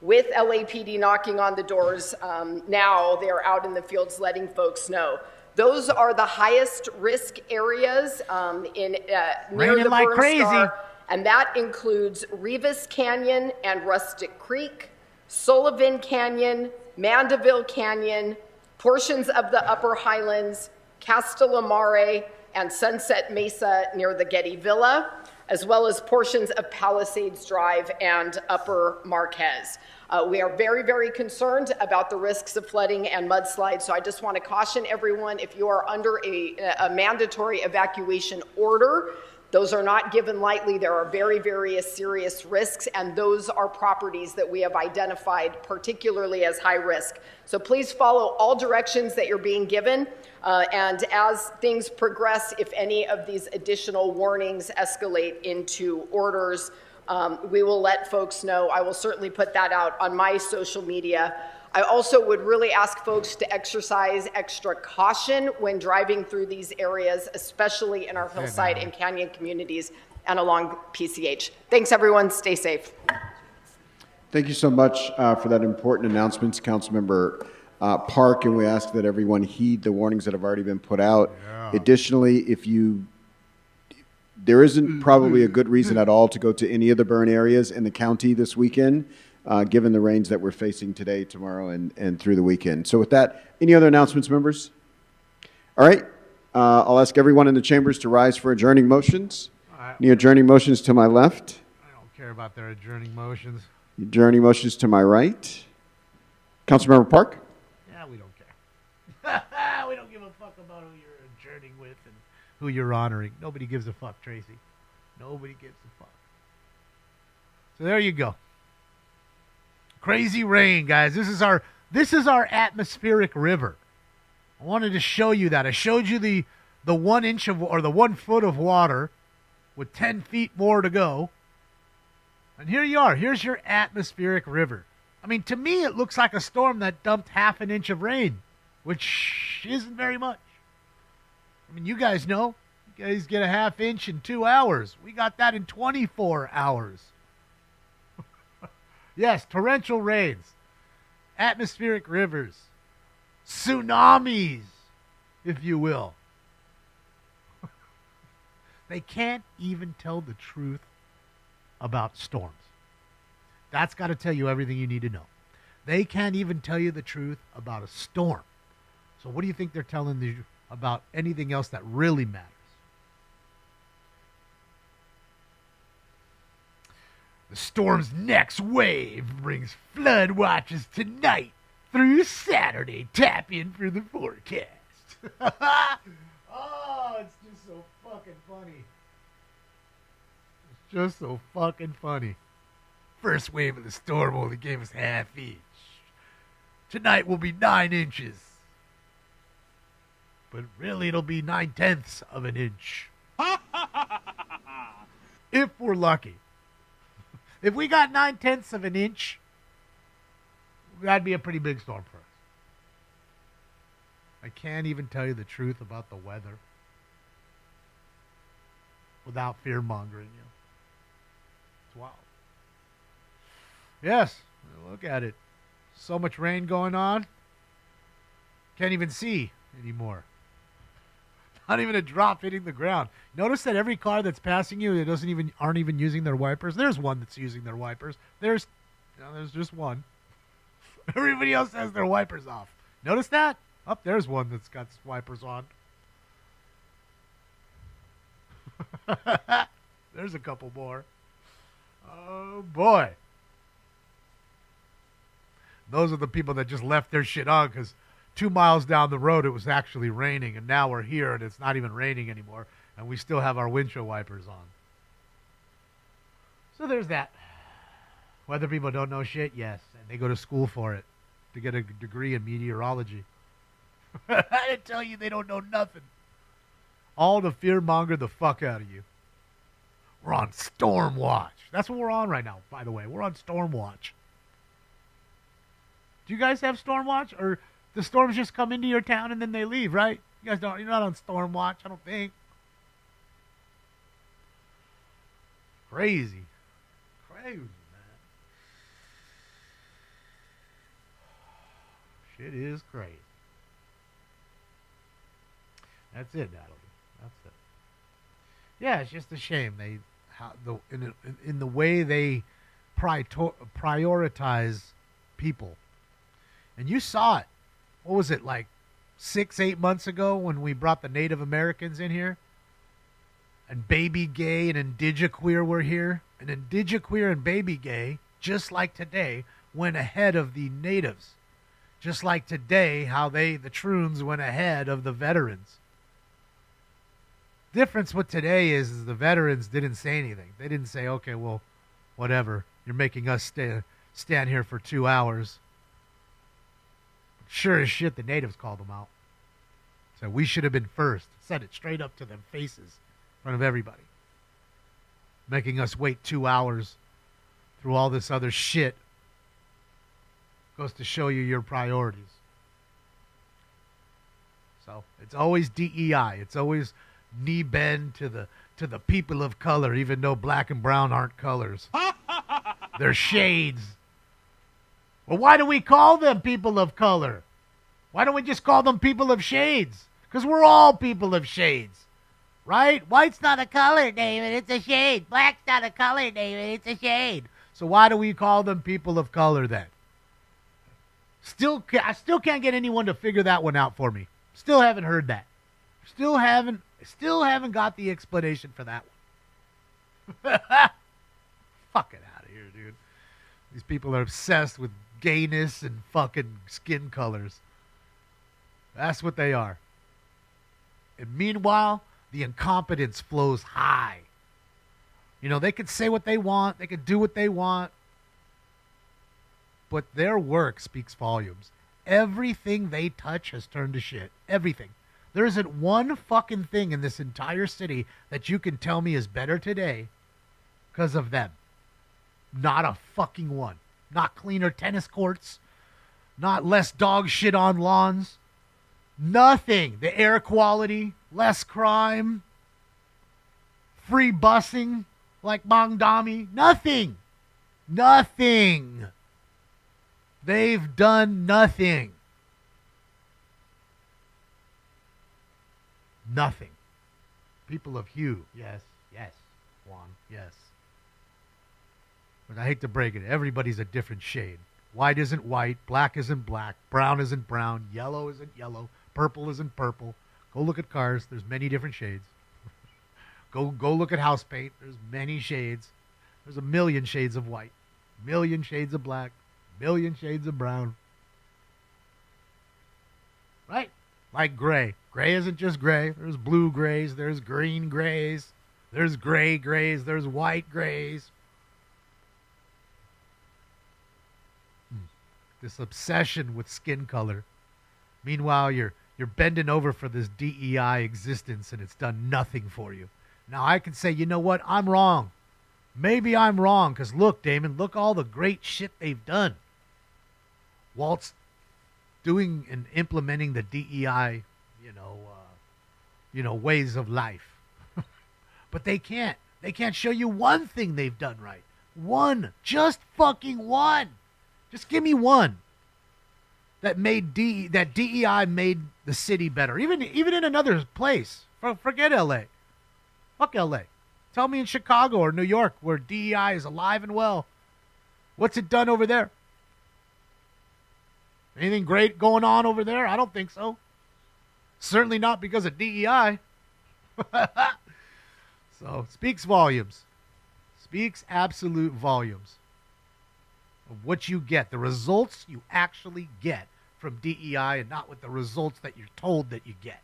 with LAPD knocking on the doors now. They're out in the fields letting folks know. Those are the highest risk areas near Raining the like burn crazy. scar, and that includes Rivas Canyon and Rustic Creek, Sullivan Canyon, Mandeville Canyon, portions of the Upper Highlands, Castellamare, and Sunset Mesa near the Getty Villa, as well as portions of Palisades Drive and Upper Marquez. We are very concerned about the risks of flooding and mudslides, so I just want to caution everyone, if you are under a mandatory evacuation order, those are not given lightly. There are very serious risks, and those are properties that we have identified particularly as high risk. So please follow all directions that you're being given, and as things progress, if any of these additional warnings escalate into orders, we will let folks know. I will certainly put that out on my social media. I also would really ask folks to exercise extra caution when driving through these areas, especially in our hillside and canyon communities and along PCH. Thanks, everyone. Stay safe. Thank you so much for that important announcement, Councilmember Park, and we ask that everyone heed the warnings that have already been put out. Additionally, there isn't probably a good reason at all to go to any of the burn areas in the county this weekend, given the rains that we're facing today, tomorrow, and through the weekend. So with that, any other announcements, members? All right. I'll ask everyone in the chambers to rise for adjourning motions. Any adjourning motions to my left? I don't care about their adjourning motions. Adjourning motions to my right. Councilmember Park? Yeah, we don't care. We don't give a fuck about who you're adjourning with and who you're honoring. Nobody gives a fuck, Tracy. Nobody gives a fuck. So there you go. Crazy rain, guys. This is our atmospheric river. I wanted to show you that. I showed you the 1 inch of, or the 1 foot of water with 10 feet more to go. And here you are. Here's your atmospheric river. I mean, to me, it looks like a storm that dumped half an inch of rain, which isn't very much. I mean, you guys know. You guys get a half inch in 2 hours. We got that in 24 hours. Yes, torrential rains, atmospheric rivers, tsunamis, if you will. They can't even tell the truth about storms. That's got to tell you everything you need to know. They can't even tell you the truth about a storm. So what do you think they're telling you about anything else that really matters? The storm's next wave brings flood watches tonight through Saturday. Tap in for the forecast. Oh, it's just so fucking funny. It's just so fucking funny. First wave of the storm only gave us half inch. Tonight will be 9 inches. But really it'll be 9/10 of an inch. If we're lucky. If we got 9/10 of an inch, that'd be a pretty big storm for us. I can't even tell you the truth about the weather without fear-mongering you. It's wild. Yes, look at it. So much rain going on. Can't even see anymore. Not even a drop hitting the ground. Notice that every car that's passing you, it aren't even using their wipers. There's one that's using their wipers. There's just one. Everybody else has their wipers off. Notice that? Oh, there's one that's got wipers on. There's a couple more. Oh boy. Those are the people that just left their shit on because 2 miles down the road it was actually raining, and now we're here and it's not even raining anymore, and we still have our windshield wipers on. So there's that. Weather people don't know shit, yes, and they go to school for it to get a degree in meteorology. I didn't tell you they don't know nothing. All to fear-monger the fuck out of you. We're on storm watch. That's what we're on right now, by the way. We're on storm watch. Do you guys have storm watch? Or the storms just come into your town and then they leave, right? You guys don't, you're not on storm watch, I don't think. Crazy. Crazy, man. Shit is crazy. That's it, Natalie. That's it. Yeah, it's just a shame in the way they prioritize people. And you saw it. What was it, like 6-8 months ago when we brought the Native Americans in here? And baby gay and indigiqueer were here. And indigiqueer and baby gay, just like today, went ahead of the natives. Just like today, how the Troons went ahead of the veterans. Difference with today is the veterans didn't say anything. They didn't say, okay, well, whatever. You're making us stand here for 2 hours. Sure as shit, the natives called them out. So we should have been first. Said it straight up to their faces in front of everybody. Making us wait 2 hours through all this other shit goes to show you your priorities. So it's always DEI. It's always knee bend to the people of color, even though black and brown aren't colors. They're shades. Well, why do we call them people of color? Why don't we just call them people of shades? Because we're all people of shades. Right? White's not a color, David. It's a shade. Black's not a color, David. It's a shade. So why do we call them people of color then? I still can't get anyone to figure that one out for me. Still haven't heard that. Still haven't got the explanation for that one. Fuck it out of here, dude. These people are obsessed with gayness and fucking skin colors. That's what they are. And meanwhile, the incompetence flows high. You know, they could say what they want. They could do what they want. But their work speaks volumes. Everything they touch has turned to shit. Everything. There isn't one fucking thing in this entire city that you can tell me is better today because of them. Not a fucking one. Not cleaner tennis courts. Not less dog shit on lawns. Nothing. The air quality, less crime, free busing like Mangdami. Nothing. Nothing. They've done nothing. Nothing. People of hue. Yes. Yes. Juan. Yes. But I hate to break it. Everybody's a different shade. White isn't white. Black isn't black. Brown isn't brown. Yellow isn't yellow. Purple isn't purple. Go look at cars. There's many different shades. Go look at house paint. There's many shades. There's a million shades of white. Million shades of black. Million shades of brown. Right? Like gray. Gray isn't just gray. There's blue grays. There's green grays. There's gray grays. There's white grays. This obsession with skin color. Meanwhile, you're bending over for this DEI existence and it's done nothing for you. Now I can say, you know what? I'm wrong. Maybe I'm wrong because look, Damon, look all the great shit they've done. Walt's doing and implementing the DEI, ways of life. But they can't. They can't show you one thing they've done right. One. Just fucking one. Just give me one. That DEI made the city better. Even in another place. Forget LA. Fuck LA. Tell me in Chicago or New York where DEI is alive and well. What's it done over there? Anything great going on over there? I don't think so. Certainly not because of DEI. So, speaks volumes. Speaks absolute volumes of what you get, the results you actually get from DEI, and not with the results that you're told that you get.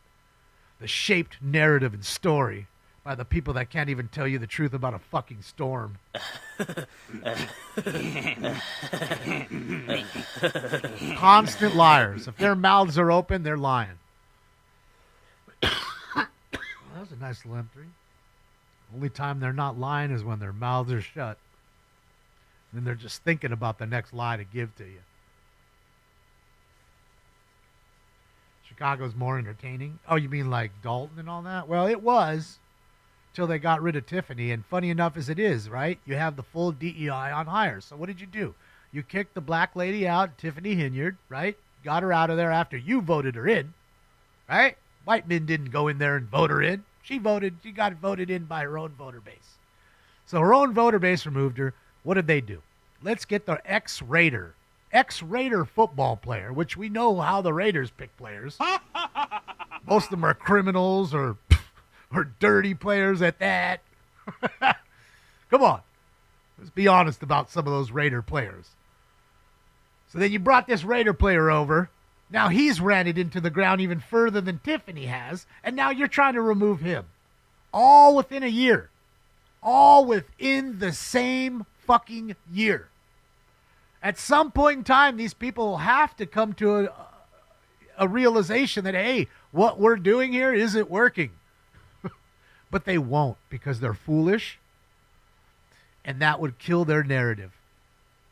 The shaped narrative and story by the people that can't even tell you the truth about a fucking storm. Constant liars. If their mouths are open, they're lying. Well, that was a nice little M3. Only time they're not lying is when their mouths are shut. Then they're just thinking about the next lie to give to you. Chicago's more entertaining. Oh, you mean like Dalton and all that? Well, it was till they got rid of Tiffany. And funny enough as it is, right? You have the full DEI on hires. So what did you do? You kicked the black lady out, Tiffany Hinyard, right? Got her out of there after you voted her in, right? White men didn't go in there and vote her in. She got voted in by her own voter base. So her own voter base removed her. What did they do? Let's get the ex-Raider football player, which we know how the Raiders pick players. Most of them are criminals or dirty players at that. Come on. Let's be honest about some of those Raider players. So then you brought this Raider player over. Now he's ran it into the ground even further than Tiffany has, and now you're trying to remove him. All within a year. All within the same fucking year. At some point in time, these people will have to come to a realization that, hey, what we're doing here isn't working. But they won't because they're foolish, and that would kill their narrative.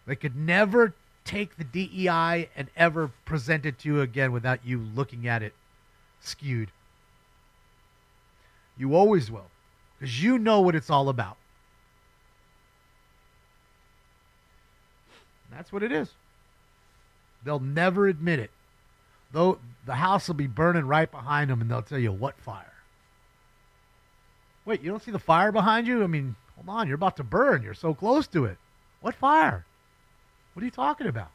They could never take the DEI and ever present it to you again without you looking at it skewed. You always will, because you know what it's all about. That's what it is. They'll never admit it. Though the house will be burning right behind them, and they'll tell you, what fire? Wait, you don't see the fire behind you? I mean, hold on, you're about to burn. You're so close to it. What fire? What are you talking about?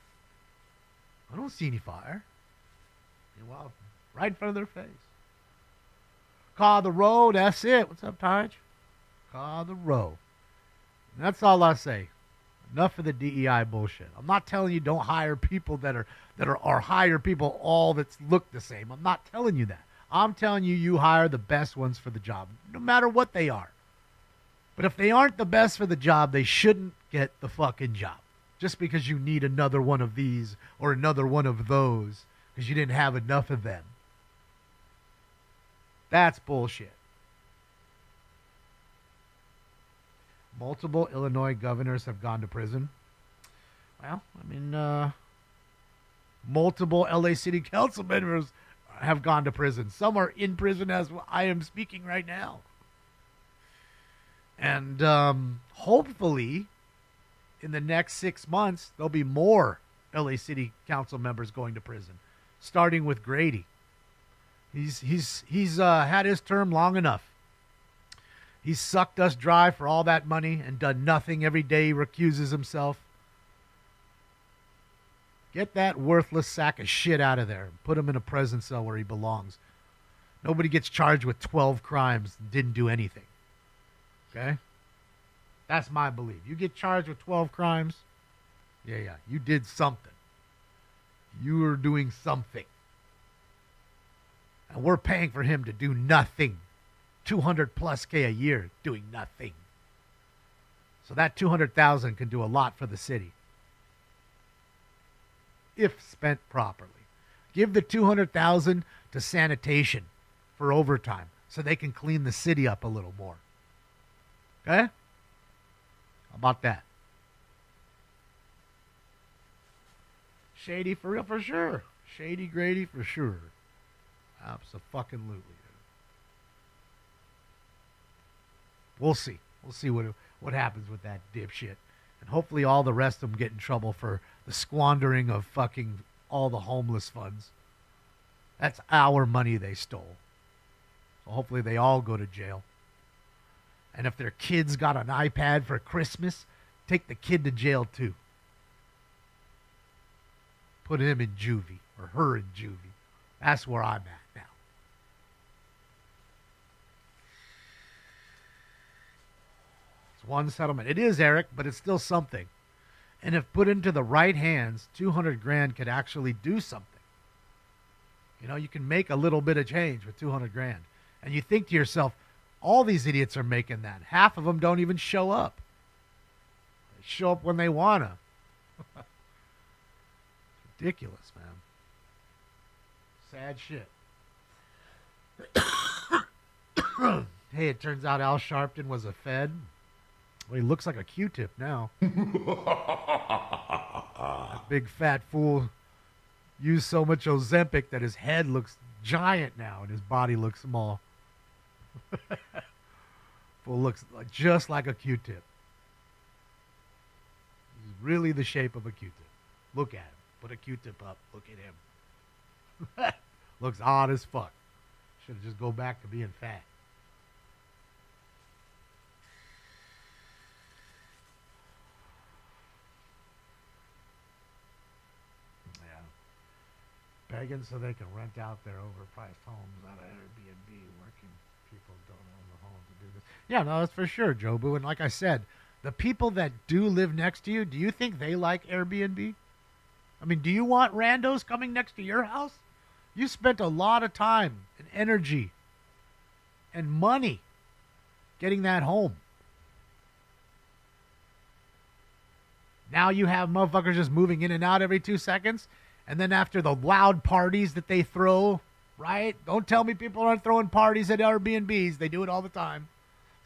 I don't see any fire. Well, right in front of their face. Call the road, that's it. What's up, Taj? Call the road. And that's all I say. Enough of the DEI bullshit. I'm not telling you don't hire people that are or hire people all that look the same. I'm not telling you that. I'm telling you, you hire the best ones for the job, no matter what they are. But if they aren't the best for the job, they shouldn't get the fucking job. Just because you need another one of these or another one of those because you didn't have enough of them. That's bullshit. Multiple Illinois governors have gone to prison. Well, I mean, multiple LA City Council members have gone to prison. Some are in prison as I am speaking right now. And hopefully, in the next 6 months, there'll be more LA City Council members going to prison, starting with Grady. He's had his term long enough. He's sucked us dry for all that money and done nothing. Every day he recuses himself. Get that worthless sack of shit out of there and put him in a prison cell where he belongs. Nobody gets charged with 12 crimes and didn't do anything. Okay? That's my belief. You get charged with 12 crimes, yeah, you did something. You were doing something. And we're paying for him to do nothing. 200 plus K a year doing nothing. So that 200,000 can do a lot for the city. If spent properly. Give the 200,000 to sanitation for overtime so they can clean the city up a little more. Okay? How about that? Shady for real, for sure. Shady Grady for sure. Abso-fucking-lutely. We'll see. We'll see what happens with that dipshit. And hopefully all the rest of them get in trouble for the squandering of fucking all the homeless funds. That's our money they stole. So hopefully they all go to jail. And if their kids got an iPad for Christmas, take the kid to jail too. Put him in juvie, or her in juvie. That's where I'm at now. It's one settlement. It is, Eric, but it's still something. And if put into the right hands, 200 grand could actually do something. You know, you can make a little bit of change with 200 grand. And you think to yourself, all these idiots are making that. Half of them don't even show up. They show up when they want to. Ridiculous, man. Sad shit. Hey, it turns out Al Sharpton was a Fed. Well, he looks like a Q-tip now. That big fat fool used so much Ozempic that his head looks giant now and his body looks small. Fool looks just like a Q-tip. He's really the shape of a Q-tip. Look at him. Put a Q-tip up. Look at him. Looks odd as fuck. Should have just go back to being fat. Yeah. Begging so they can rent out their overpriced homes out of Airbnb. Working people don't own the home to do this. Yeah, no, that's for sure, Jobu. And like I said, the people that do live next to you, do you think they like Airbnb? I mean, do you want randos coming next to your house? You spent a lot of time and energy and money getting that home. Now you have motherfuckers just moving in and out every 2 seconds. And then after the loud parties that they throw, right? Don't tell me people aren't throwing parties at Airbnbs. They do it all the time.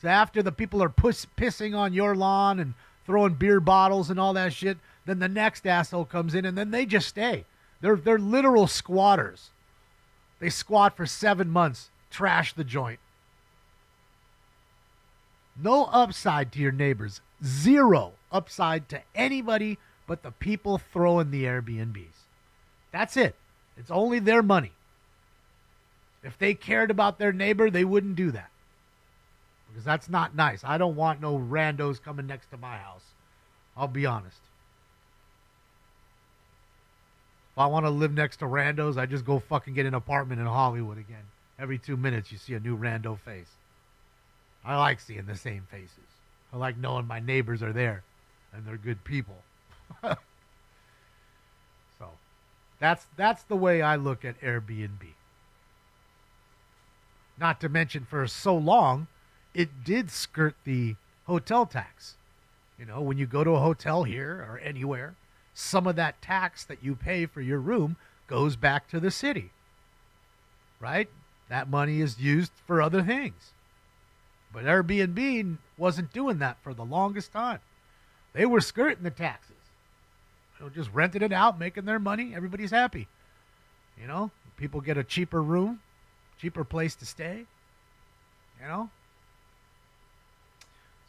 So after the people are pissing on your lawn and throwing beer bottles and all that shit, then the next asshole comes in and then they just stay. They're literal squatters. They squat for 7 months, trash the joint. No upside to your neighbors. Zero upside to anybody but the people throwing the Airbnbs. That's it. It's only their money. If they cared about their neighbor, they wouldn't do that. Because that's not nice. I don't want no randos coming next to my house. I'll be honest. If I want to live next to randos, I just go fucking get an apartment in Hollywood again. Every 2 minutes, you see a new rando face. I like seeing the same faces. I like knowing my neighbors are there and they're good people. So, that's the way I look at Airbnb. Not to mention, for so long, it did skirt the hotel tax. You know, when you go to a hotel here or anywhere, some of that tax that you pay for your room goes back to the city, right? That money is used for other things. But Airbnb wasn't doing that for the longest time. They were skirting the taxes. They were just renting it out, making their money. Everybody's happy. You know, people get a cheaper room, cheaper place to stay. You know?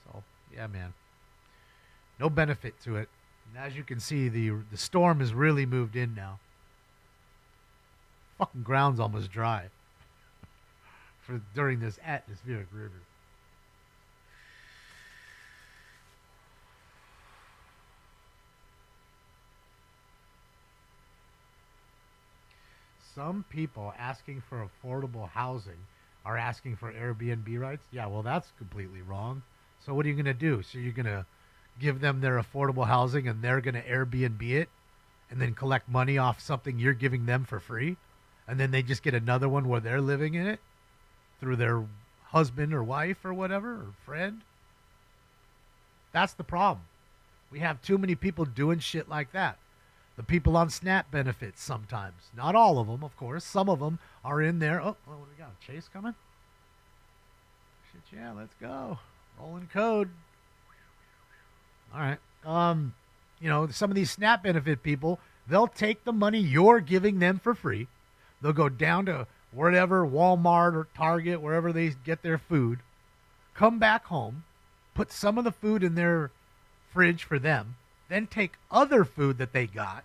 So, yeah, man. No benefit to it. And as you can see, the storm has really moved in now. Fucking ground's almost dry during this atmospheric river. Some people asking for affordable housing are asking for Airbnb rights. Yeah, well, that's completely wrong. So what are you going to do? So you're going to give them their affordable housing and they're going to Airbnb it and then collect money off something you're giving them for free? And then they just get another one where they're living in it through their husband or wife or whatever, or friend? That's the problem. We have too many people doing shit like that. The people on SNAP benefits sometimes. Not all of them, of course. Some of them are in there. Oh, what do we got? Chase coming? Shit, yeah, let's go. Rolling code. All right. You know, some of these SNAP benefit people, they'll take the money you're giving them for free. They'll go down to wherever, Walmart or Target, wherever they get their food, come back home, put some of the food in their fridge for them, then take other food that they got,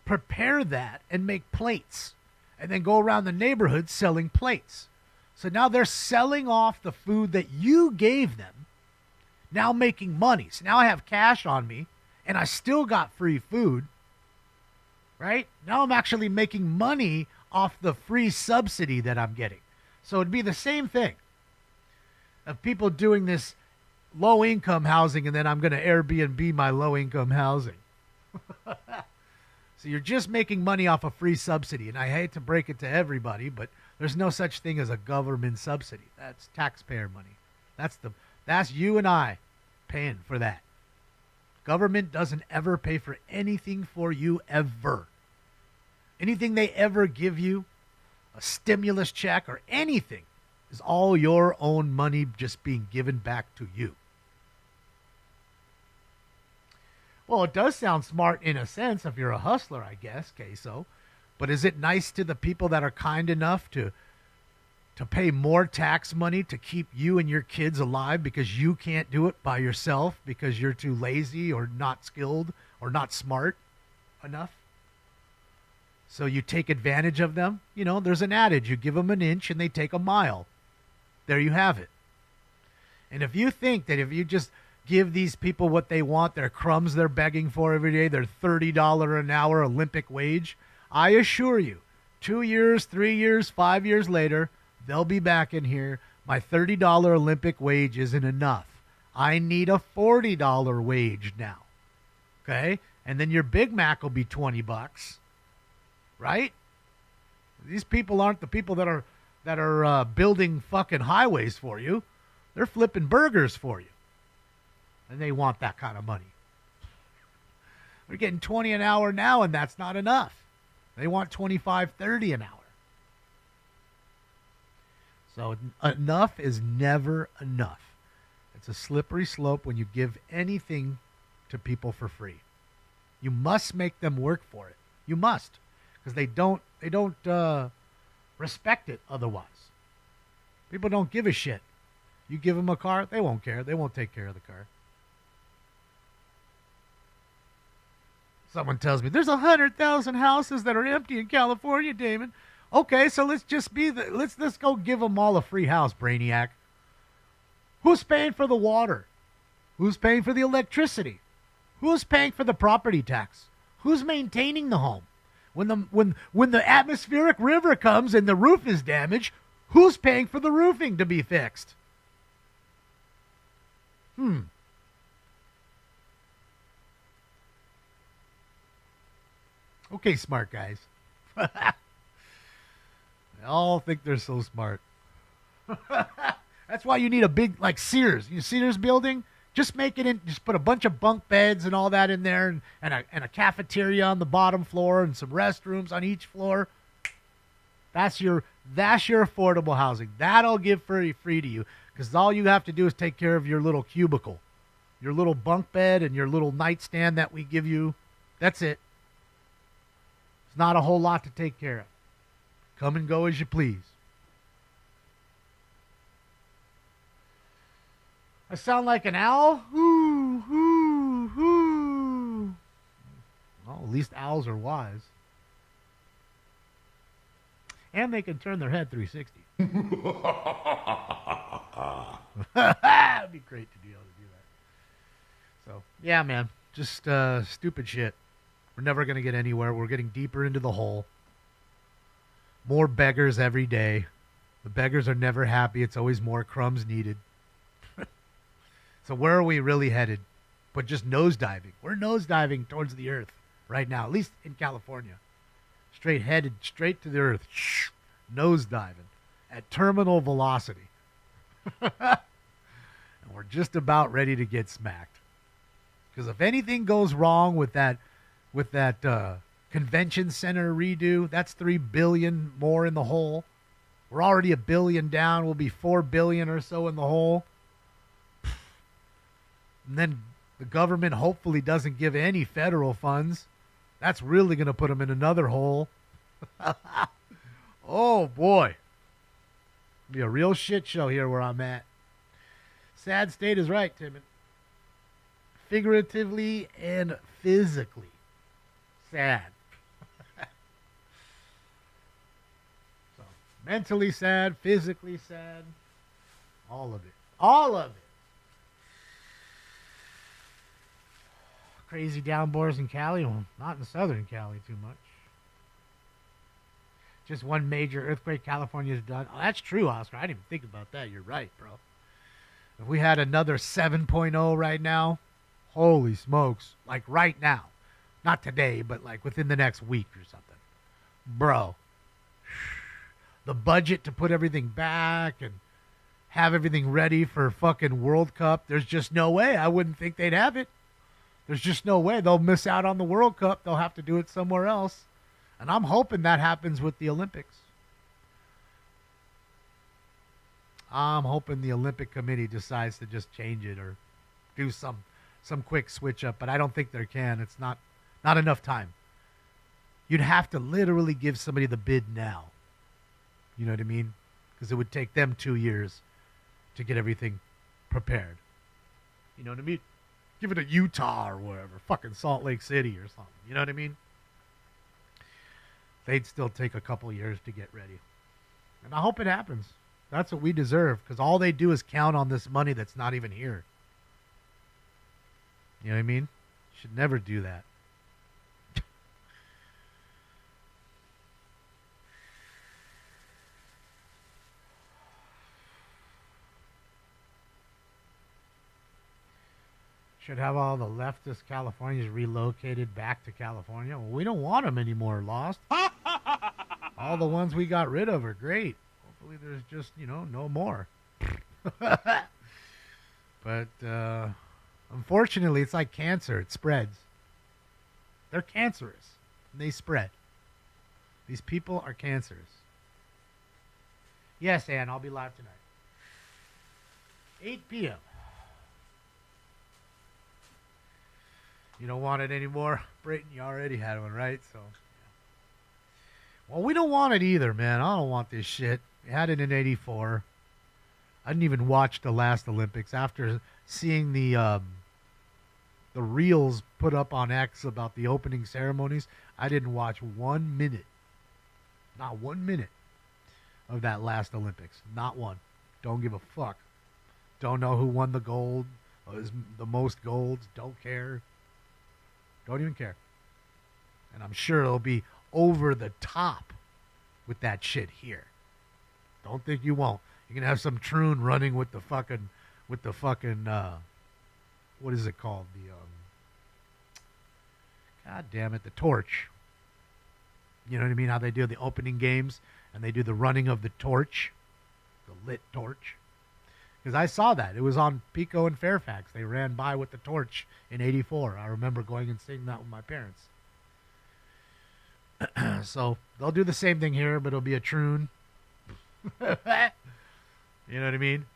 prepare that, and make plates, and then go around the neighborhood selling plates. So now they're selling off the food that you gave them, now making money. So now I have cash on me, and I still got free food, right? Now I'm actually making money off the free subsidy that I'm getting. So it'd be the same thing of people doing this low-income housing, and then I'm going to Airbnb my low-income housing. So you're just making money off a free subsidy, and I hate to break it to everybody, but there's no such thing as a government subsidy. That's taxpayer money. That's you and I paying for that. Government doesn't ever pay for anything for you, ever. Anything they ever give you, a stimulus check or anything, is all your own money just being given back to you. Well, it does sound smart in a sense if you're a hustler, I guess, queso. But is it nice to the people that are kind enough to pay more tax money to keep you and your kids alive because you can't do it by yourself because you're too lazy or not skilled or not smart enough? So you take advantage of them. You know, there's an adage, you give them an inch and they take a mile. There you have it. And if you think that if you just give these people what they want, their crumbs they're begging for every day, their $30 an hour Olympic wage, I assure you, 2 years, 3 years, 5 years later, they'll be back in here. My $30 Olympic wage isn't enough. I need a $40 wage now. Okay? And then your Big Mac will be $20. Right? These people aren't the people that are building fucking highways for you. They're flipping burgers for you. And they want that kind of money. They're getting $20 an hour now, and that's not enough. They want $25, $30 an hour. So enough is never enough. It's a slippery slope when you give anything to people for free. You must make them work for it. You must. Because they don't respect it otherwise. People don't give a shit. You give them a car, they won't care. They won't take care of the car. Someone tells me, there's 100,000 houses that are empty in California, Damon. Okay, so let's go give them all a free house, Brainiac. Who's paying for the water? Who's paying for the electricity? Who's paying for the property tax? Who's maintaining the home? When the atmospheric river comes and the roof is damaged, who's paying for the roofing to be fixed? Okay, smart guys. They all think they're so smart. That's why you need a big, like Sears. You see Sears building? Just make it in, just put a bunch of bunk beds and all that in there and a cafeteria on the bottom floor and some restrooms on each floor. That's your affordable housing. That'll give free to you because all you have to do is take care of your little cubicle, your little bunk bed and your little nightstand that we give you. That's it. It's not a whole lot to take care of. Come and go as you please. I sound like an owl? Ooh, ooh, ooh. Well, at least owls are wise. And they can turn their head 360. It'd be great to be able to do that. So, yeah, man. Just stupid shit. We're never going to get anywhere. We're getting deeper into the hole. More beggars every day. The beggars are never happy. It's always more crumbs needed. So where are we really headed? But just nosediving. We're nosediving towards the earth right now, at least in California. Headed straight to the earth. Nosediving at terminal velocity. And we're just about ready to get smacked. Because if anything goes wrong with that convention center redo, that's $3 billion more in the hole. We're already $1 billion down. We'll be $4 billion or so in the hole. And then the government hopefully doesn't give any federal funds. That's really going to put them in another hole. Oh, boy. It'll be a real shit show here where I'm at. Sad state is right, Timon. figuratively and physically sad. So, mentally sad, physically sad, all of it. All of it. Crazy downpours in Cali. Well, not in Southern Cali too much. Just one major earthquake California's done. Oh, that's true, Oscar. I didn't even think about that. You're right, bro. If we had another 7.0 right now, holy smokes. Like right now. Not today, but like within the next week or something. Bro. The budget to put everything back and have everything ready for fucking World Cup, there's just no way. I wouldn't think they'd have it. There's just no way. They'll miss out on the World Cup. They'll have to do it somewhere else. And I'm hoping that happens with the Olympics. I'm hoping the Olympic Committee decides to just change it or do some quick switch up, but I don't think they can. It's not enough time. You'd have to literally give somebody the bid now. You know what I mean? Because it would take them 2 years to get everything prepared. You know what I mean? Give it to Utah or wherever, fucking Salt Lake City or something. You know what I mean? They'd still take a couple years to get ready. And I hope it happens. That's what we deserve, because all they do is count on this money that's not even here. You know what I mean? Should never do that. Should have all the leftist Californians relocated back to California. Well, we don't want them anymore, Lost. All the ones we got rid of are great. Hopefully there's just, no more. But unfortunately, it's like cancer. It spreads. They're cancerous. And they spread. These people are cancerous. Yes, Ann, I'll be live tonight. 8 p.m. You don't want it anymore? Brayton, you already had one, right? So, yeah. Well, we don't want it either, man. I don't want this shit. We had it in 84. I didn't even watch the last Olympics. After seeing the reels put up on X about the opening ceremonies, I didn't watch 1 minute. Not 1 minute of that last Olympics. Not one. Don't give a fuck. Don't know who won the gold, the most golds. Don't care. Don't even care. And I'm sure it'll be over the top with that shit here. Don't think you won't. You're going to have some troon running with the fucking, what is it called? God damn it, the torch. You know what I mean? How they do the opening games and they do the running of the torch, the lit torch. Because I saw that. It was on Pico and Fairfax. They ran by with the torch in 84. I remember going and seeing that with my parents. So they'll do the same thing here, but it'll be a troon. You know what I mean?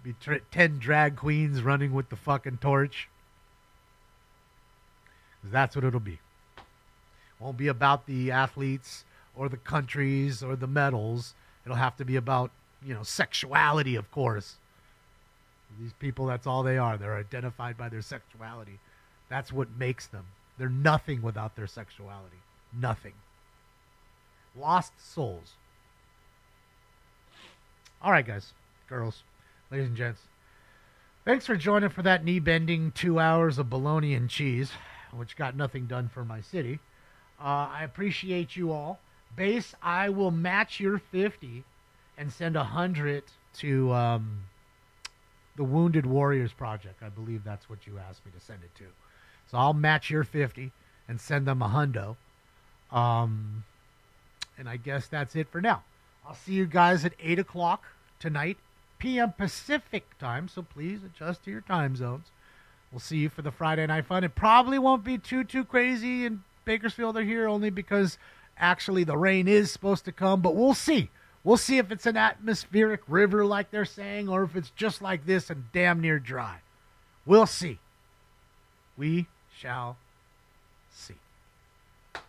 Be 10 drag queens running with the fucking torch. 'Cause that's what it'll be. Won't be about the athletes or the countries or the medals. It'll have to be about, sexuality, of course. These people, that's all they are. They're identified by their sexuality. That's what makes them. They're nothing without their sexuality. Nothing. Lost souls. All right, guys, girls, ladies and gents. Thanks for joining for that knee-bending 2 hours of bologna and cheese, which got nothing done for my city. I appreciate you all. Base, I will match your 50 and send 100 to the Wounded Warriors Project. I believe that's what you asked me to send it to. So I'll match your 50 and send them a hundo. And I guess that's it for now. I'll see you guys at 8 o'clock tonight, p.m. Pacific time, so please adjust to your time zones. We'll see you for the Friday Night Fun. It probably won't be too crazy in Bakersfield or here, only because actually the rain is supposed to come, but we'll see. We'll see if it's an atmospheric river like they're saying, or if it's just like this and damn near dry. We'll see. We shall see. All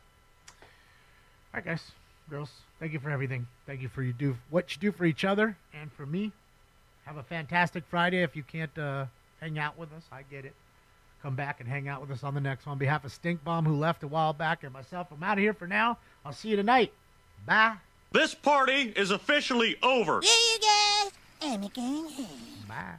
right, guys, girls, thank you for everything. Thank you for what you do for each other and for me. Have a fantastic Friday. If you can't hang out with us, I get it. come back and hang out with us on the next one. On behalf of Stink Bomb, who left a while back, and myself, I'm out of here for now. I'll see you tonight. Bye. This party is officially over. Yeah, you guys. I'm a king. Bye.